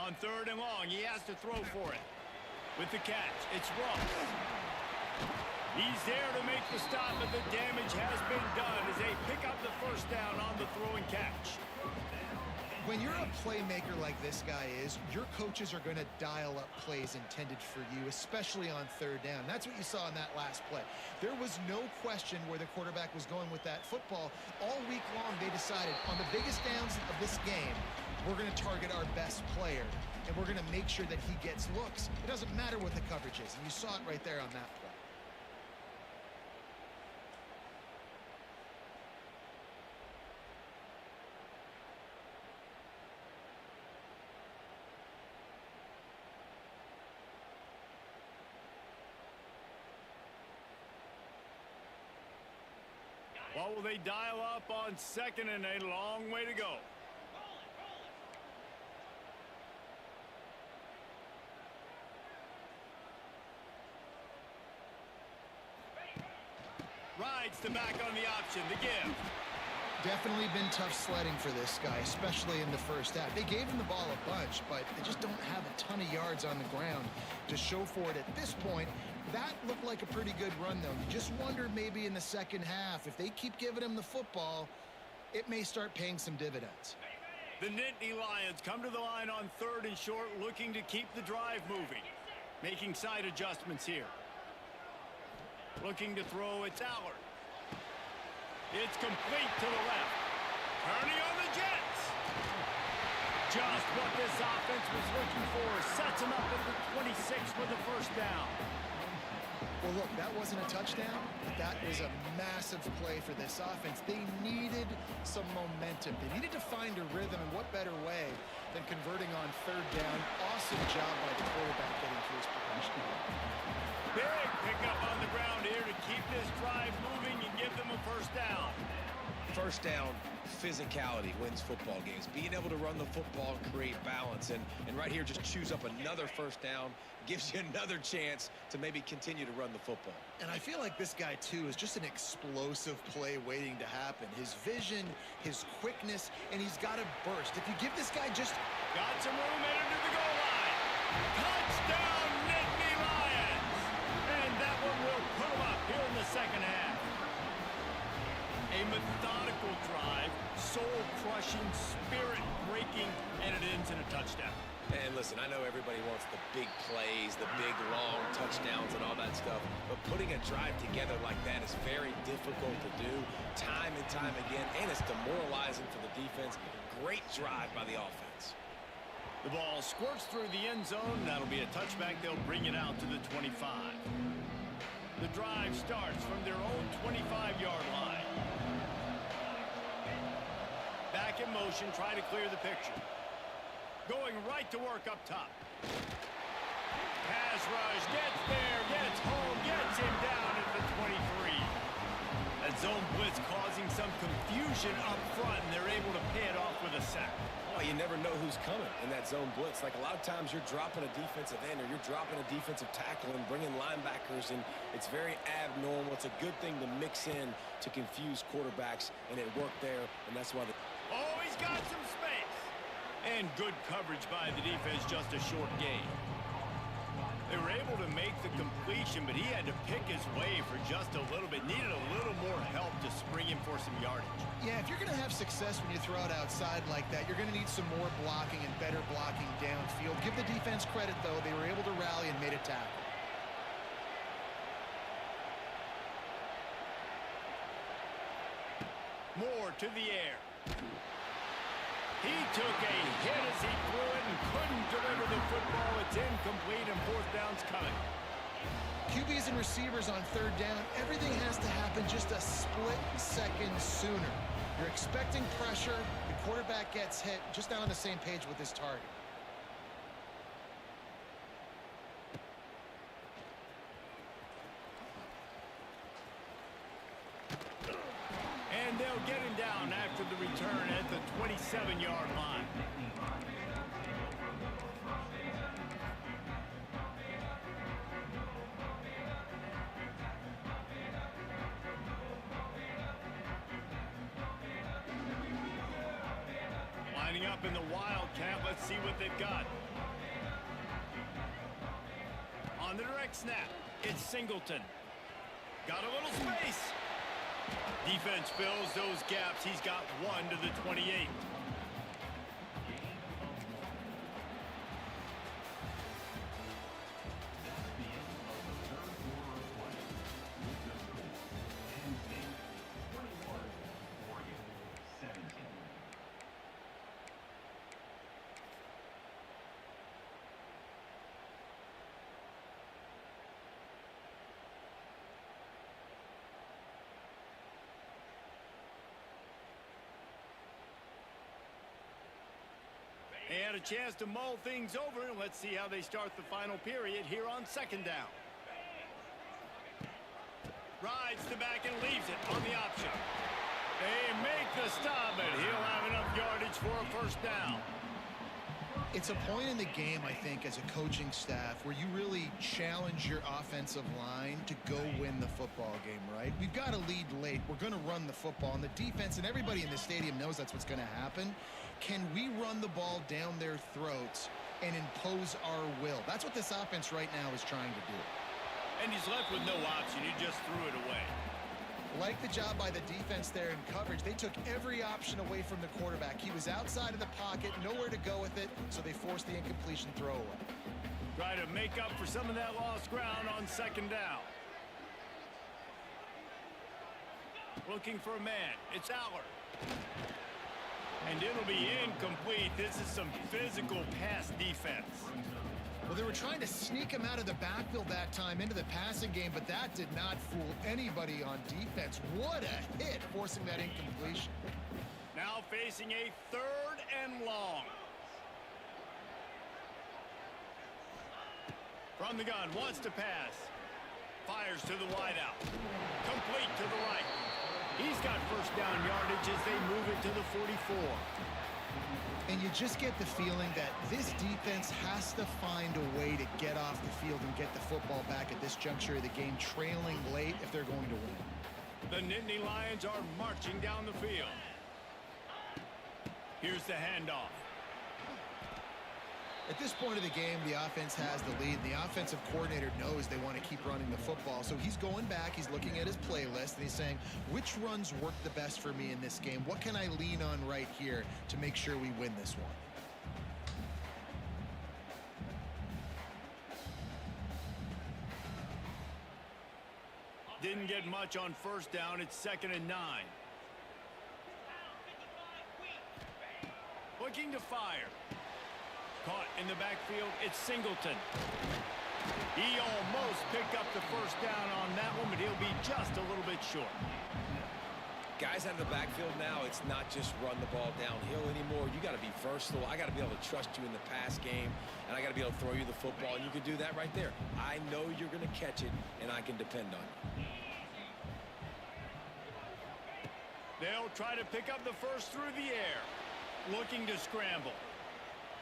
On 3rd and long, he has to throw for it. With the catch, it's Ross. He's there to make the stop, but the damage has been done as they pick up the 1st down on the throw and catch. When you're a playmaker like this guy is, your coaches are going to dial up plays intended for you, especially on 3rd down. That's what you saw in that last play. There was no question where the quarterback was going with that football. All week long, they decided on the biggest downs of this game, we're going to target our best player, and we're going to make sure that he gets looks. It doesn't matter what the coverage is, and you saw it right there on that play. What will they dial up on 2nd and a long way to go? Rides the back on the option, the give. Definitely been tough sledding for this guy, especially in the 1st half. They gave him the ball a bunch, but they just don't have a ton of yards on the ground to show for it at this point. That looked like a pretty good run, though. You just wonder maybe in the 2nd half, if they keep giving him the football, it may start paying some dividends. The Nittany Lions come to the line on 3rd and short, looking to keep the drive moving. Making side adjustments here. Looking to throw, it's Allard. It's complete to the left. Turning on the Jets. Just what this offense was looking for. Sets him up at the 26 for the 1st down. Well, look, that wasn't a touchdown, but that is a massive play for this offense. They needed some momentum. They needed to find a rhythm, and what better way than converting on 3rd down. Awesome job by the quarterback getting to his progression. Big pickup on the ground here to keep this drive moving and give them a 1st down. 1st down, physicality wins football games. Being able to run the football and create balance. And right here, just choose up another 1st down. Gives you another chance to maybe continue to run the football. And I feel like this guy, too, is just an explosive play waiting to happen. His vision, his quickness, and he's got a burst. If you give this guy just... Got some room headed to the goal line. Touchdown, Nittany Lions. ends in a touchdown. And listen, I know everybody wants the big plays, the big, long touchdowns and all that stuff, but putting a drive together like that is very difficult to do time and time again, and it's demoralizing for the defense. Great drive by the offense. The ball squirts through the end zone. That'll be a touchback. They'll bring it out to the 25. The drive starts from their own 25-yard line. Back in motion, trying to clear the picture. Going right to work up top. Pass rush, gets there, gets home, gets him down at the 23. That zone blitz causing some confusion up front, and they're able to pay it off with a sack. Well, you never know who's coming in that zone blitz. Like a lot of times you're dropping a defensive end or you're dropping a defensive tackle and bringing linebackers in. It's very abnormal. It's a good thing to mix in to confuse quarterbacks, and it worked there, and that's why Oh, he's got some space. And good coverage by the defense, just a short gain. They were able to make the completion, but he had to pick his way for just a little bit. Needed a little more help to spring him for some yardage. Yeah, if you're going to have success when you throw it outside like that, you're going to need some more blocking and better blocking downfield. Give the defense credit, though. They were able to rally and made a tackle. More to the air. He took a hit as he threw it and couldn't deliver the football. It's incomplete and fourth down's coming. QBs and receivers on third down, everything has to happen just a split second sooner. You're expecting pressure, the quarterback gets hit, just not on the same page with his target. And they'll get him down after the return at the 27-yard line. Lining up in the Wildcat. Let's see what they've got. On the direct snap, it's Singleton. Got a little space. Defense fills those gaps. He's got one to the 28. They had a chance to mull things over. Let's see how they start the final period here on second down. Rides the back and leaves it on the option. They make the stop, but he'll have enough yardage for a first down. It's a point in the game, I think, as a coaching staff where you really challenge your offensive line to go win the football game, right? We've got to lead late. We're going to run the football, and the defense and everybody in the stadium knows that's what's going to happen. Can we run the ball down their throats and impose our will? That's what this offense right now is trying to do. And he's left with no option. He just threw it away. Like the job by the defense there in coverage. They took every option away from the quarterback. He was outside of the pocket, nowhere to go with it, so they forced the incompletion throwaway. Try to make up for some of that lost ground on second down. Looking for a man. It's Allard. And it'll be incomplete. This is some physical pass defense. Well, they were trying to sneak him out of the backfield that time into the passing game, but that did not fool anybody on defense. What a hit, forcing that incompletion. Now facing a third and long. From the gun, wants to pass. Fires to the wideout. Complete to the right. He's got first down yardage as they move it to the 44. And you just get the feeling that this defense has to find a way to get off the field and get the football back at this juncture of the game, trailing late if they're going to win. The Nittany Lions are marching down the field. Here's the handoff. At this point of the game, the offense has the lead. The offensive coordinator knows they want to keep running the football. So he's going back, he's looking at his playlist, and he's saying, which runs work the best for me in this game? What can I lean on right here to make sure we win this one? Didn't get much on first down. It's 2nd and 9. Looking to fire. Caught in the backfield. It's Singleton. He almost picked up the first down on that one, but he'll be just a little bit short. Guys out of the backfield now, it's not just run the ball downhill anymore. You got to be versatile. I got to be able to trust you in the pass game, and I got to be able to throw you the football, and you can do that right there. I know you're going to catch it, and I can depend on you. They'll try to pick up the first through the air. Looking to scramble.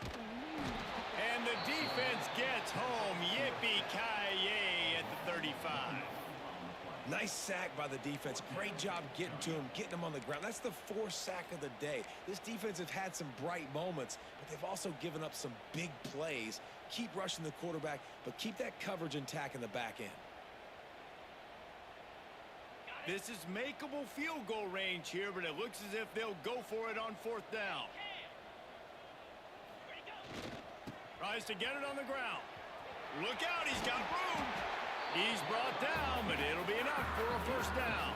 And the defense gets home. Yippee-ki-yay at the 35. Nice sack by the defense. Great job getting to him, getting him on the ground. That's the 4th sack of the day. This defense has had some bright moments, but they've also given up some big plays. Keep rushing the quarterback, but keep that coverage intact in the back end. This is makeable field goal range here, but it looks as if they'll go for it on 4th down. Tries to get it on the ground. Look out, he's got room. He's brought down, but it'll be enough for a first down.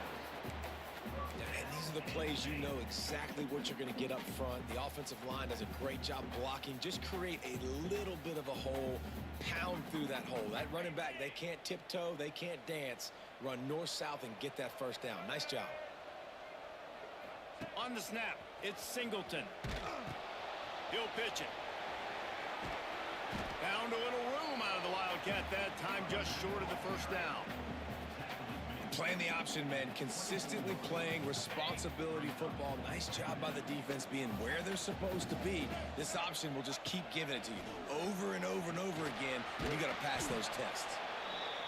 And these are the plays you know exactly what you're going to get up front. The offensive line does a great job blocking. Just create a little bit of a hole. Pound through that hole. That running back, they can't tiptoe. They can't dance. Run north-south and get that first down. Nice job. On the snap, it's Singleton. He'll pitch it. Found a little room out of the Wildcat that time, just short of the first down. Playing the option, man. Consistently playing responsibility football. Nice job by the defense being where they're supposed to be. This option will just keep giving it to you over and over and over again, and you got to pass those tests.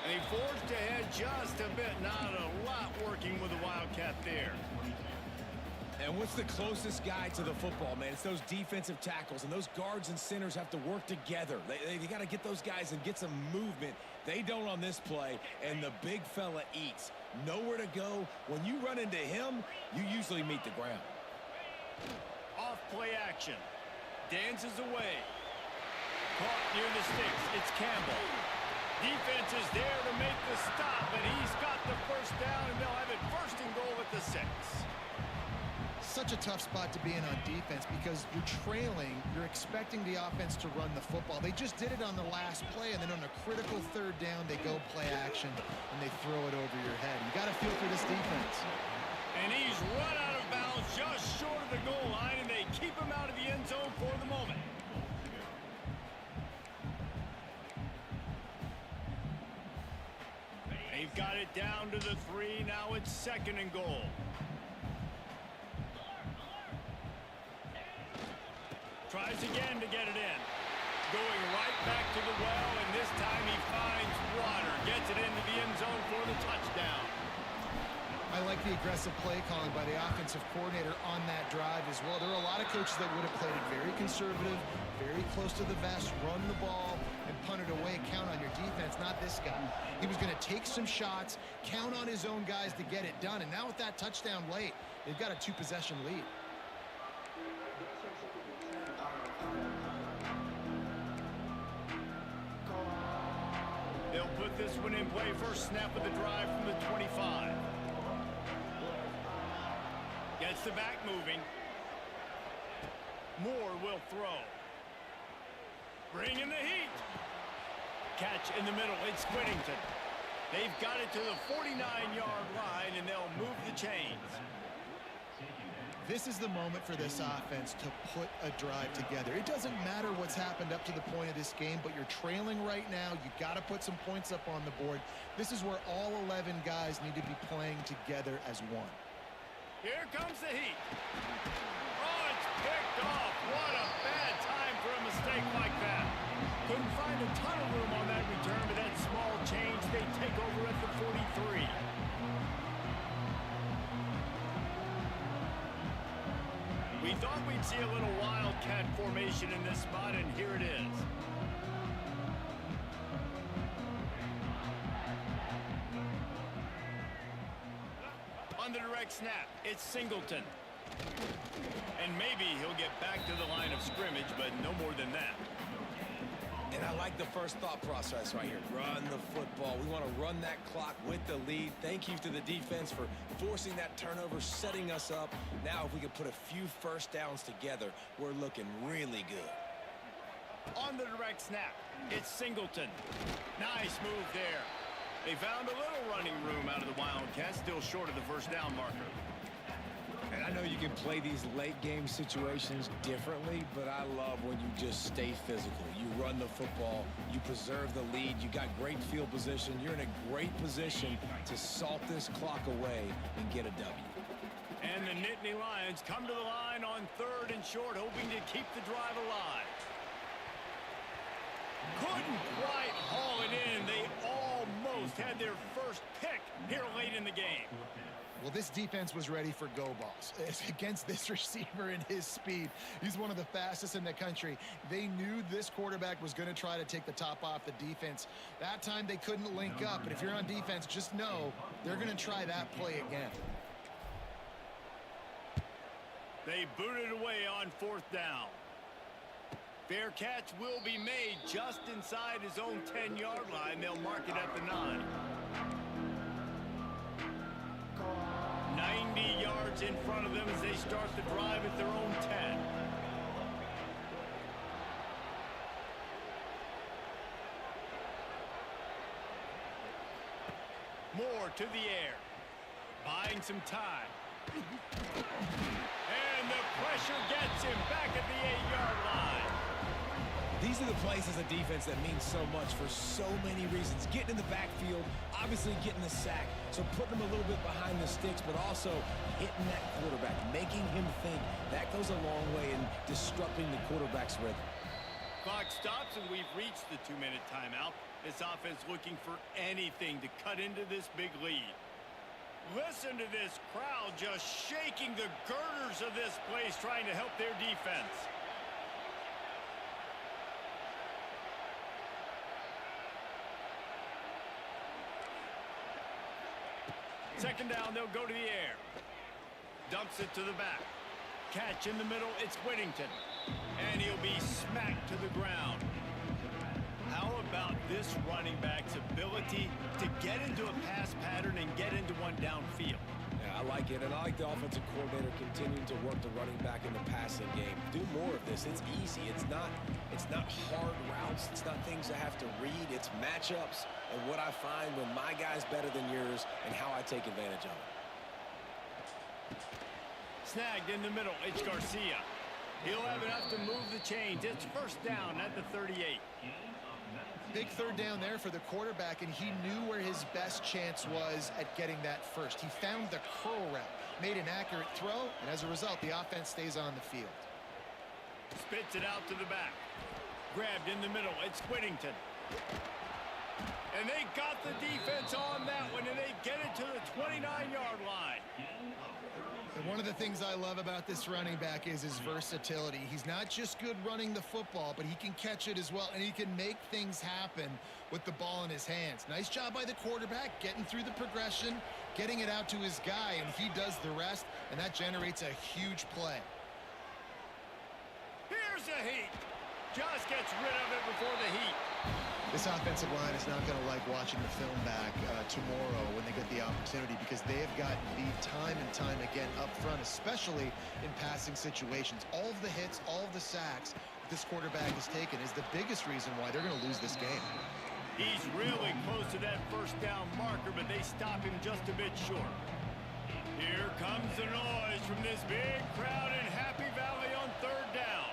And he forged ahead just a bit. Not a lot working with the Wildcat there. And what's the closest guy to the football, man? It's those defensive tackles, and those guards and centers have to work together. They got to get those guys and get some movement. They don't on this play, and the big fella eats. Nowhere to go. When you run into him, you usually meet the ground. Off play action. Dances away. Caught near the sticks. It's Campbell. Defense is there to make the stop, and he's got the first down, and they'll have it 1st and goal at the 6. Such a tough spot to be in on defense because you're trailing. You're expecting the offense to run the football. They just did it on the last play, and then on a critical 3rd down, they go play action, and they throw it over your head. You got to feel for this defense. And he's run out of bounds just short of the goal line, and they keep him out of the end zone for the moment. They've got it down to the 3. Now it's 2nd and goal. Tries again to get it in. Going right back to the well, and this time he finds water. Gets it into the end zone for the touchdown. I like the aggressive play calling by the offensive coordinator on that drive as well. There are a lot of coaches that would have played it very conservative, very close to the vest, run the ball, and punt it away, count on your defense, not this guy. He was going to take some shots, count on his own guys to get it done, and now with that touchdown late, they've got a 2-possession lead. They'll put this one in play. First snap of the drive from the 25. Gets the back moving. Moore will throw. Bring in the heat. Catch in the middle. It's Whittington. They've got it to the 49-yard line, and they'll move the chains. This is the moment for this offense to put a drive together. It doesn't matter what's happened up to the point of this game, but you're trailing right now. You got to put some points up on the board. This is where all 11 guys need to be playing together as one. Here comes the heat. Oh, it's picked off. What a bad time for a mistake like that. Couldn't find a ton of room on that return, but that small change, they take over at the 43. We thought we'd see a little Wildcat formation in this spot, and here it is. On the direct snap, it's Singleton. And maybe he'll get back to the line of scrimmage, but no more than that. And I like the first thought process right here. Run the football. We want to run that clock with the lead. Thank you to the defense for forcing that turnover, setting us up. Now if we can put a few first downs together, we're looking really good. On the direct snap, it's Singleton. Nice move there. They found a little running room out of the Wildcats, still short of the first down marker. And I know you can play these late game situations differently, but I love when you just stay physical. You run the football, you preserve the lead, you got great field position. You're in a great position to salt this clock away and get a W. And the Nittany Lions come to the line on 3rd and short, hoping to keep the drive alive. Couldn't quite haul it in. They almost had their first pick here late in the game. Well, this defense was ready for go balls. Against this receiver and his speed, he's one of the fastest in the country. They knew this quarterback was going to try to take the top off the defense. That time they couldn't link up, but if you're on defense, just know they're going to try that play again. They booted away on 4th down. Fair catch will be made just inside his own 10-yard line. They'll mark it at the 9. 90 yards in front of them as they start the drive at their own 10. Moore to the air. Buying some time. And the pressure gets him back at the 8-yard line. These are the plays as a defense that mean so much for so many reasons. Getting in the backfield, obviously getting the sack, so putting them a little bit behind the sticks, but also hitting that quarterback, making him think. That goes a long way in disrupting the quarterback's rhythm. Clock stops, and we've reached the 2-minute timeout. This offense looking for anything to cut into this big lead. Listen to this crowd just shaking the girders of this place, trying to help their defense. Second down, they'll go to the air. Dumps it to the back. Catch in the middle, it's Whittington. And he'll be smacked to the ground. How about this running back's ability to get into a pass pattern and get into one downfield? Yeah, I like it, and I like the offensive coordinator continuing to work the running back in the passing game. Do more of this. It's easy. It's not hard routes. It's not things I have to read. It's matchups and what I find when my guy's better than yours and how I take advantage of it. Snagged in the middle, it's Garcia. He'll have enough to move the chains. It's first down at the 38. Big 3rd down there for the quarterback, and he knew where his best chance was at getting that first. He found the curl route, made an accurate throw, and as a result, the offense stays on the field. Spits it out to the back. Grabbed in the middle, it's Whittington. And they got the defense on that one, and they get it to the 29-yard line. And one of the things I love about this running back is his versatility. He's not just good running the football, but he can catch it as well, and he can make things happen with the ball in his hands. Nice job by the quarterback, getting through the progression, getting it out to his guy, and he does the rest, and that generates a huge play. Here's a heat. Just gets rid of it before the heat. This offensive line is not going to like watching the film back tomorrow when they get the opportunity, because they have gotten beat time and time again up front, especially in passing situations. All of the hits, all of the sacks this quarterback has taken is the biggest reason why they're going to lose this game. He's really close to that first down marker, but they stop him just a bit short. Here comes the noise from this big crowd in Happy Valley on 3rd down.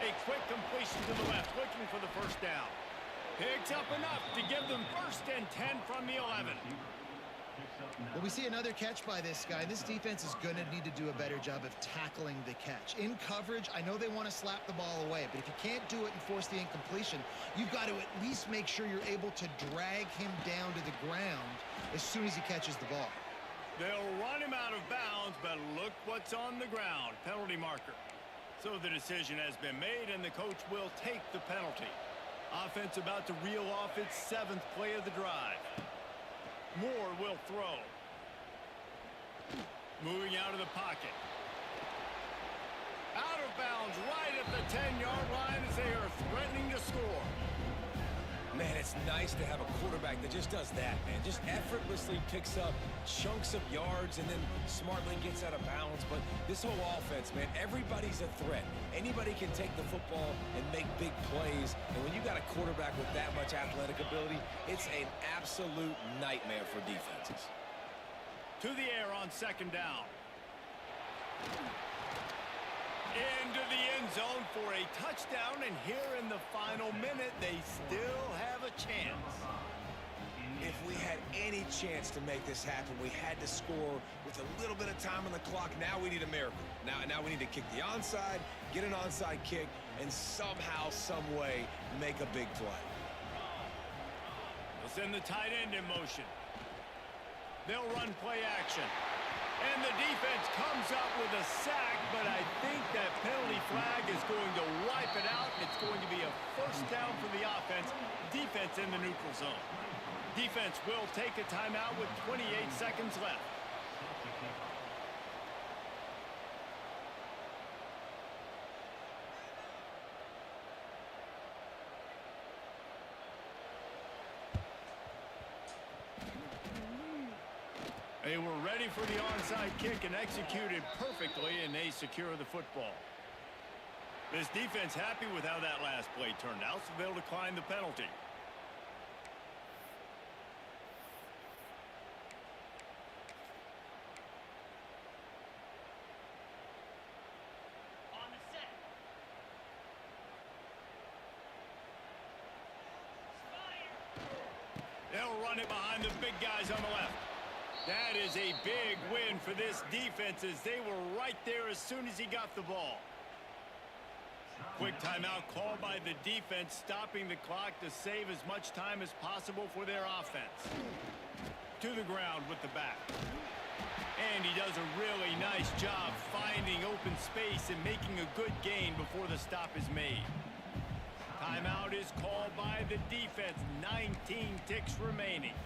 A quick completion to the left, looking for the first down. Picks up enough to give them 1st and 10 from the 11. Well, we see another catch by this guy. This defense is going to need to do a better job of tackling the catch. In coverage, I know they want to slap the ball away, but if you can't do it and force the incompletion, you've got to at least make sure you're able to drag him down to the ground as soon as he catches the ball. They'll run him out of bounds, but look what's on the ground. Penalty marker. So the decision has been made, and the coach will take the penalty. Offense about to reel off its 7th play of the drive. Moore will throw. Moving out of the pocket. Out of bounds right at the 10-yard line as they are threatening to score. Man, it's nice to have a quarterback that just does that, man. Just effortlessly picks up chunks of yards and then smartly gets out of bounds. But this whole offense, man, everybody's a threat. Anybody can take the football and make big plays. And when you got a quarterback with that much athletic ability, it's an absolute nightmare for defenses. To the air on second down. Into the end zone for a touchdown, and here in the final minute, they still have a chance. If we had any chance to make this happen, we had to score with a little bit of time on the clock. Now we need a miracle. Now we need to kick the onside, get an onside kick, and somehow, some way, make a big play. They'll send the tight end in motion. They'll run play action. And the defense comes up with a sack, but I think that penalty flag is going to wipe it out. It's going to be a first down for the offense. Defense in the neutral zone. Defense will take a timeout with 28 seconds left. They were ready for the onside kick and executed perfectly, and they secure the football. This defense happy with how that last play turned out, so they'll decline the penalty. On the set. They'll run it behind the big guys on the left. That is a big win for this defense as they were right there as soon as he got the ball. Quick timeout called by the defense, stopping the clock to save as much time as possible for their offense. To the ground with the back. And he does a really nice job finding open space and making a good gain before the stop is made. Timeout is called by the defense. 19 ticks remaining.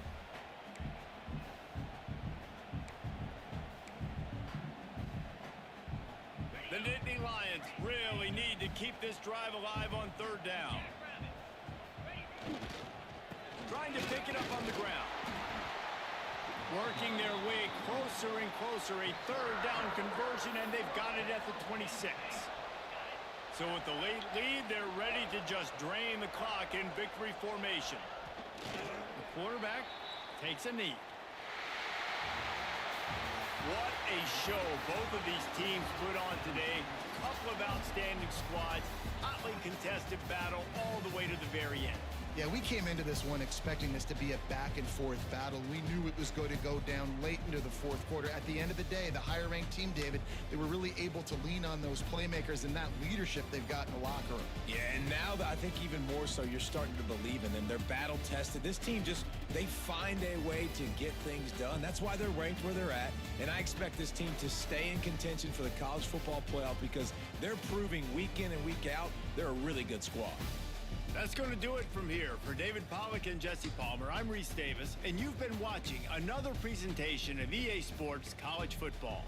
The Nittany Lions really need to keep this drive alive on third down. Trying to pick it up on the ground. Working their way closer and closer. A third down conversion, and they've got it at the 26. So with the late lead, they're ready to just drain the clock in victory formation. The quarterback takes a knee. What a show both of these teams put on today. A couple of outstanding squads. Hotly contested battle all the way to the very end. Yeah, we came into this one expecting this to be a back-and-forth battle. We knew it was going to go down late into the fourth quarter. At the end of the day, the higher-ranked team, David, they were really able to lean on those playmakers and that leadership they've got in the locker room. Yeah, and now I think even more so, you're starting to believe in them. They're battle-tested. This team they find a way to get things done. That's why they're ranked where they're at. And I expect this team to stay in contention for the college football playoff because they're proving week in and week out they're a really good squad. That's going to do it from here. For David Pollack and Jesse Palmer, I'm Reese Davis, and you've been watching another presentation of EA Sports College Football.